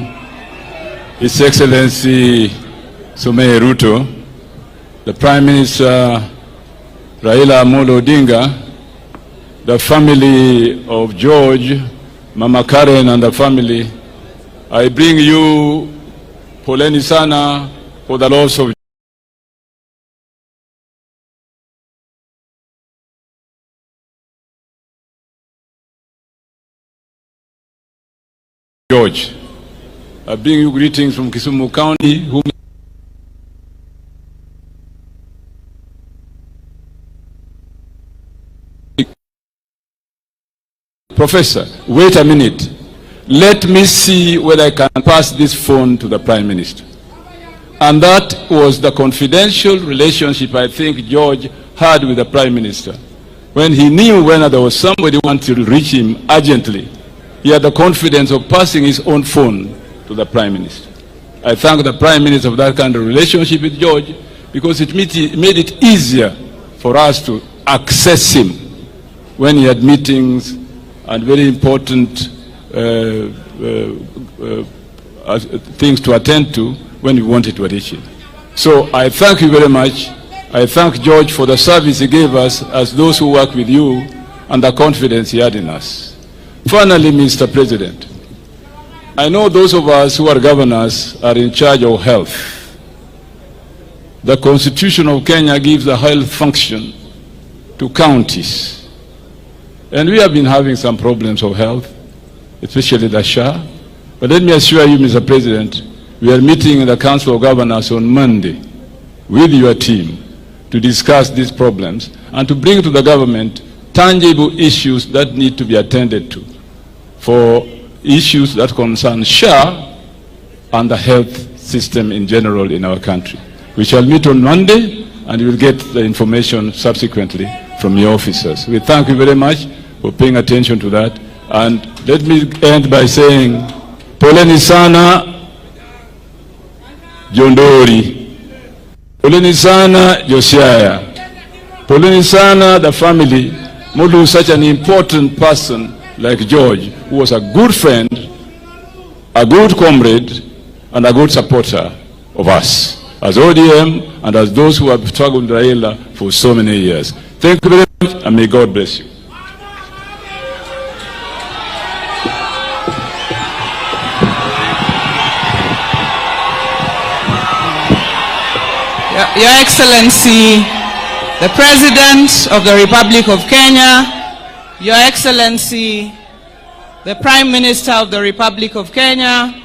His Excellency Ruto, the Prime Minister Raila Odinga, the family of George, Mama Karen and the family, I bring you poleni sana for the loss of George. I bring you greetings from Kisumu County, whom Professor, wait a minute. Let me see whether I can pass this phone to the Prime Minister. And that was the confidential relationship I think George had with the Prime Minister. When he knew when there was somebody who wanted to reach him urgently, he had the confidence of passing his own phone to the Prime Minister. I thank the Prime Minister for that kind of relationship with George, because it made it easier for us to access him when he had meetings and very important things to attend to when we wanted to reach it. So I thank you very much. I thank George for the service he gave us as those who work with you and the confidence he had in us. Finally, Mr. President, I know those of us who are governors are in charge of health. The Constitution of Kenya gives a health function to counties. And we have been having some problems of health, especially the SHA. But let me assure you, Mr. President, we are meeting in the Council of Governors on Monday with your team to discuss these problems and to bring to the government tangible issues that need to be attended to for issues that concern SHA and the health system in general in our country. We shall meet on Monday and you will get the information subsequently from your officers. We thank you very much for paying attention to that. And let me end by saying, poleni sana Jondori, poleni sana Josiah, poleni sana the family, Modu, such an important person like George, who was a good friend, a good comrade, and a good supporter of us as ODM and as those who have struggled with Raila for so many years. Thank you very much, and may God bless you. Your Excellency, the President of the Republic of Kenya, Your Excellency, the Prime Minister of the Republic of Kenya,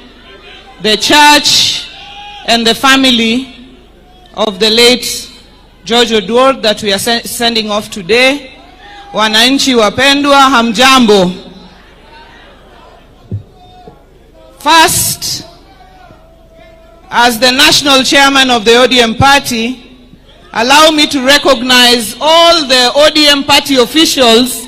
the Church, and the family of the late George Oduor that we are sending off today. Wananchi wapendwa, hamjambo. First, as the national chairman of the ODM party, allow me to recognize all the ODM party officials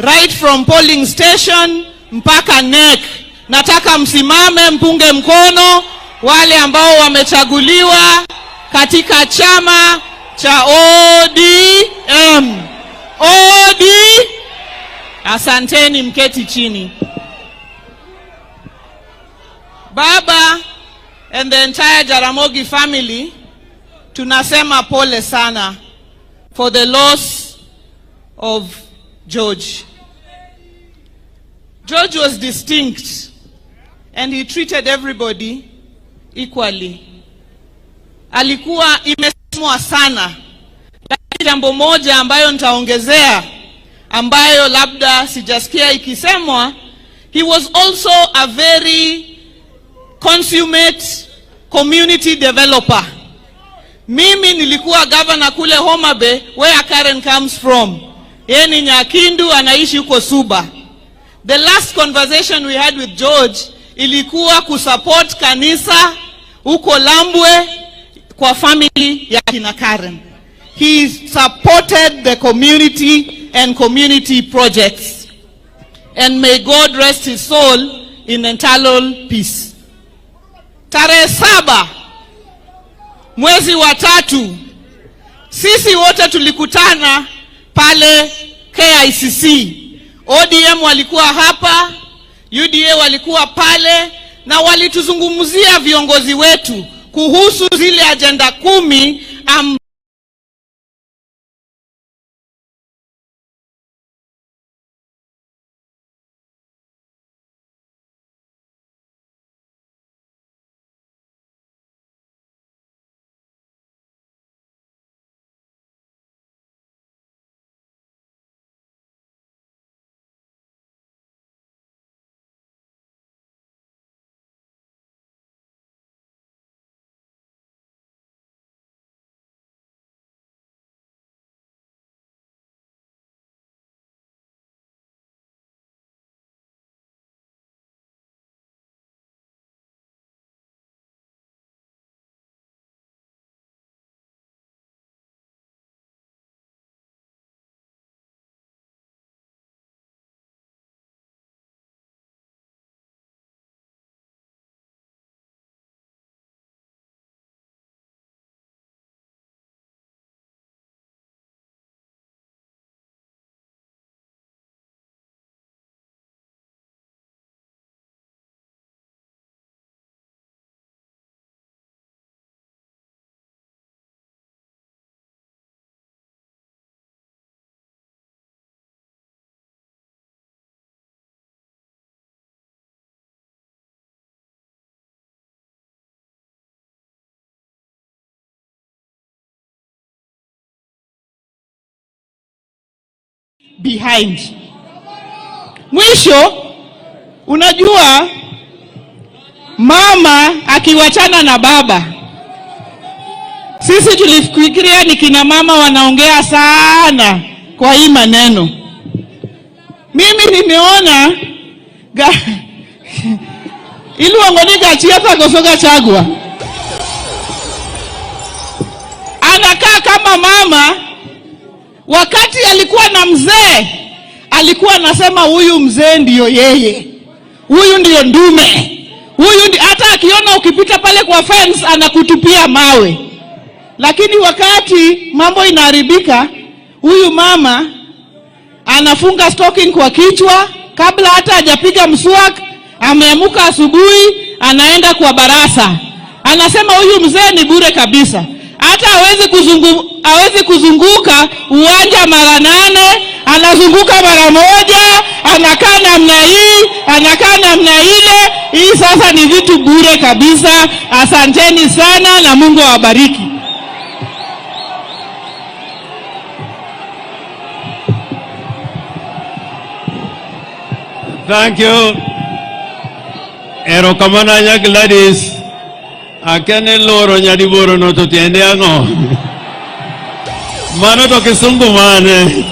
right from polling station mpaka NEC. Nataka msimame mpunge mkono wale ambao wamechaguliwa katika chama cha ODM. Asanteni, mketi chini. Baba and the entire Jaramogi family, tunasema pole sana for the loss of George. George was distinct and he treated everybody equally. Alikuwa imesemwa sana, lakini jambo moja ambayo nitaongezea ambayo labda sijasikia ikisemwa, he was also a very consummate community developer. Mimi nilikuwa governor kule Homa Bay, where Karen comes from. Yeye ni Nyakindu, anaishi huko Suba. The last conversation we had with George ilikuwa kusupport kanisa huko Lambwe kwa family ya kina Karen. He supported the community and community projects. And may God rest his soul in eternal peace. Tarehe 7 mwezi wa 3, sisi wote tulikutana pale KICC. ODM walikuwa hapa, UDA walikuwa pale, na walituzungumzia viongozi wetu kuhusu zile agenda 10 behind. Mwisho, unajua mama akiwachana na baba, sisi tulifikiria ni kina mama wanaongea sana kwa hii maneno. Mimi nimeona ili wangoniga chiapa gosoga chagua. Anakaa kama mama. Wakati alikuwa na mzee, alikuwa anasema huyu mzee ndiyo yeye, huyu ndiyo ndume, huyu hata akiona ukipita pale kwa fence anakutupia mawe. Lakini wakati mambo inaharibika, huyu mama anafunga stocking kwa kichwa, kabla hata hajapiga mswaki, ameamuka asubuhi, anaenda kwa barasa. Anasema huyu mzee ni bure kabisa. Hata hawezi kuzunguka uwanja mara 8, anazunguka mara 1, anakaa namna hii, anakaa namna ile. Hii sasa ni vitu bure kabisa. Asanteni sana na Mungu awabariki. Thank you. Erokamana nya Gladys. Akene loro nyadiboro no to tiende ango. Mano to kisungu mane.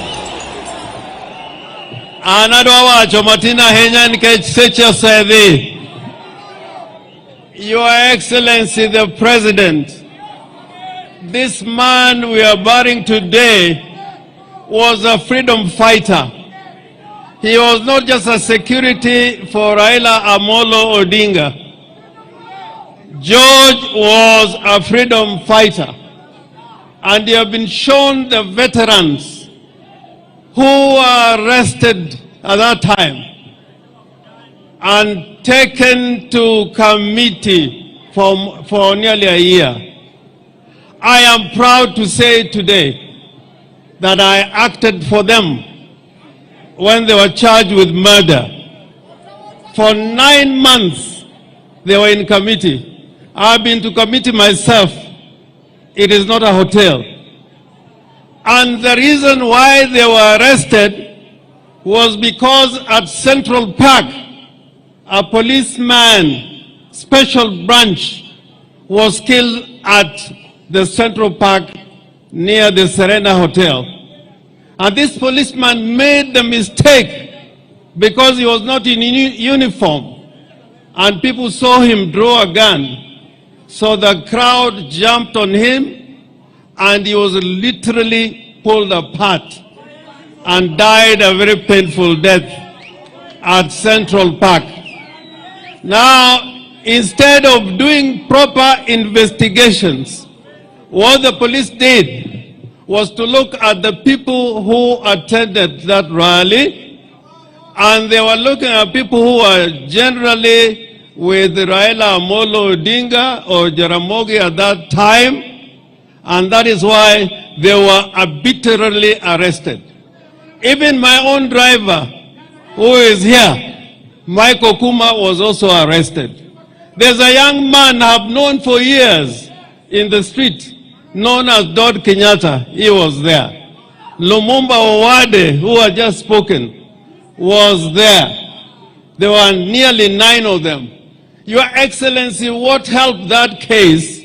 Anado wacho matina henya nikech seche sedhi. Your Excellency the President, this man we are burying today was a freedom fighter. He was not just a security for Raila Amolo Odinga. George was a freedom fighter, and they have been shown the veterans who were arrested at that time and taken to committee for nearly a year. I am proud to say today that I acted for them when they were charged with murder. For 9 months, they were in committee. I've been to committee myself. It is not a hotel. And the reason why they were arrested was because at Central Park, a policeman, special branch, was killed at the Central Park near the Serena Hotel. And this policeman made the mistake because he was not in uniform. And people saw him draw a gun. So the crowd jumped on him and he was literally pulled apart and died a very painful death at Central Park. Now, instead of doing proper investigations, what the police did was to look at the people who attended that rally, and they were looking at people who were generally with Raila Amolo Odinga or Jaramogi at that time, and that is why they were arbitrarily arrested. Even my own driver, who is here, Michael Kuma, was also arrested. There's a young man I've known for years in the street, known as Dod Kenyatta. He was there. Lumumba Owade, who had just spoken, was there. There were nearly 9 of them. Your Excellency, what helped that case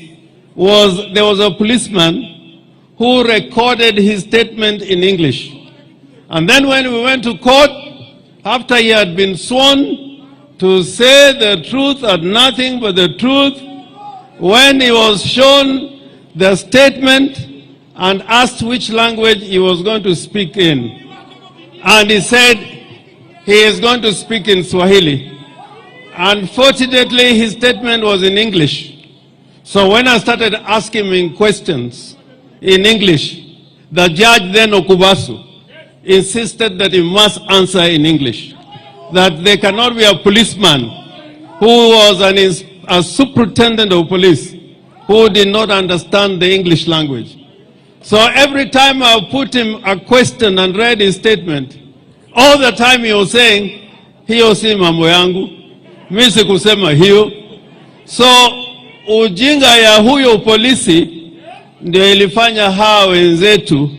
was there was a policeman who recorded his statement in English. And then when we went to court, after he had been sworn to say the truth and nothing but the truth, when he was shown the statement and asked which language he was going to speak in, and he said he is going to speak in Swahili. Unfortunately, his statement was in English. So when I started asking him questions in English, the judge then, Okubasu, insisted that he must answer in English. That there cannot be a policeman who was a superintendent of police who did not understand the English language. So every time I put him a question and read his statement, all the time he was saying, hiyo si mambo yangu, mimi sikusema hiyo. So ujinga ya huyo polisi ndio ilifanya hao wenzetu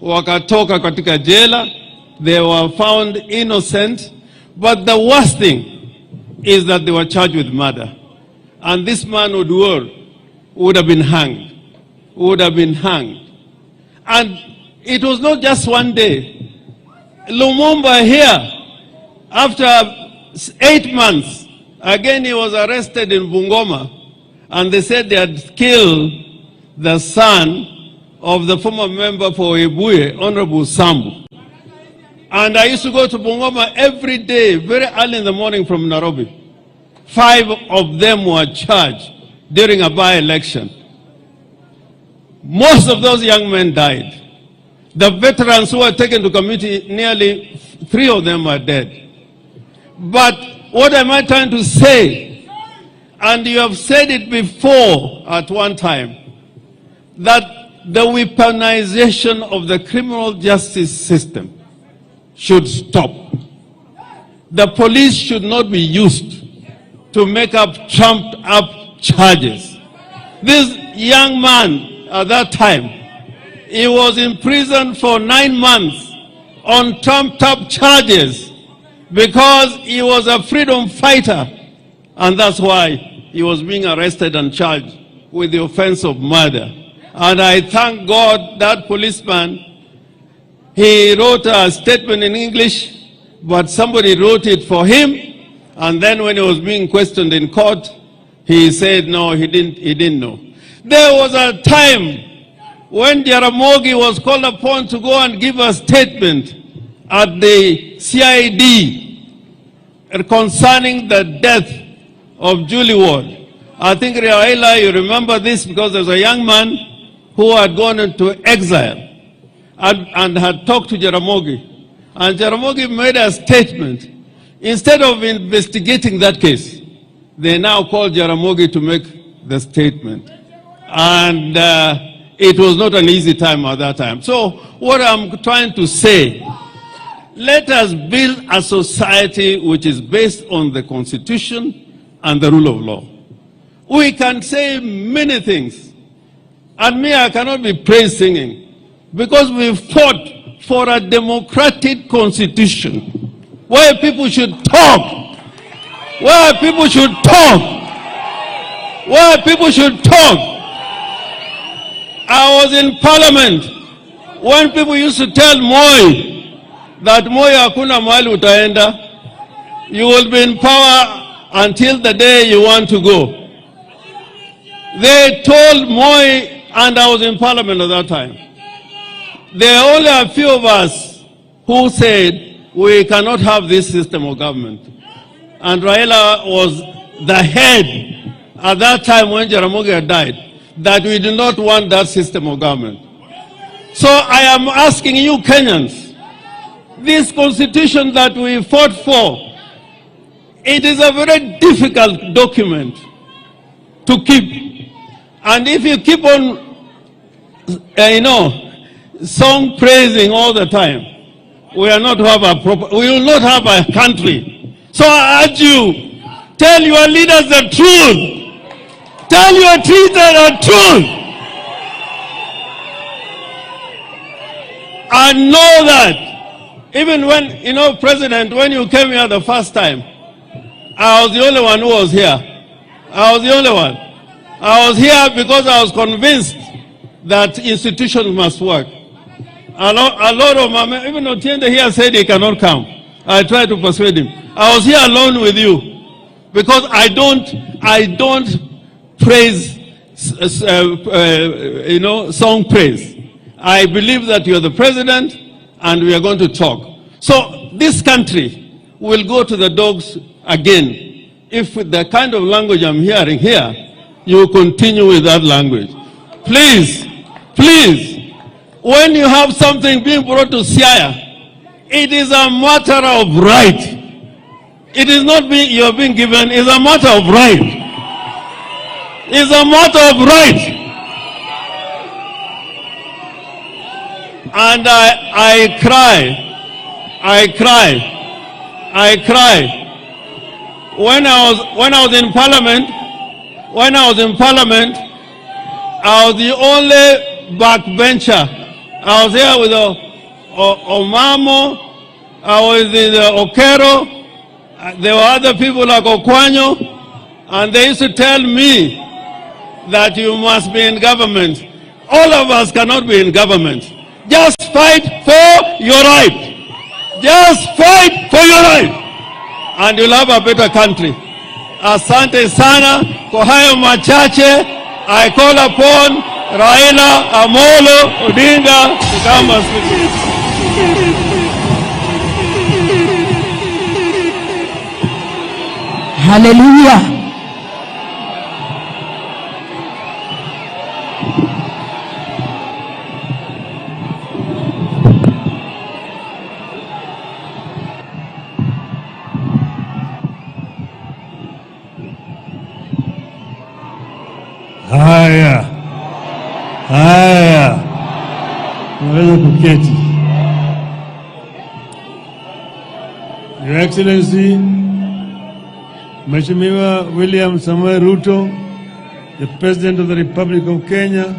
wakatoka katika jela. They were found innocent. But the worst thing is that they were charged with murder. And this man, Oduor, would have been hanged. Would have been hanged. And it was not just one day. Lumumba here, after 8 months, again he was arrested in Bungoma, and they said they had killed the son of the former member for Ebuye, Honorable Sambu. And I used to go to Bungoma every day, very early in the morning from Nairobi. 5 of them were charged during a by-election. Most of those young men died. The veterans who were taken to community, nearly 3 of them are dead. But what am I trying to say? And you have said it before at one time, that the weaponization of the criminal justice system should stop. The police should not be used to make up trumped up charges. This young man at that time, he was in prison for 9 months on trumped up charges because he was a freedom fighter, and that's why he was being arrested and charged with the offense of murder. And I thank God that policeman, he wrote a statement in English, but somebody wrote it for him, and then when he was being questioned in court, he said no, he didn't know. There was a time when Jaramogi was called upon to go and give a statement at the CID concerning the death of Julie Ward. I think, Raila, you remember this because there's a young man who had gone into exile and had talked to Jaramogi. And Jaramogi made a statement. Instead of investigating that case, they now called Jaramogi to make the statement. And it was not an easy time at that time. So what I'm trying to say, let us build a society which is based on the Constitution and the rule of law. We can say many things. And me, I cannot be praise singing because we fought for a democratic constitution where people should talk, where people should talk, where people should talk. I was in parliament when people used to tell Moi that Moi hakuna mahali utaenda, you will be in power until the day you want to go. They told Moi, and I was in parliament at that time, there are only a few of us who said we cannot have this system of government. And Raila was the head at that time when Jaramogi had died, that we do not want that system of government. So I am asking you Kenyans, this constitution that we fought for, it is a very difficult document to keep. And if you keep on, song praising all the time, we will not have a country. So I urge you, tell your leaders the truth. Tell your leaders the truth. And know that even when, President, when you came here the first time, I was the only one who was here. I was the only one. I was here because I was convinced that institutions must work. A lot of my men, even Otiende here said he cannot come. I tried to persuade him. I was here alone with you because I don't praise, song praise. I believe that you're the president and we are going to talk. So this country will go to the dogs again if with the kind of language I'm hearing here, you continue with that language. Please, when you have something being brought to Siaya, it is a matter of right. It is not you are being given, it's a matter of right. It's a matter of right. And I cry. When I was in parliament, I was the only backbencher I was here with Omamo. I was in Okero. There were other people like Okwanyo. And they used to tell me that you must be in government. All of us cannot be in government. Just fight for your right. Just fight for your right. And you'll have a better country. Asante sana kwa hayo machache. I call upon Raila Amolo Odinga to come and speak. Hallelujah. Haya, naweza kuketi. Your Excellency, Mheshimiwa William Samoei Ruto, the President of the Republic of Kenya,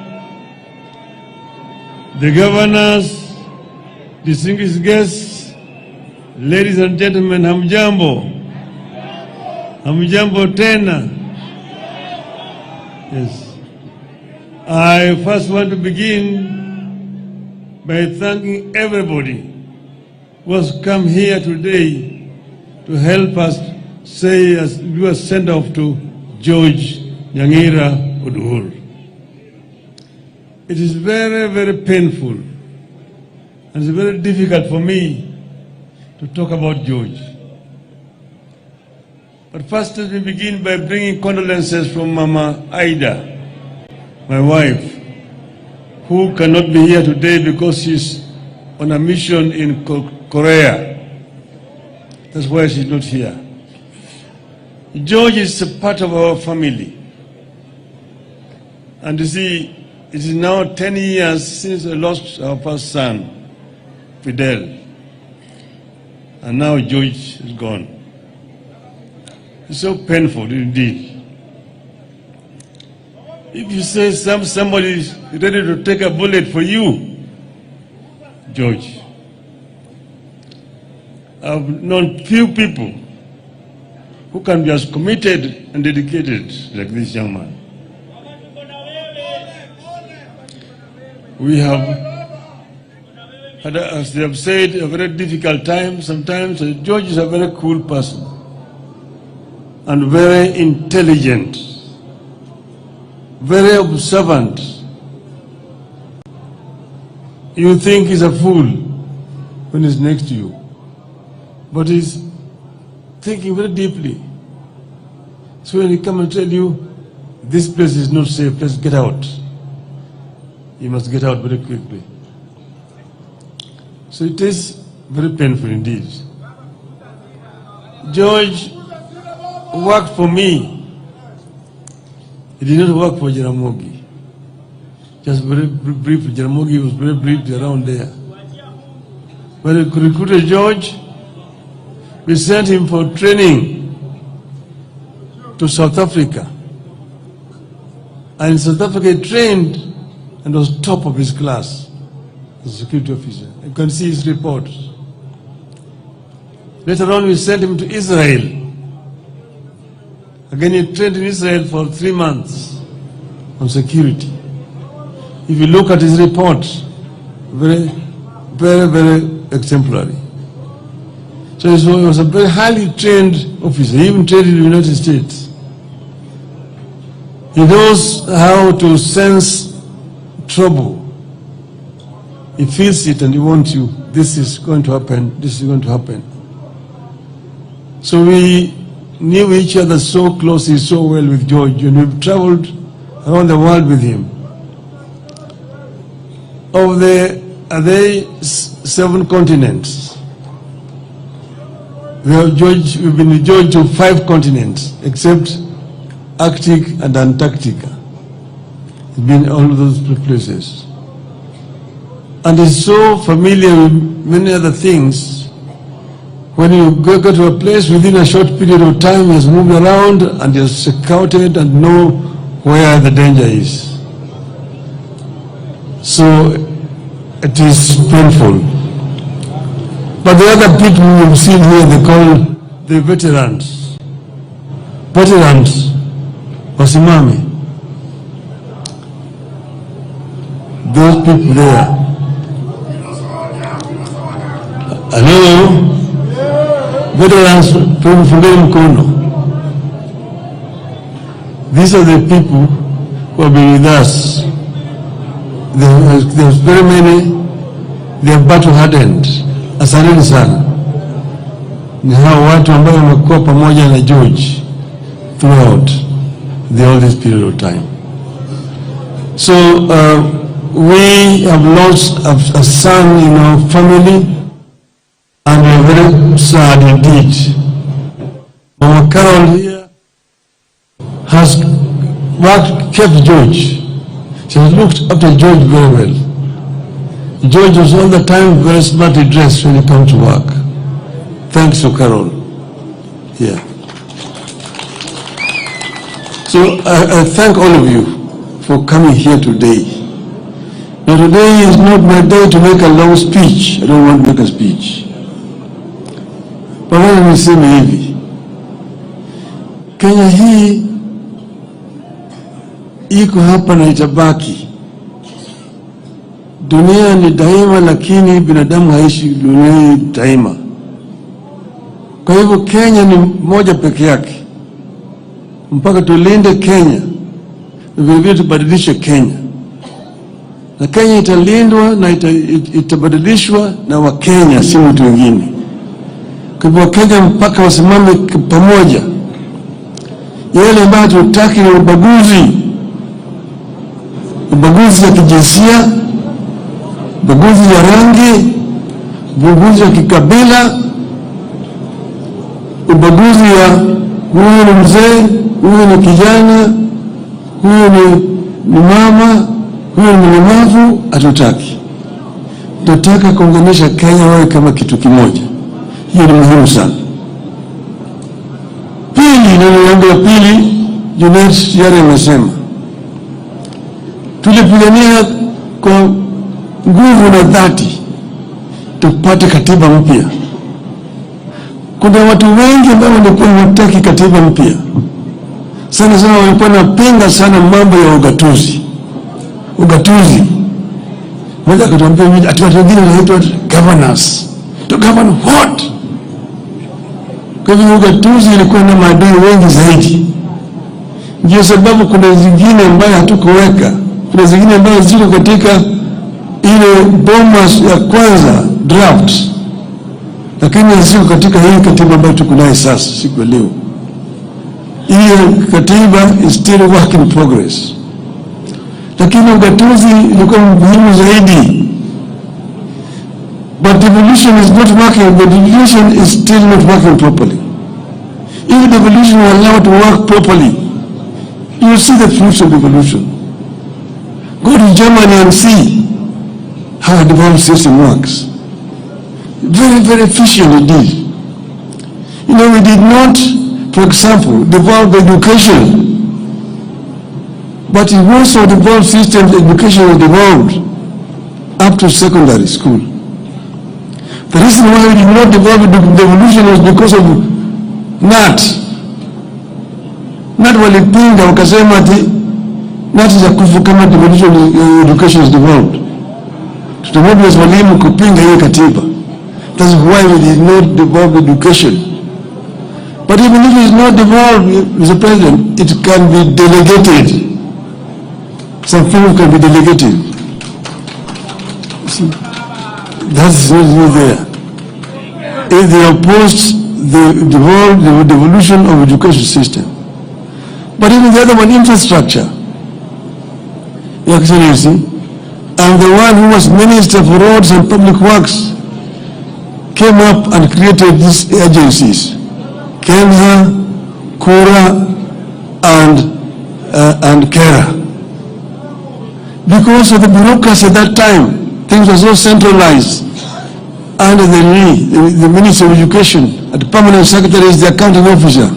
the governors, distinguished guests, ladies and gentlemen, hamjambo. Hamjambo tena. Yes. I first want to begin by thanking everybody who has come here today to help us do a send-off to George Nyangira Oduor. It is very, very painful and it's very difficult for me to talk about George. But first let me begin by bringing condolences from Mama Aide, my wife, who cannot be here today because she's on a mission in Korea. That's why she's not here. George is a part of our family. And you see, it is now 10 years since I lost our first son, Fidel. And now George is gone. It's so painful indeed. If you say somebody is ready to take a bullet for you, George, I've known few people who can be as committed and dedicated like this young man. We have had, as they have said, a very difficult time sometimes. George is a very cool person and very intelligent, very observant. You think he's a fool when he's next to you, but he's thinking very deeply. So when he comes and tell you, this place is not safe, let's get out, you must get out very quickly. So it is very painful indeed. George worked for me. He did not work for Jaramogi. Just very brief. Jaramogi was very brief around there. When we recruited George, we sent him for training to South Africa. And in South Africa he trained and was top of his class as a security officer. You can see his reports. Later on we sent him to Israel. Again, he trained in Israel for 3 months on security. If you look at his report, very, very, very exemplary. So he was a very highly trained officer. He even trained in the United States. He knows how to sense trouble. He feels it and he wants you. This is going to happen. This is going to happen. So we knew each other so closely, so well with George, and we've traveled around the world with him. Of the 7 continents, we've been with George to 5 continents, except Arctic and Antarctica. He's been all of those places. And he's so familiar with many other things. When you go to a place within a short period of time, he has moved around and he has scouted and know where the danger is. So it is painful. But the other people you've seen here, they call the veterans. Veterans, wasimame. Those people there. Hello? Veterans, fungeni mkono. These are the people who have been with us. There's very many, they are battle-hardened. Asanteni sana. Ni hao watu ambao wamekuwa pamoja na George throughout all this period of time. So we have lost a son in our family, and we are very sad indeed. Mama Carol here has kept George. She has looked after George very well. George was all the time very smartly dressed when he came to work. Thanks to Carol. Yeah. So I thank all of you for coming here today. Now today is not my day to make a long speech. I don't want to make a speech. But let me say hivi. Kenya hii iko hapa na itabaki. Dunia ni daima, lakini binadamu haishi dunia daima. Kwa hivyo Kenya ni moja peke yake. Mpaka tulinde Kenya, vile tubadilishe Kenya. Na Kenya italindwa na itabadilishwa na Wakenya, si mtu mwingine. Kwa hivyo Kenya mpaka wasimame pamoja. Yale ambayo tunataka ni ubaguzi ya kijinsia, ubaguzi ya rangi, ubaguzi ya kikabila, ubaguzi ya huyu ni mzee, huyu ni kijana, huyu ni mama, huyu ni mlemavu. Hatutaki. Tunataka kuunganisha Kenya wawe kama kitu kimoja. Hiyo ni muhimu sana. Pili, neno langu la pili, Junet yale amesema, tulipigania kwa nguvu na dhati tupate katiba mpya. Kuna watu wengi ambao walikuwa wanataka katiba mpya. Sana sana walikuwa wanapinga sana mambo ya ugatuzi. Mmoja akatuambia ati watu wengine wanaitwa governors. To govern what? Kwa hivyo ugatuzi ilikuwa na maadui wengi zaidi. Ndio sababu kuna zingine ambayo hatukuweka. Kuna zingine ambazo ziko katika ile bomas ya kwanza draft. Lakini ziko katika hii katiba ambayo tuko nayo sasa siku leo. Hii katiba is still work in progress. Lakini ugatuzi ilikuwa muhimu zaidi. But devolution is not working. The devolution is still not working properly. If devolution were allowed to work properly, you will see the fruits of devolution. Go to Germany and see how a devolved system works. Very, very efficient indeed. You know, we did not, for example, devolve education. But in most of the devolved systems, education was devolved up to secondary school. The reason why we did not devolve devolution was because of NAT. NAT walipinga wakasema ati NAT za kufu kama devolution education is devolved. Tutamoja walimu kupinga hiyo katiba. That's why we did not devolve education. But even if it is not devolved, Mr. President, it can be delegated. Some people can be delegated. See, that's not there. If they oppose the devolution of education system. But even the other one, infrastructure. Your Excellency, I'm the one who was Minister for Roads and Public Works, came up and created these agencies, Kenya, Kura, and Kera. Because of the bureaucracy at that time, things were so centralized under the Minister of Education, and the Permanent Secretary is the accounting officer.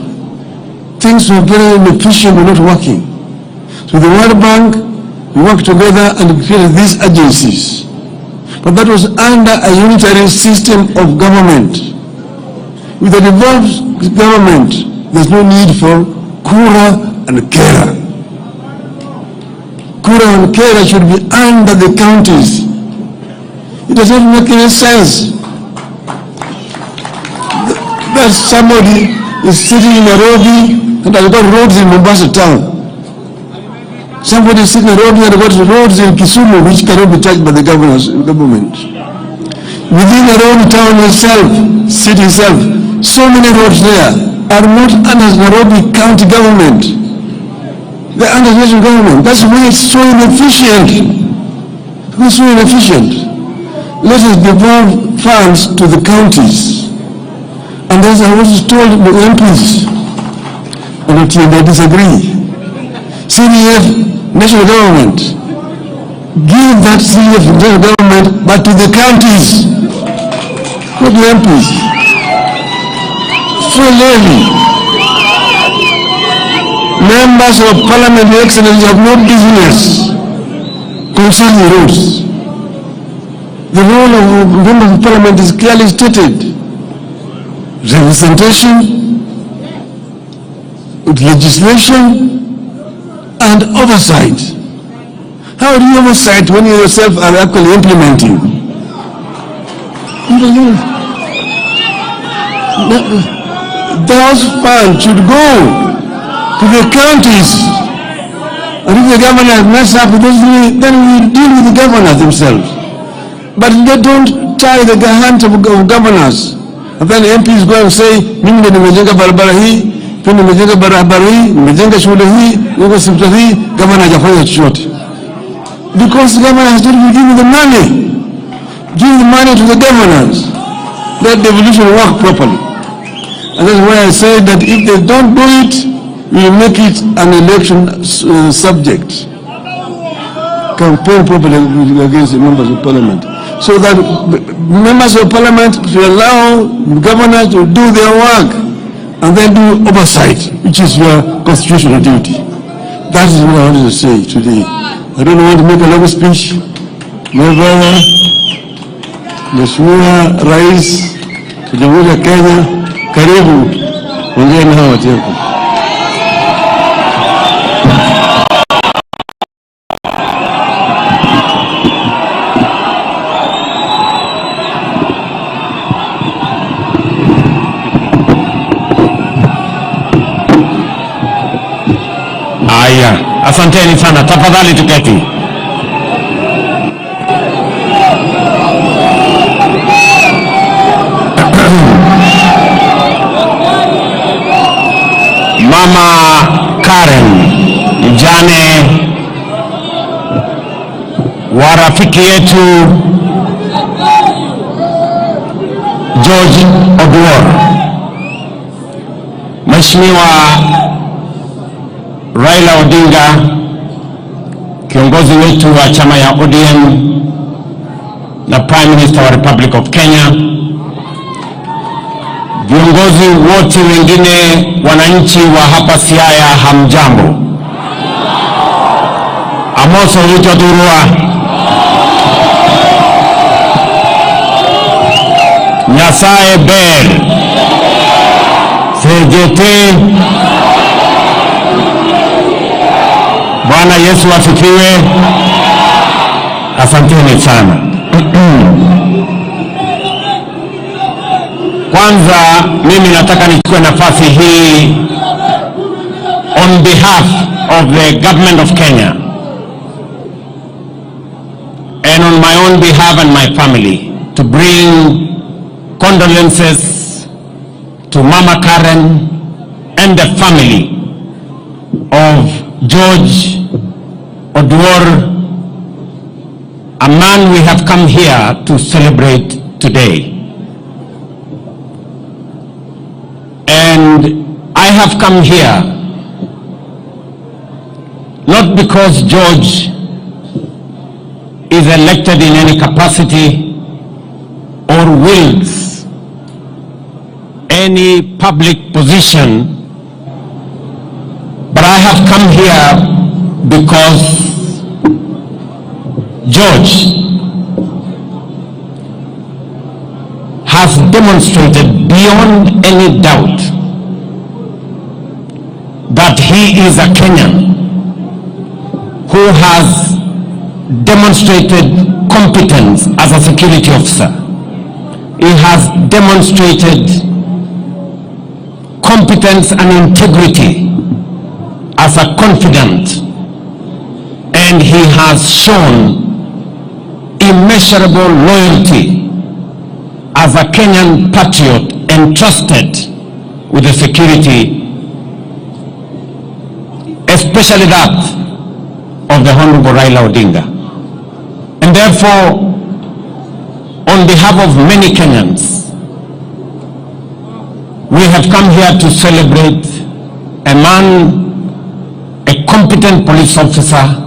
Things were very inefficient and not working. So the World Bank, we worked together and created these agencies But that was under a unitary system of government. With a devolved government, there's no need for Kura and Kera. Kura and Kera should be under the counties. It does not make any sense that somebody is sitting in Nairobi and has got roads in Mombasa town. Somebody is sitting in Nairobi and has got roads in Kisumu which cannot be touched by the government. Within Nairobi town itself, city itself, so many roads there are not under Nairobi county government. They're under national government. That's why it's so inefficient. It's so inefficient. Let us devolve funds to the counties. And as I was told the MPs, and they disagree. CDF, national government, give that CDF national government, but to the counties, not the MPs. So levy. Members of Parliament, Your Excellency, have no business concerning roads. The role of members of Parliament is clearly stated. Representation, legislation, and oversight. How do you oversight when you yourself are actually implementing? Those funds should go to the counties. And if the governor mess up with this, then we deal with the governors themselves. But they don't tie the hands of governors. And then MPs go and say, mimi ndio nimejenga barabara hii, pia nimejenga barabara hii, nimejenga shule hii, niko hospitali hii, governor hajafanya chochote. Because the governor has not been given the money. Give the money to the governors. Let devolution work properly. And that's why I say that if they don't do it, we will make it an election subject. Campaign properly against the members of Parliament. So that members of Parliament should allow governors to do their work and then do oversight, which is your constitutional duty. That is what I wanted to say today. I don't want to make a long speech. My brother, Mheshimiwa Rais wa Jamhuri ya Kenya, karibu ongea na watu wako. Asanteni sana, tafadhali tuketi. Mama Karen, mjane wa rafiki yetu George Oduor, Mheshimiwa Raila Odinga, kiongozi wetu wa chama ya ODM na Prime Minister wa Republic of Kenya, viongozi wote wengine, wananchi wa hapa Siaya, hamjambo. Amoso Odurua, Nyasaye ber, sejete. Bwana Yesu asifiwe. Asanteni sana. Kwanza mimi nataka nichukue nafasi hii on behalf of the government of Kenya and on my own behalf and my family to bring condolences to Mama Karen and the family of George Oduor, a man we have come here to celebrate today. And I have come here not because George is elected in any capacity or wields any public position, but I have come here because George has demonstrated beyond any doubt that he is a Kenyan who has demonstrated competence as a security officer. He has demonstrated competence and integrity as a confidant, and he has shown immeasurable loyalty as a Kenyan patriot entrusted with the security, especially that of the Honorable Raila Odinga. And therefore, on behalf of many Kenyans, we have come here to celebrate a man, a competent police officer,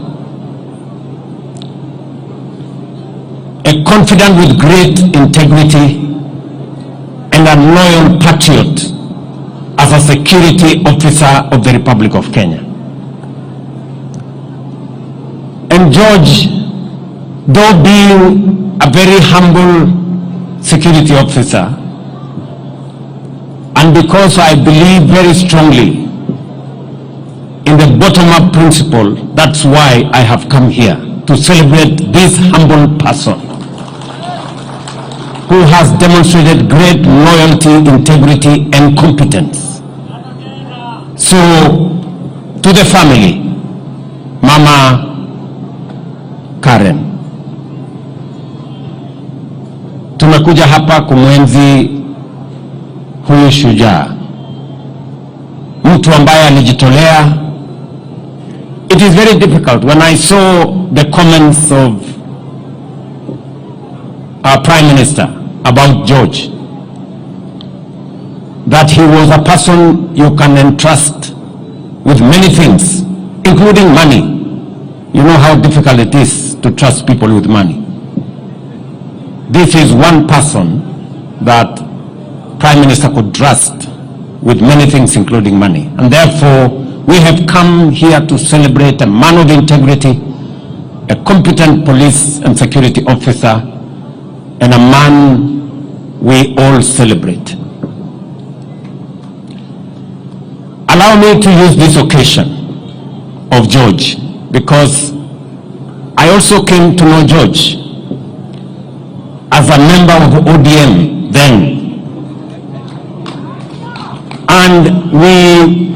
a confidant with great integrity, and a loyal patriot as a security officer of the Republic of Kenya. And George, though being a very humble security officer, and because I believe very strongly in the bottom-up principle, that's why I have come here to celebrate this humble person who has demonstrated great loyalty, integrity, and competence. So, to the family, Mama Karen, tumekuja hapa kumwenzi huyu shujaa, mtu ambaye alijitolea. It is very difficult when I saw the comments of our Prime Minister about George, that he was a person you can entrust with many things, including money. You know how difficult it is to trust people with money. This is one person that Prime Minister could trust with many things, including money. And therefore, we have come here to celebrate a man of integrity, a competent police and security officer, and a man we all celebrate. Allow me to use this occasion of George, because I also came to know George as a member of ODM then. And we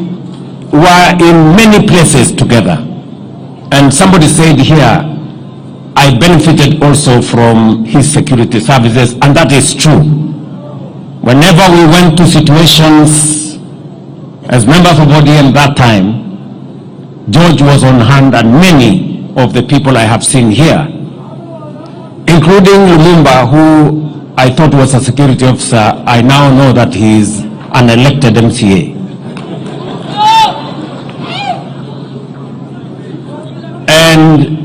were in many places together. And somebody said here, I benefited also from his security services, and that is true. Whenever we went to situations as members of ODM that time, George was on hand, and many of the people I have seen here, including Lumumba, who I thought was a security officer, I now know that he is an elected MCA. And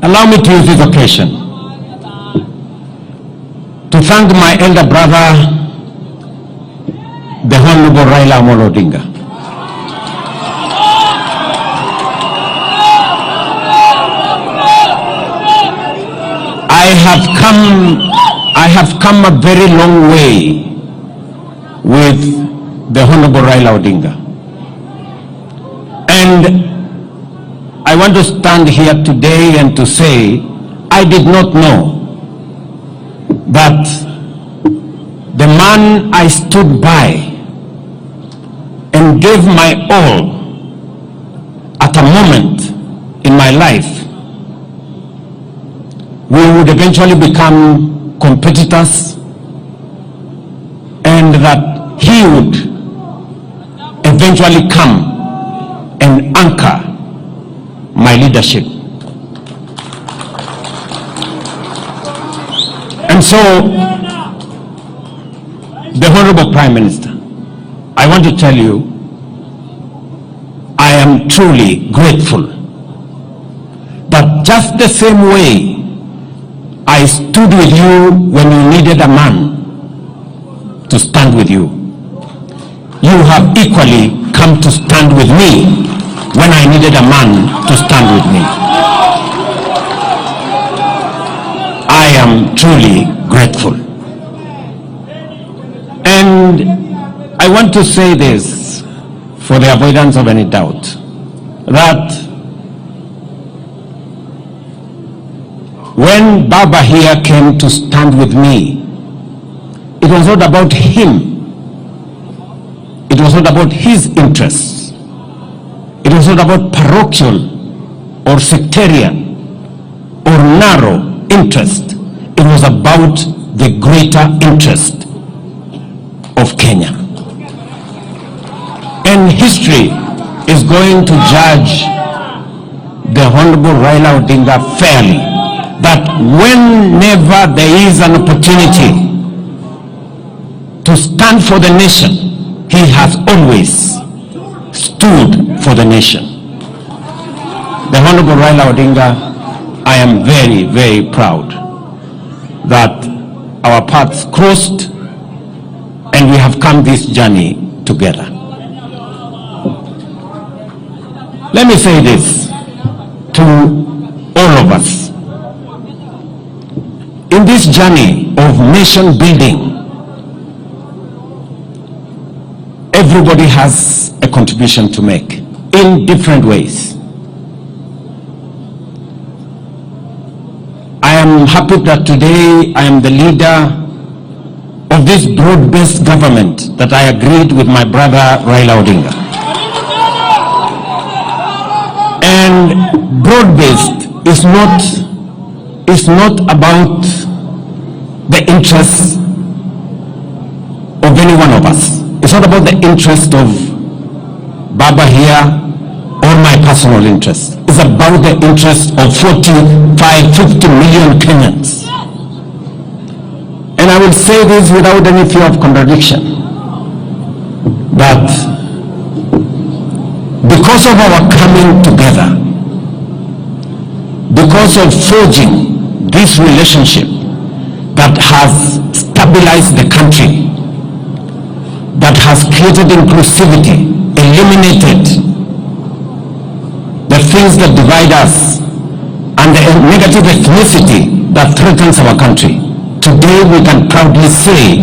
allow me to use this occasion to thank my elder brother, the Honorable Raila Odinga. I have come a very long way with the Honorable Raila Odinga. And I want to stand here today and to say, I did not know that the man I stood by and gave my all at a moment in my life, we would eventually become competitors, and that he would eventually come and anchor my leadership. And so, the Honorable Prime Minister, I want to tell you, I am truly grateful that just the same way I stood with you when you needed a man to stand with you, you have equally come to stand with me when I needed a man to stand with me. I am truly grateful. And I want to say this for the avoidance of any doubt, that when Baba here came to stand with me, it was not about him. It was not about his interests. It was not about parochial or sectarian or narrow interest. It was about the greater interest of Kenya. And history is going to judge the Honorable Raila Odinga fairly, that whenever there is an opportunity to stand for the nation, he has always stood for the nation. The Honorable Raila Odinga, I am very, very proud that our paths crossed and we have come this journey together. Let me say this to all of us. In this journey of nation building, everybody has a contribution to make in different ways. I am happy that today I am the leader of this broad-based government that I agreed with my brother Raila Odinga. And broad-based is not about the interests of any one of us. It's not about the interest of Baba here or my personal interest. It's about the interest of 50 million Kenyans. And I will say this without any fear of contradiction, that because of our coming together, because of forging this relationship that has stabilized the country, that has created inclusivity, eliminated the things that divide us and the negative ethnicity that threatens our country. Today we can proudly say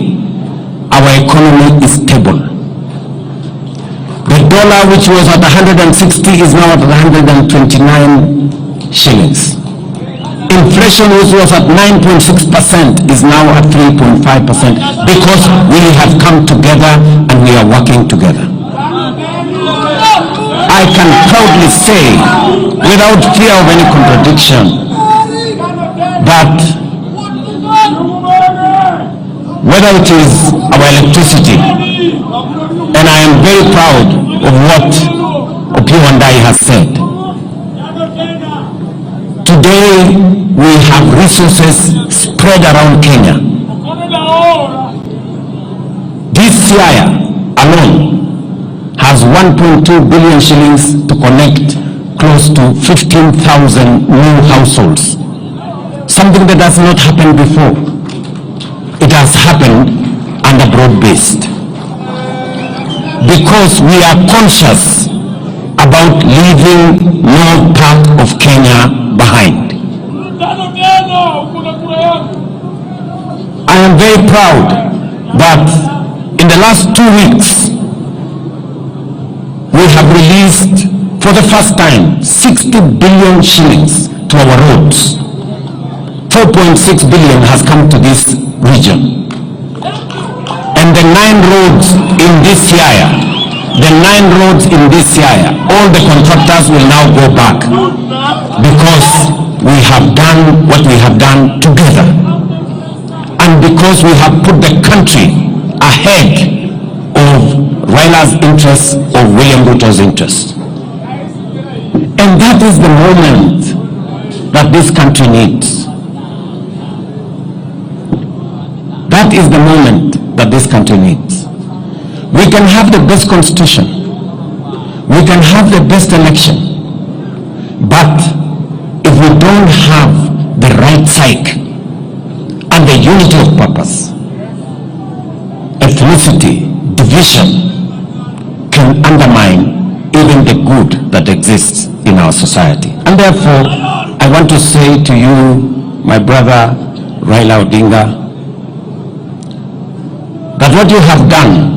our economy is stable. The dollar, which was at 160, is now at 129 shillings. Inflation, which was at 9.6%, is now at 3.5% because we have come together and we are working together. I can proudly say, without fear of any contradiction, that whether it is our electricity, and I am very proud of what Oduor has said. Today, we have resources spread around Kenya. This year alone has 1.2 billion shillings to connect close to 15,000 new households. Something that has not happened before. It has happened under broad-based. Because we are conscious about leaving no part of Kenya behind. I am very proud that in the last 2 weeks we have released for the first time 60 billion shillings to our roads. 4.6 billion has come to this region. And the 9 roads in this year, all the contractors will now go back because we have done what we have done together. And because we have put the country ahead of Raila's interests, of William Ruto's interests. And that is the moment that this country needs. That is the moment that this country needs. We can have the best constitution. We can have the best election. But if we don't have the right psyche and the unity of purpose, ethnicity, division can undermine even the good that exists in our society. And therefore, I want to say to you, my brother Raila Odinga, that what you have done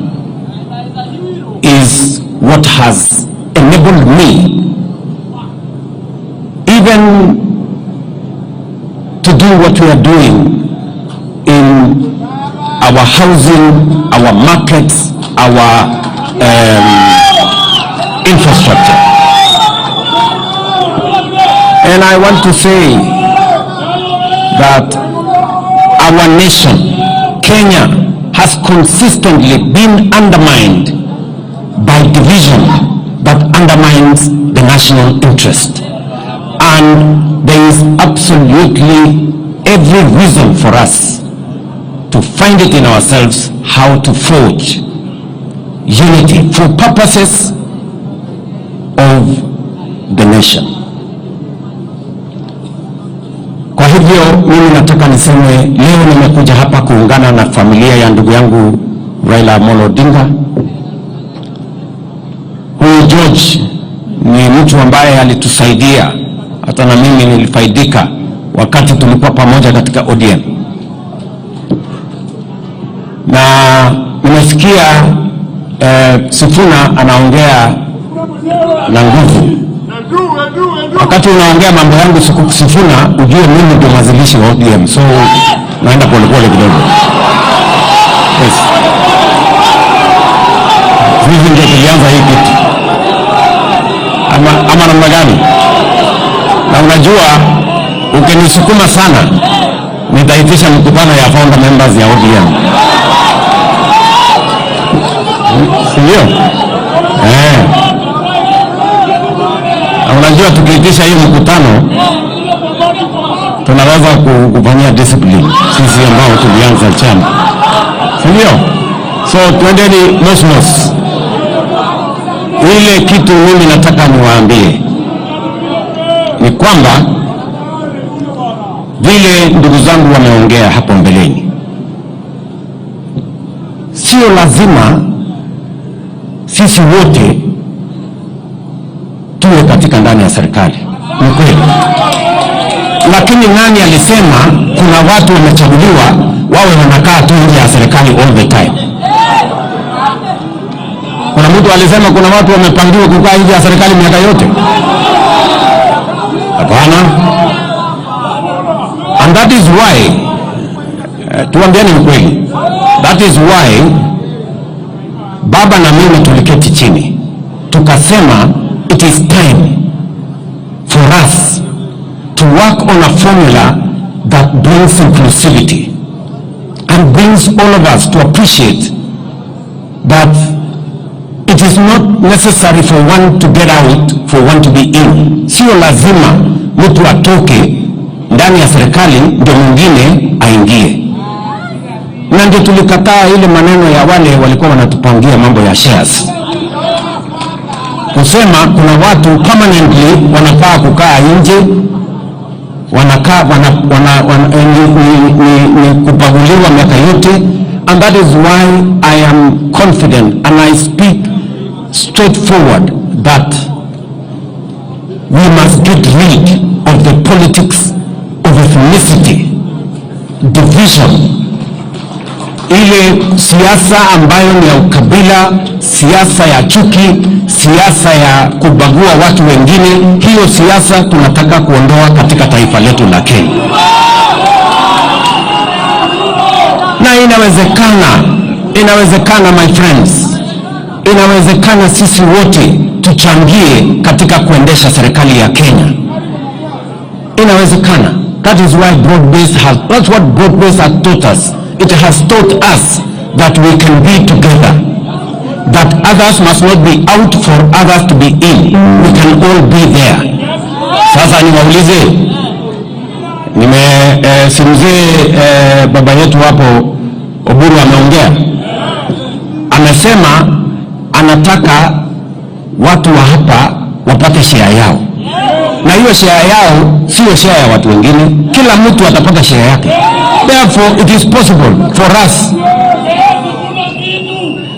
is what has enabled me even to do what we are doing in our housing, our markets, our infrastructure. And I want to say that our nation, Kenya, has consistently been undermined by division that undermines the national interest. And there is absolutely every reason for us to find it in ourselves how to forge unity for purposes of the nation. Kwa hivyo mimi nataka niseme leo nimekuja hapa kuungana na familia ya ndugu yangu Raila Amolo Odinga. Huyu George ni mtu ambaye alitusaidia, hata na mimi nilifaidika wakati tulikuwa pamoja katika ODM. Na nimesikia Sifuna anaongea na nguvu. Wakati unaongea mambo yangu Sifuna, ujue mimi ndio mwanzilishi wa ODM, so naenda polepole kidogo. Yes. Hivi ndio tulianza hii kitu. Ama namna gani? Na unajua ukinisukuma sana nitaitisha mkutano ya founder members ya ODM. Sio? Unajua tukiitisha hiyo mkutano tunaweza kufanyia discipline sisi ambao tulianza chama. Sio? So twendeni mosmos. Ile kitu mimi nataka niwaambie ni kwamba vile ndugu zangu wameongea hapo mbeleni, sio lazima sisi wote tuwe katika ndani ya serikali. Ni kweli. Lakini nani alisema kuna watu wamechaguliwa wawe wanakaa tu nje ya serikali all the time? Kuna mtu alisema kuna watu wamepangiwa kukaa nje ya serikali miaka yote? Hapana. And that is why tuambiane ukweli. That is why baba na mimi tuliketi chini tukasema it is time for us to work on a formula that brings inclusivity and brings all of us to appreciate that it is not necessary for one to get out for one to be in. Sio lazima mtu atoke ndani ya serikali ndio mwingine aingie. Na ndio tulikataa ile maneno ya wale walikuwa wanatupangia mambo ya shares, kusema kuna watu permanently wanafaa kukaa nje, wanakaa ni kupaguliwa miaka yote. And that is why I am confident and I speak straightforward that we must get rid of the politics of ethnicity, division, ile siasa ambayo ni ya ukabila, siasa ya chuki, siasa ya kubagua watu wengine. Hiyo siasa tunataka kuondoa katika taifa letu la Kenya. Na inawezekana my friends, inawezekana sisi wote tuchangie katika kuendesha serikali ya Kenya. Inawezekana. That is why that's what broad-based has taught us. It has taught us that we can be together, that others must not be out for others to be in. We can all be there. Sasa niwaulize, simzee baba yetu hapo Oburu ameongea, amesema anataka watu wa hapa wapate share yao, na hiyo share yao sio share ya watu wengine, kila mtu atapata share yake. Therefore it is possible for us,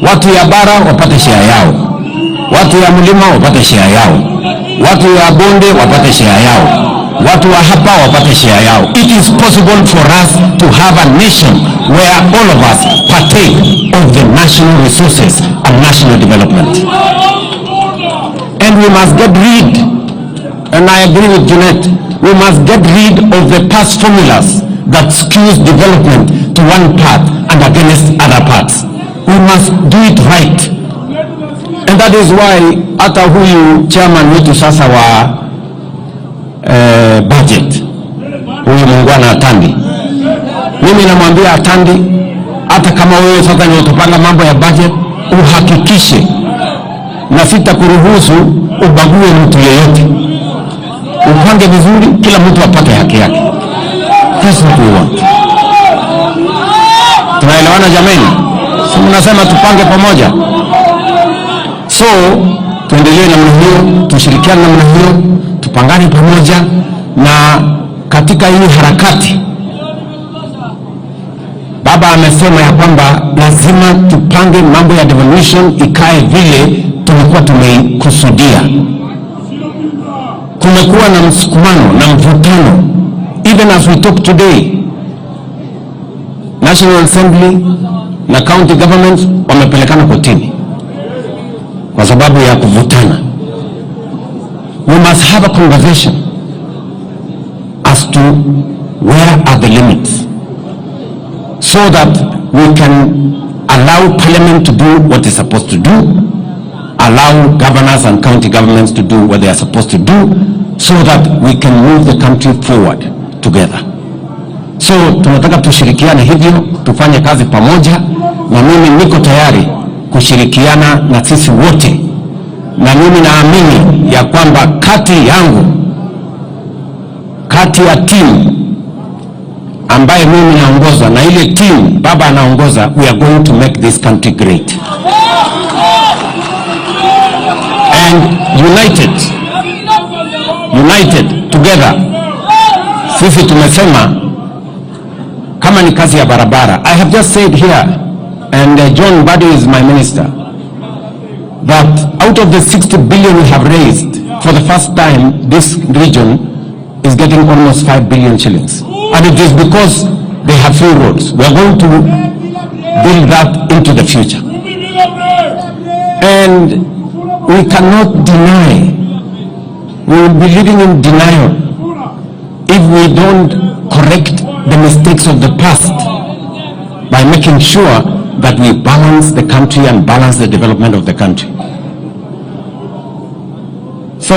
watu ya bara wapate share yao, watu ya mlima wapate share yao, watu ya bonde wapate share yao, watu wa hapa wapate share yao. It is possible for us to have a nation where all of us partake of the national resources and national development. And we must get rid, and I agree with Jeanette, we must get rid of the past formulas that skews development to one path and against other parts. We must do it right. And that is why hata huyu chairman wetu sasa wa budget, huyu muungwana Atandi, mimi namwambia Atandi, hata kama wewe sasa ni utapanga mambo ya budget, uhakikishe na sitakuruhusu ubague mtu yeyote. Upange vizuri, kila mtu apate haki yake. That's what we want. Tunaelewana jameni? Si mnasema tupange pamoja? So, tuendelee namna hiyo, tushirikiane namna hiyo, tupangane pamoja, na katika hii harakati baba amesema ya kwamba lazima tupange mambo ya devolution ikae vile tulikuwa tumeikusudia. Kumekuwa na msukumano na mvutano. Even as we talk today, National Assembly na county governments wamepelekana kotini kwa sababu ya kuvutana. We must have a conversation as to where are the limits, so that we can allow Parliament to do what it's supposed to do, allow governors and county governments to do what they are supposed to do, so that we can move the country forward together. So tunataka tushirikiane hivyo, tufanye kazi pamoja, na mimi niko tayari kushirikiana na sisi wote, na mimi naamini ya kwamba kati yangu, kati ya timu ambaye mimi naongoza na ile timu baba anaongoza, we are going to make this country great and united together. Sisi tumesema kama ni kazi ya barabara, I have just said here, and John Badi is my minister, that out of the 60 billion we have raised, for the first time this region is getting almost 5 billion shillings. And it is because they have few roads. We are going to build that into the future. And we cannot deny, we will be living in denial if we don't correct the mistakes of the past by making sure that we balance the country and balance the development of the country. So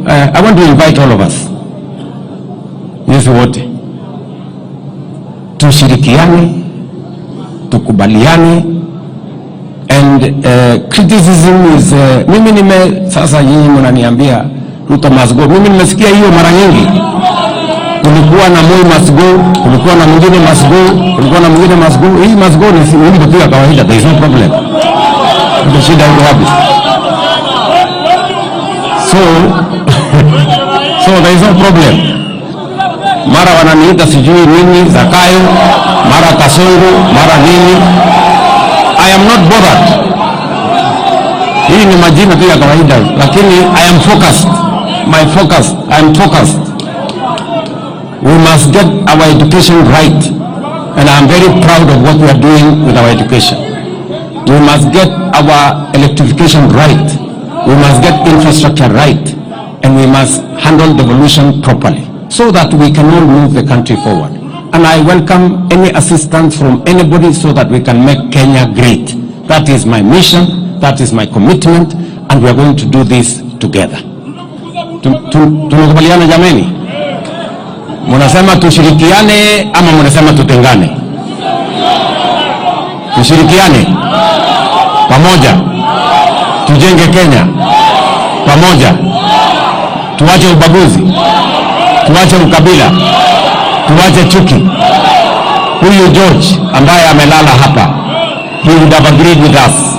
I want to invite all of us, sisi wote tushirikiane, tukubaliane, and criticism is mimi sasa nyinyi mnaniambia Ruto must go. Mimi nimesikia hiyo mara nyingi. Kulikuwa na Moi must go, kulikuwa na mwingine must go, kulikuwa na mwingine must go. Hii must go ni kitu ya kawaida, there is no problem. Ndio shida iko wapi? So there is no problem. Mara wananiita sijui nini Zakayo, mara Kasongo, mara nini. I am not bothered. Hii ni majina tu ya kawaida, lakini I am focused. I am focused. We must get our education right, and I am very proud of what we are doing with our education. We must get our electrification right. We must get infrastructure right, and we must handle devolution properly, so that we can all move the country forward. And I welcome any assistance from anybody so that we can make Kenya great. That is my mission, that is my commitment, and we are going to do this together. Tunakubaliana jameni? Munasema tushirikiane ama munasema tutengane? Tushirikiane pamoja, tujenge Kenya pamoja, tuache ubaguzi, tuache ukabila, tuache chuki. Huyu George ambaye amelala hapa, he would have agreed with us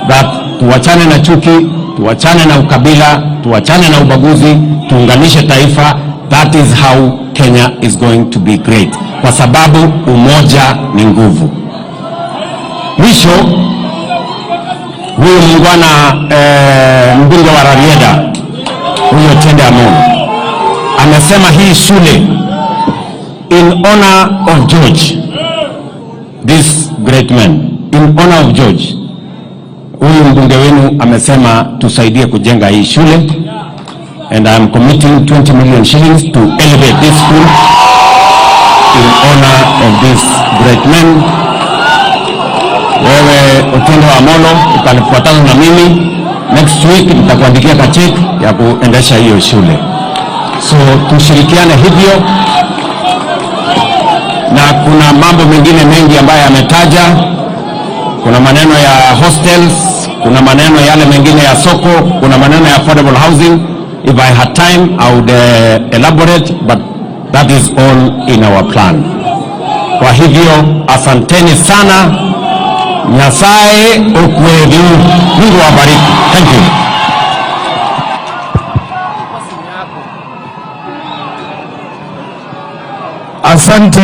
that tuachane na chuki, tuachane na ukabila, tuachane na ubaguzi, tuunganishe taifa. That is how Kenya is going to be great, kwa sababu umoja ni nguvu. Mwisho, huyu muungwana mbunge wa Raila, huyo Tende Amon, amesema hii shule in honor of George, this great man, in honor of George, huyu mbunge wenu amesema tusaidie kujenga hii shule, and I am committing 20 million shillings to elevate this school in honor of this great man. Wewe Otindo Amolo ukanifuatana na mimi, next week nitakuandikia check ya kuendesha hiyo shule. So tushirikiane hivyo, na kuna mambo mengine mengi ambayo ametaja. Kuna maneno ya hostels, kuna maneno yale mengine ya soko, kuna maneno ya affordable housing. If I had time, I would elaborate, but that is all in our plan. Kwa hivyo, asanteni sana. Nyasaye okwedu. Mungu awabariki. Thank you. Asante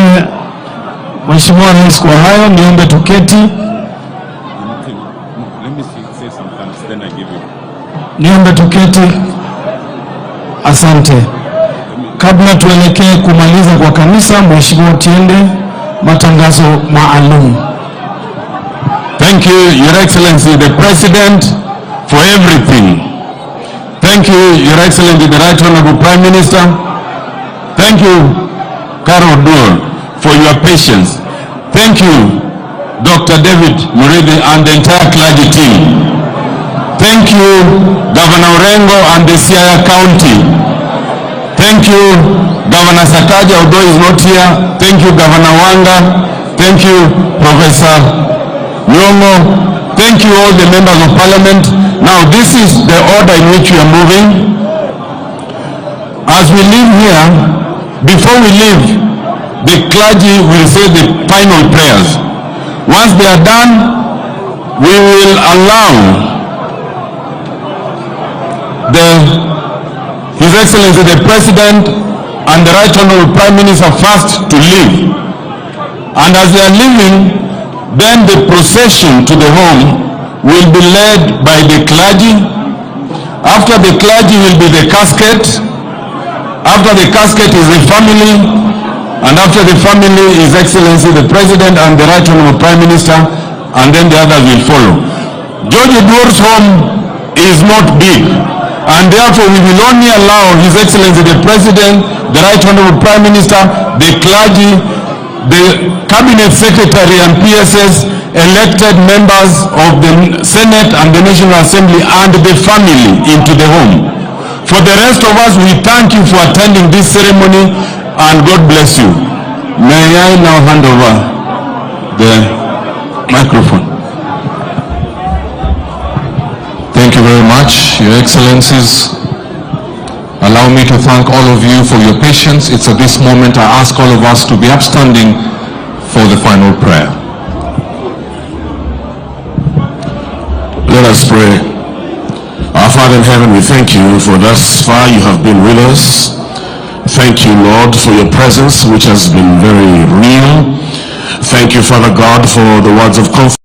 Mheshimiwa Rais kwa hayo, niombe tuketi. Niombe tuketi. Asante. Kabla tuelekee kumaliza kwa kanisa, Mheshimiwa Tiende, matangazo maalum. Thank you, Your Excellency, the President, for everything. Thank you, Your Excellency, the Right Honorable Prime Minister. Thank you, Oduor, for your patience. Thank you, Dr. David Muridi and the entire clergy team. Thank you, Governor Orengo and the Siaya County. Thank you, Governor Sakaja, although he is not here. Thank you, Governor Wanga. Thank you, Professor Nyongo. Thank you, all the members of Parliament. Now, this is the order in which we are moving. As we leave here, before we leave, the clergy will say the final prayers. Once they are done, we will allow His Excellency the President and the Right Honorable Prime Minister first to leave. And as they are leaving, then the procession to the home will be led by the clergy. After the clergy will be the casket. After the casket is the family, and after the family is Excellency the President and the Right Honorable Prime Minister, and then the others will follow. George Oduor's home is not big, and therefore we will only allow His Excellency the President, the Right Honorable Prime Minister, the clergy, the Cabinet Secretary and PSS, elected members of the Senate and the National Assembly, and the family into the home. For the rest of us, we thank you for attending this ceremony, and God bless you. May I now hand over the microphone. Thank you very much, Your Excellencies. Allow me to thank all of you for your patience. It's at this moment I ask all of us to be upstanding for the final prayer. Let us pray. Our Father in heaven, we thank you for thus far you have been with us. Thank you, Lord, for your presence, which has been very real. Thank you, Father God, for the words of comfort